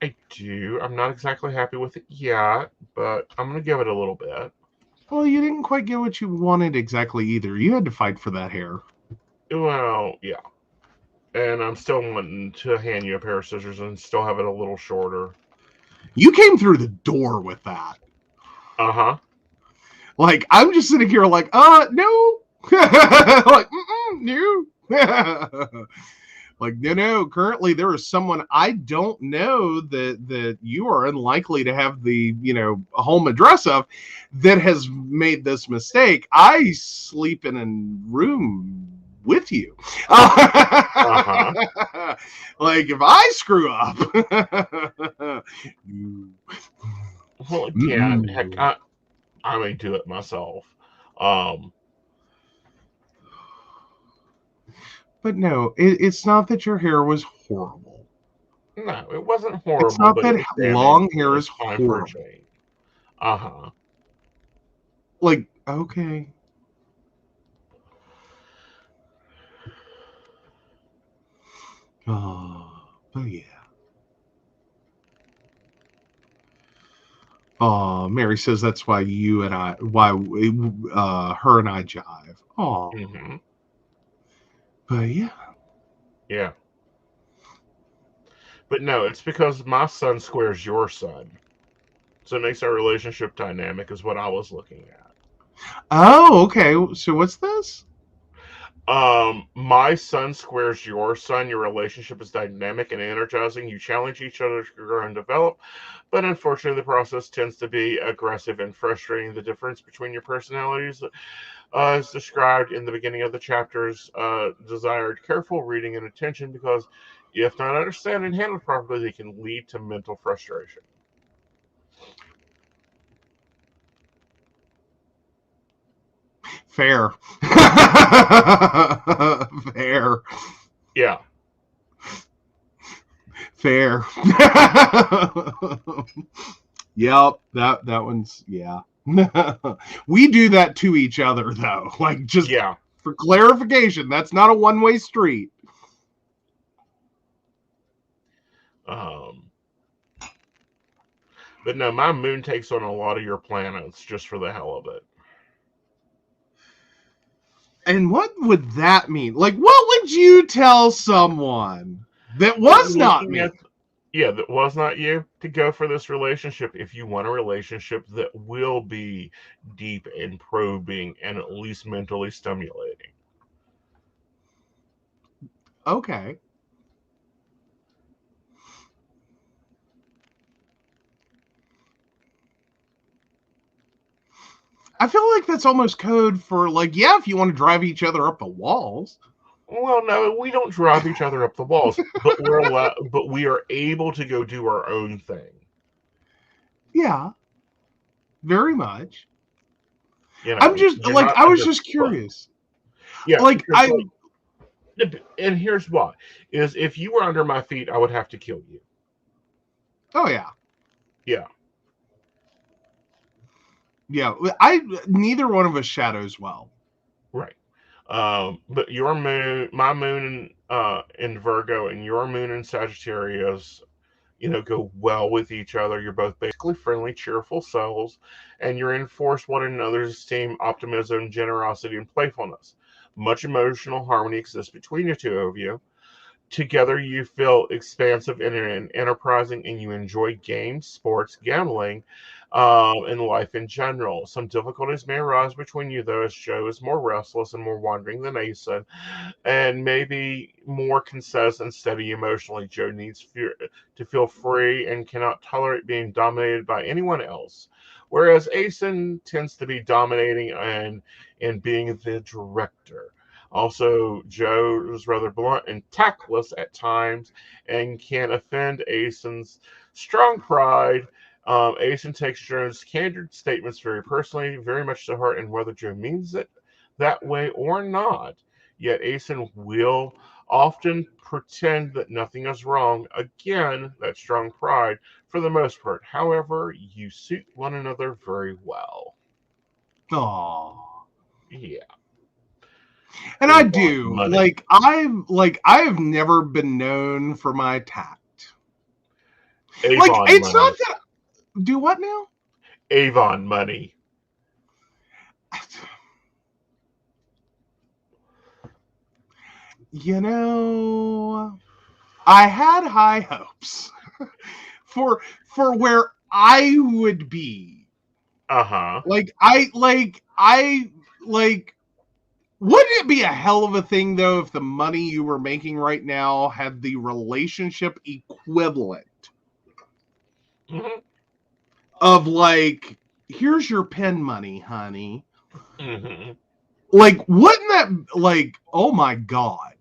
Speaker 2: I do. I'm not exactly happy with it yet, but I'm going to give it a little bit.
Speaker 3: Well, you didn't quite get what you wanted exactly either. You had to fight for that hair.
Speaker 2: Well, yeah. And I'm still wanting to hand you a pair of scissors and still have it a little shorter.
Speaker 3: You came through the door with that.
Speaker 2: Uh-huh.
Speaker 3: Like, I'm just sitting here like, no. Like, no. Like, no. Currently, there is someone I don't know that you are unlikely to have the, home address of that has made this mistake. I sleep in a room with you.
Speaker 2: Uh-huh.
Speaker 3: Like, if I screw up.
Speaker 2: Well, again, heck, I may do it myself.
Speaker 3: But no, it's not that your hair was horrible.
Speaker 2: No, it wasn't
Speaker 3: It's
Speaker 2: horrible,
Speaker 3: not
Speaker 2: but it
Speaker 3: that
Speaker 2: was damaged.
Speaker 3: long
Speaker 2: It
Speaker 3: hair
Speaker 2: was
Speaker 3: is
Speaker 2: time for a
Speaker 3: horrible.
Speaker 2: change. Uh-huh.
Speaker 3: Like, okay. Oh, but yeah. Oh, Mary says that's why her and I jive. Oh,
Speaker 2: Mm-hmm.
Speaker 3: but yeah.
Speaker 2: Yeah. But no, it's because my son squares your son. So it makes our relationship dynamic is what I was looking at.
Speaker 3: Oh, okay. So what's this?
Speaker 2: My son squares your son. Your relationship is dynamic and energizing. You challenge each other to grow and develop, but unfortunately, the process tends to be aggressive and frustrating. The difference between your personalities, as described in the beginning of the chapters, desired careful reading and attention because if not understood and handled properly, they can lead to mental frustration.
Speaker 3: Fair. Fair.
Speaker 2: Yeah.
Speaker 3: Fair. Yep, that one's we do that to each other though. Like, just
Speaker 2: Yeah.
Speaker 3: for clarification, that's not a one-way street.
Speaker 2: But no, my moon takes on a lot of your planets just for the hell of it.
Speaker 3: And what would that mean? Like, what would you tell someone that was not me?
Speaker 2: That was not you, to go for this relationship if you want a relationship that will be deep and probing and at least mentally stimulating.
Speaker 3: Okay. I feel like that's almost code for, like, yeah, if you want to drive each other up the walls.
Speaker 2: Well, no, we don't drive each other up the walls, but we are able to go do our own thing.
Speaker 3: Yeah, very much.
Speaker 2: I
Speaker 3: was just curious.
Speaker 2: Yeah,
Speaker 3: like
Speaker 2: and here's why: is if you were under my feet, I would have to kill you.
Speaker 3: Oh yeah.
Speaker 2: Yeah.
Speaker 3: Yeah, neither one of us shadows well.
Speaker 2: Right. But your moon, my moon in Virgo, and your moon in Sagittarius, go well with each other. You're both basically friendly, cheerful souls, and you reinforce one another's esteem, optimism, generosity, and playfulness. Much emotional harmony exists between the two of you. Together, you feel expansive and enterprising, and you enjoy games, sports, gambling, and life in general. Some difficulties may arise between you, though, as Joe is more restless and more wandering than Aeson, and maybe more concise and steady emotionally. Joe needs to feel free and cannot tolerate being dominated by anyone else, whereas Aeson tends to be dominating and being the director. Also, Joe is rather blunt and tactless at times and can offend Aeson's strong pride. Aeson takes Joe's candid statements very personally, very much to heart, and whether Joe means it that way or not. Yet Aeson will often pretend that nothing is wrong. Again, that strong pride for the most part. However, you suit one another very well.
Speaker 3: Aww.
Speaker 2: Yeah.
Speaker 3: And I do.
Speaker 2: Money.
Speaker 3: I have never been known for my tact.
Speaker 2: Avon
Speaker 3: it's
Speaker 2: money.
Speaker 3: not that. Do what now?
Speaker 2: Avon money.
Speaker 3: I had high hopes for where I would be
Speaker 2: Uh-huh.
Speaker 3: Like, wouldn't it be a hell of a thing, though, if the money you were making right now had the relationship equivalent
Speaker 2: Mm-hmm.
Speaker 3: of, like, here's your pen money, honey.
Speaker 2: Mm-hmm.
Speaker 3: Like, wouldn't that, like, oh my God.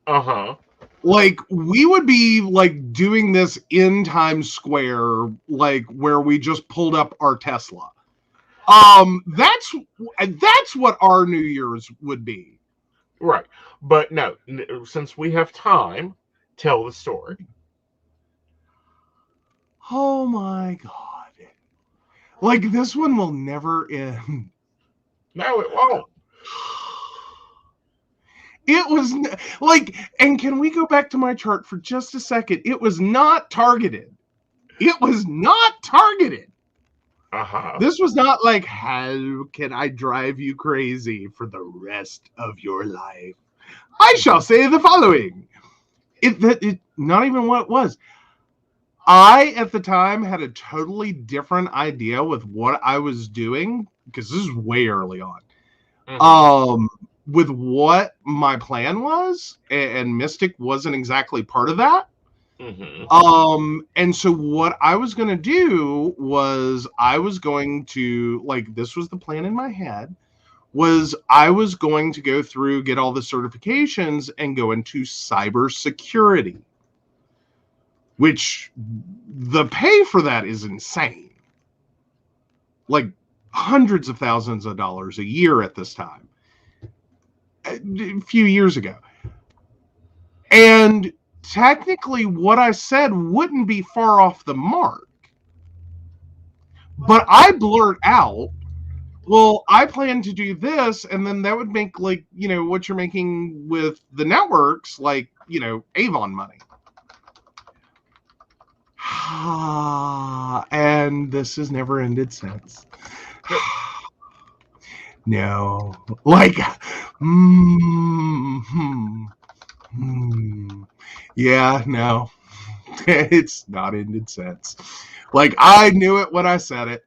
Speaker 2: Uh-huh.
Speaker 3: Like, we would be, like, doing this in Times Square, like, where we just pulled up our Tesla. That's what our New Year's would be.
Speaker 2: Right. But no, since we have time, tell the story.
Speaker 3: Oh my God. Like, this one will never end.
Speaker 2: No, it won't.
Speaker 3: It was like, and can we go back to my chart for just a second? It was not targeted. It was not targeted.
Speaker 2: Uh-huh.
Speaker 3: This was not like, how can I drive you crazy for the rest of your life? I shall say the following. It not even what it was. I, at the time, had a totally different idea with what I was doing, because this is way early on.
Speaker 2: Mm-hmm.
Speaker 3: With what my plan was, and Mystic wasn't exactly part of that.
Speaker 2: Mm-hmm.
Speaker 3: And so what I was going to do was I was going to, like, this was the plan in my head, was I was going to go through, get all the certifications, and go into cybersecurity, which the pay for that is insane. Like hundreds of thousands of dollars a year at this time. A few years ago. And technically what I said wouldn't be far off the mark. But I blurt out, well, I plan to do this, and then that would make, like, you know, what you're making with the networks, like, you know, Avon money. And this has never ended since. No. Like, yeah, no. It's not ended since. Like, I knew it when I said it.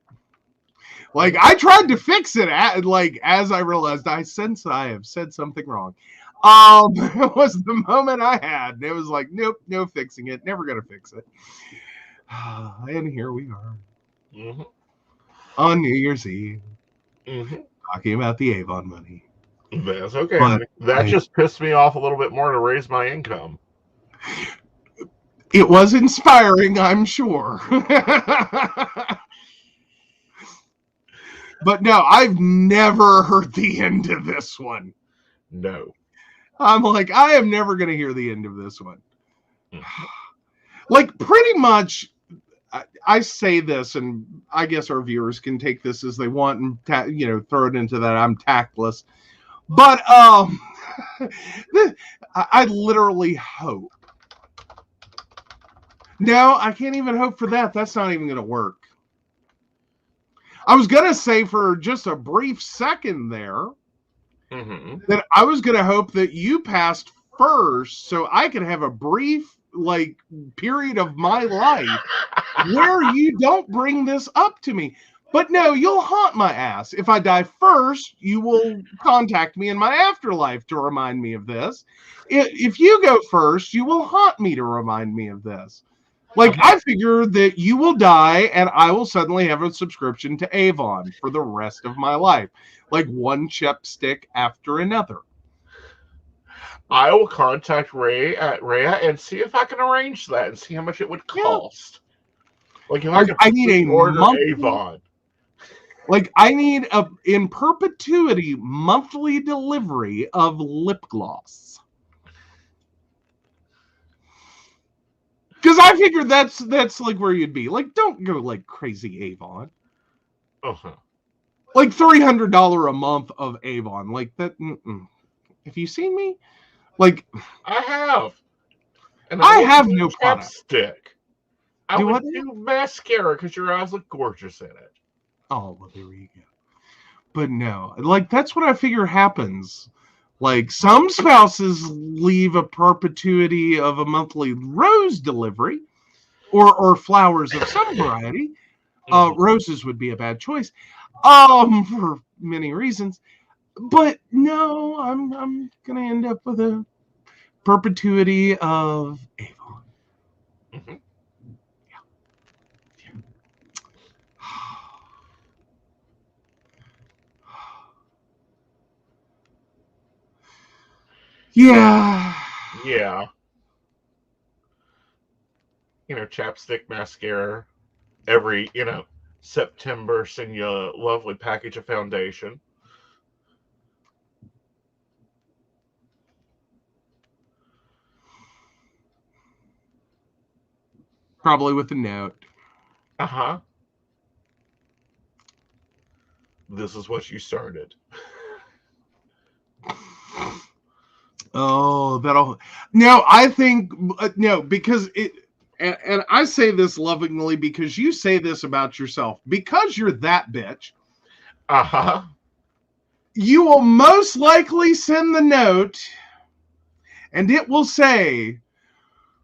Speaker 3: Like, I tried to fix it as I realized I sense I have said something wrong. It was the moment I had. And it was like, nope, no fixing it. Never gonna fix it. And here we are.
Speaker 2: Mm-hmm.
Speaker 3: On New Year's Eve.
Speaker 2: Mm-hmm.
Speaker 3: Talking about the Avon money.
Speaker 2: That's okay.
Speaker 3: But
Speaker 2: that just pissed me off a little bit more to raise my income.
Speaker 3: It was inspiring, I'm sure. But no, I've never heard the end of this one.
Speaker 2: No.
Speaker 3: I'm like, I am never going to hear the end of this one. Like, pretty much, I say this, and I guess our viewers can take this as they want and throw it into that I'm tactless. But I literally hope. No, I can't even hope for that. That's not even going to work. I was going to say for just a brief second there that I was going to hope that you passed first so I could have a brief period of my life where you don't bring this up to me. But no, you'll haunt my ass. If I die first, you will contact me in my afterlife to remind me of this. If you go first, you will haunt me to remind me of this. I figure that you will die and I will suddenly have a subscription to Avon for the rest of my life. Like one chipstick after another.
Speaker 2: I will contact Rhea and see if I can arrange that and see how much it would cost. If
Speaker 3: I need a
Speaker 2: order
Speaker 3: monthly,
Speaker 2: Avon.
Speaker 3: I need in perpetuity monthly delivery of lip gloss. Because I figured that's where you'd be. Don't go crazy Avon. $300 a month of Avon. That. Have you seen me?
Speaker 2: I have. And
Speaker 3: I have no product.
Speaker 2: Stick. I would do mascara because your eyes look gorgeous in it.
Speaker 3: Oh, well, there you go. But no, that's what I figure happens. Some spouses leave a perpetuity of a monthly rose delivery or flowers of some variety. Roses would be a bad choice, for many reasons. But no, I'm gonna end up with a perpetuity of Avon.
Speaker 2: Mm-hmm.
Speaker 3: Yeah.
Speaker 2: Yeah. Chapstick, mascara, every, September, send you a lovely package of foundation.
Speaker 3: Probably with a note.
Speaker 2: Uh-huh. This is what you started.
Speaker 3: Oh, that'll. No, I think no, because it. And I say this lovingly because you say this about yourself. Because you're that bitch,
Speaker 2: Uh-huh.
Speaker 3: you will most likely send the note, and it will say,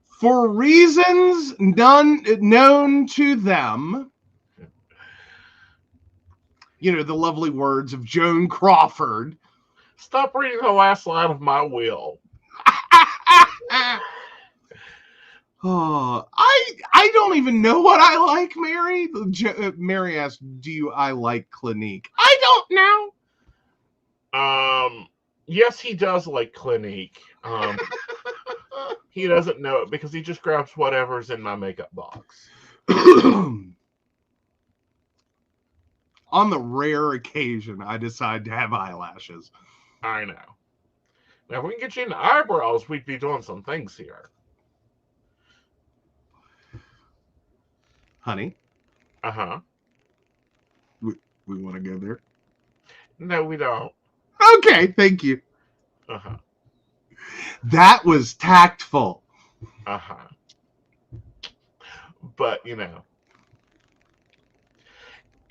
Speaker 3: for reasons none known to them. The lovely words of Joan Crawford.
Speaker 2: Stop reading the last line of my will.
Speaker 3: Oh, I don't even know what I like, Mary. Mary asked, I like Clinique? I don't know.
Speaker 2: Yes, he does like Clinique. He doesn't know it because he just grabs whatever's in my makeup box.
Speaker 3: On the rare occasion I decide to have eyelashes.
Speaker 2: I know. Now, if we can get you into eyebrows, we'd be doing some things here.
Speaker 3: Honey?
Speaker 2: Uh-huh.
Speaker 3: We want to go there?
Speaker 2: No, we don't.
Speaker 3: Okay, thank you.
Speaker 2: Uh-huh.
Speaker 3: That was tactful.
Speaker 2: Uh-huh. But, and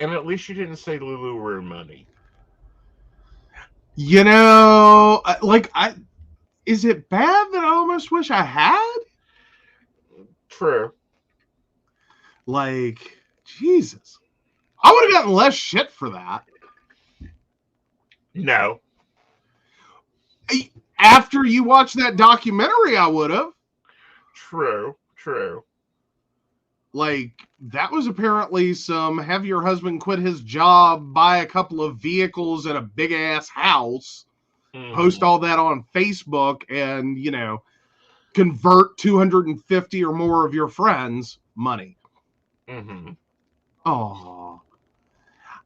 Speaker 2: at least you didn't say Lulu money.
Speaker 3: Is it bad that I almost wish I had?
Speaker 2: True.
Speaker 3: Jesus. I would have gotten less shit for that.
Speaker 2: No.
Speaker 3: After you watched that documentary, I would have.
Speaker 2: True.
Speaker 3: That was apparently some have your husband quit his job, buy a couple of vehicles and a big ass house, post all that on Facebook, and, convert 250 or more of your friends money.
Speaker 2: Mm-hmm.
Speaker 3: Oh,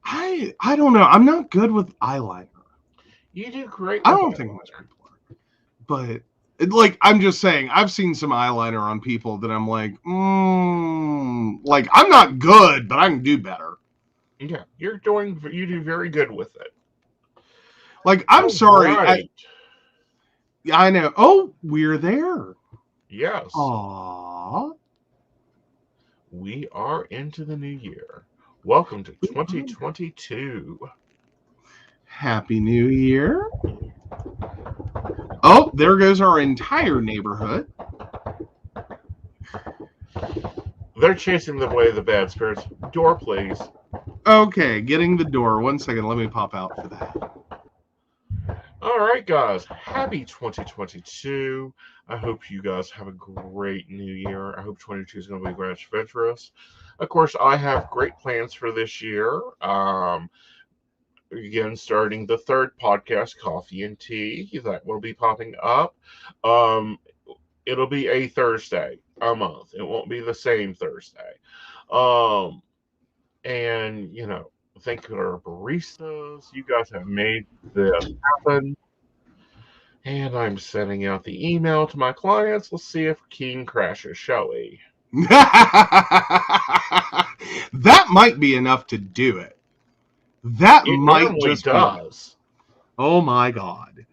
Speaker 3: I don't know. I'm not good with eyeliner.
Speaker 2: You do great.
Speaker 3: I don't think most people are. But I'm just saying, I've seen some eyeliner on people that I'm like, I'm not good, but I can do better.
Speaker 2: Yeah, you do very good with it.
Speaker 3: I'm sorry. Right. I know. Oh, we're there.
Speaker 2: Yes.
Speaker 3: Aww.
Speaker 2: We are into the new year. Welcome to 2022.
Speaker 3: Happy New Year. Oh, there goes our entire neighborhood.
Speaker 2: They're chasing away the bad spirits. Door, please.
Speaker 3: Okay, getting the door. 1 second. Let me pop out for that.
Speaker 2: All right, guys. Happy 2022. I hope you guys have a great new year. I hope 2022 is going to be very adventurous. Of course, I have great plans for this year. Again, starting the third podcast, Coffee and Tea, that will be popping up. It'll be a Thursday a month. It won't be the same Thursday. And, thank you to our baristas. You guys have made this happen. And I'm sending out the email to my clients. Let's see if King crashes, shall we?
Speaker 3: That might be enough to do it. That
Speaker 2: it
Speaker 3: might just
Speaker 2: does.
Speaker 3: Oh my God.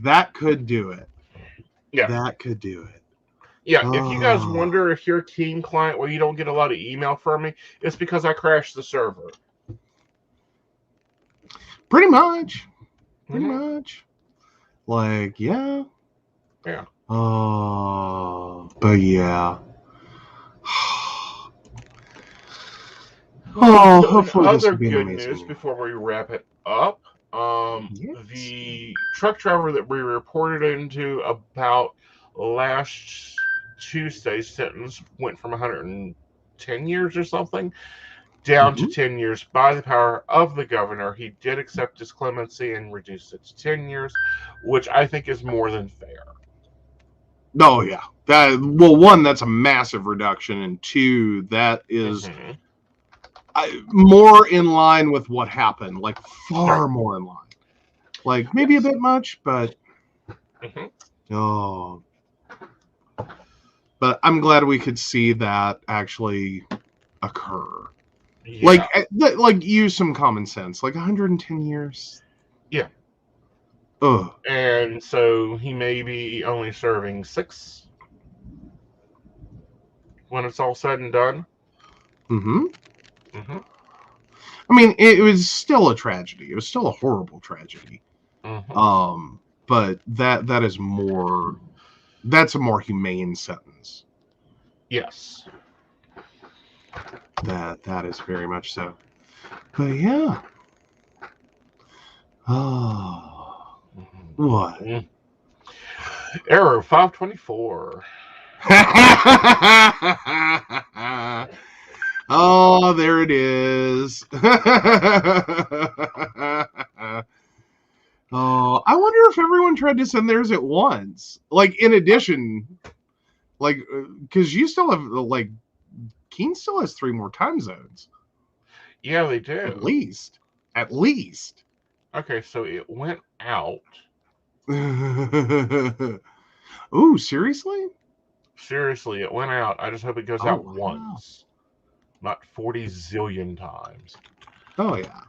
Speaker 3: That could do it.
Speaker 2: Yeah.
Speaker 3: That could do it.
Speaker 2: Yeah, if you guys wonder if you're a King client where you don't get a lot of email from me, it's because I crashed the server.
Speaker 3: Pretty much. Yeah.
Speaker 2: Yeah.
Speaker 3: But yeah. Oh,
Speaker 2: So in
Speaker 3: hopefully this
Speaker 2: other
Speaker 3: will be an
Speaker 2: good
Speaker 3: amazing
Speaker 2: news
Speaker 3: year.
Speaker 2: before we wrap it up,
Speaker 3: Yes.
Speaker 2: the truck driver that we reported into about last Tuesday's sentence went from 110 years or something down to
Speaker 3: Mhm.
Speaker 2: 10 years by the power of the governor. He did accept his clemency and reduced it to 10 years, which I think is more than fair.
Speaker 3: Oh yeah. That well, one, that's a massive reduction, and two, that is
Speaker 2: Mhm.
Speaker 3: more in line with what happened. Like
Speaker 2: Right.
Speaker 3: far more in line. Like maybe a
Speaker 2: Yes.
Speaker 3: bit much, but
Speaker 2: Mhm.
Speaker 3: oh. But I'm glad we could see that actually occur.
Speaker 2: Yeah.
Speaker 3: Like use some common sense. Like 110 years.
Speaker 2: Yeah.
Speaker 3: Ugh.
Speaker 2: And so he may be only serving 6 when it's all said and done.
Speaker 3: Mm-hmm.
Speaker 2: Mm-hmm.
Speaker 3: I mean, it was still a tragedy. It was still a horrible tragedy.
Speaker 2: Mm-hmm.
Speaker 3: But that is more. That's a more humane sentence.
Speaker 2: Yes.
Speaker 3: That is very much so. But yeah. Oh, what?
Speaker 2: Mm-hmm. Error 524.
Speaker 3: Oh, there it is. Oh, I wonder if everyone tried to send theirs at once. Like, in addition, like, because you still have, like, Keen still has 3 more time zones.
Speaker 2: Yeah, they
Speaker 3: At
Speaker 2: do.
Speaker 3: least. At least.
Speaker 2: Okay, so it went out.
Speaker 3: Ooh, seriously?
Speaker 2: Seriously, it went out. I just hope it goes
Speaker 3: Oh,
Speaker 2: out
Speaker 3: wow.
Speaker 2: once, not 40 zillion times.
Speaker 3: Oh, yeah.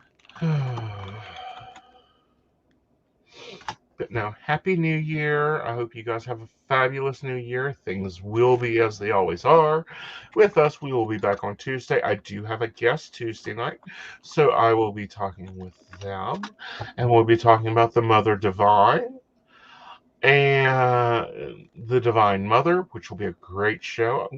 Speaker 2: But now, Happy New Year. I hope you guys have a fabulous New Year. Things will be as they always are. With us, we will be back on Tuesday. I do have a guest Tuesday night, so I will be talking with them. And we'll be talking about the Mother Divine and the Divine Mother, which will be a great show.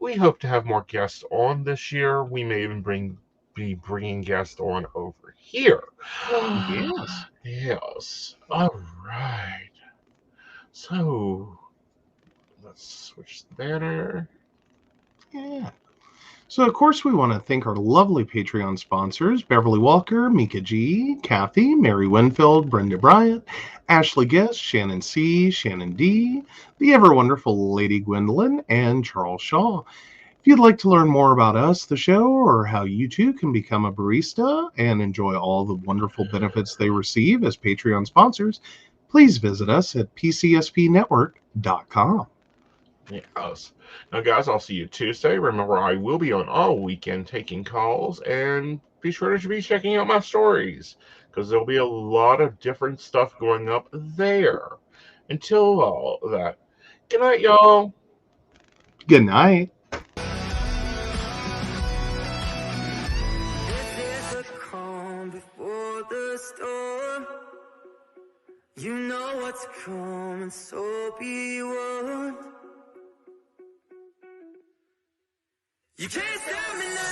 Speaker 2: We hope to have more guests on this year. We may even be bringing guests on over here.
Speaker 3: Yes.
Speaker 2: Yes. All right. So let's switch the banner.
Speaker 3: Yeah. So, of course, we want to thank our lovely Patreon sponsors, Beverly Walker, Mika G, Kathy, Mary Winfield, Brenda Bryant, Ashley Guest, Shannon C, Shannon D, the ever-wonderful Lady Gwendolyn, and Charles Shaw. If you'd like to learn more about us, the show, or how you too can become a barista and enjoy all the wonderful benefits they receive as Patreon sponsors, please visit us at pcspnetwork.com.
Speaker 2: Yes. Now, guys, I'll see you Tuesday. Remember, I will be on all weekend taking calls, and be sure to be checking out my stories because there'll be a lot of different stuff going up there. Until all that, good night, y'all.
Speaker 3: Good night.
Speaker 1: This is the calm before the storm. You know what's coming, so be warned. You can't stop me now.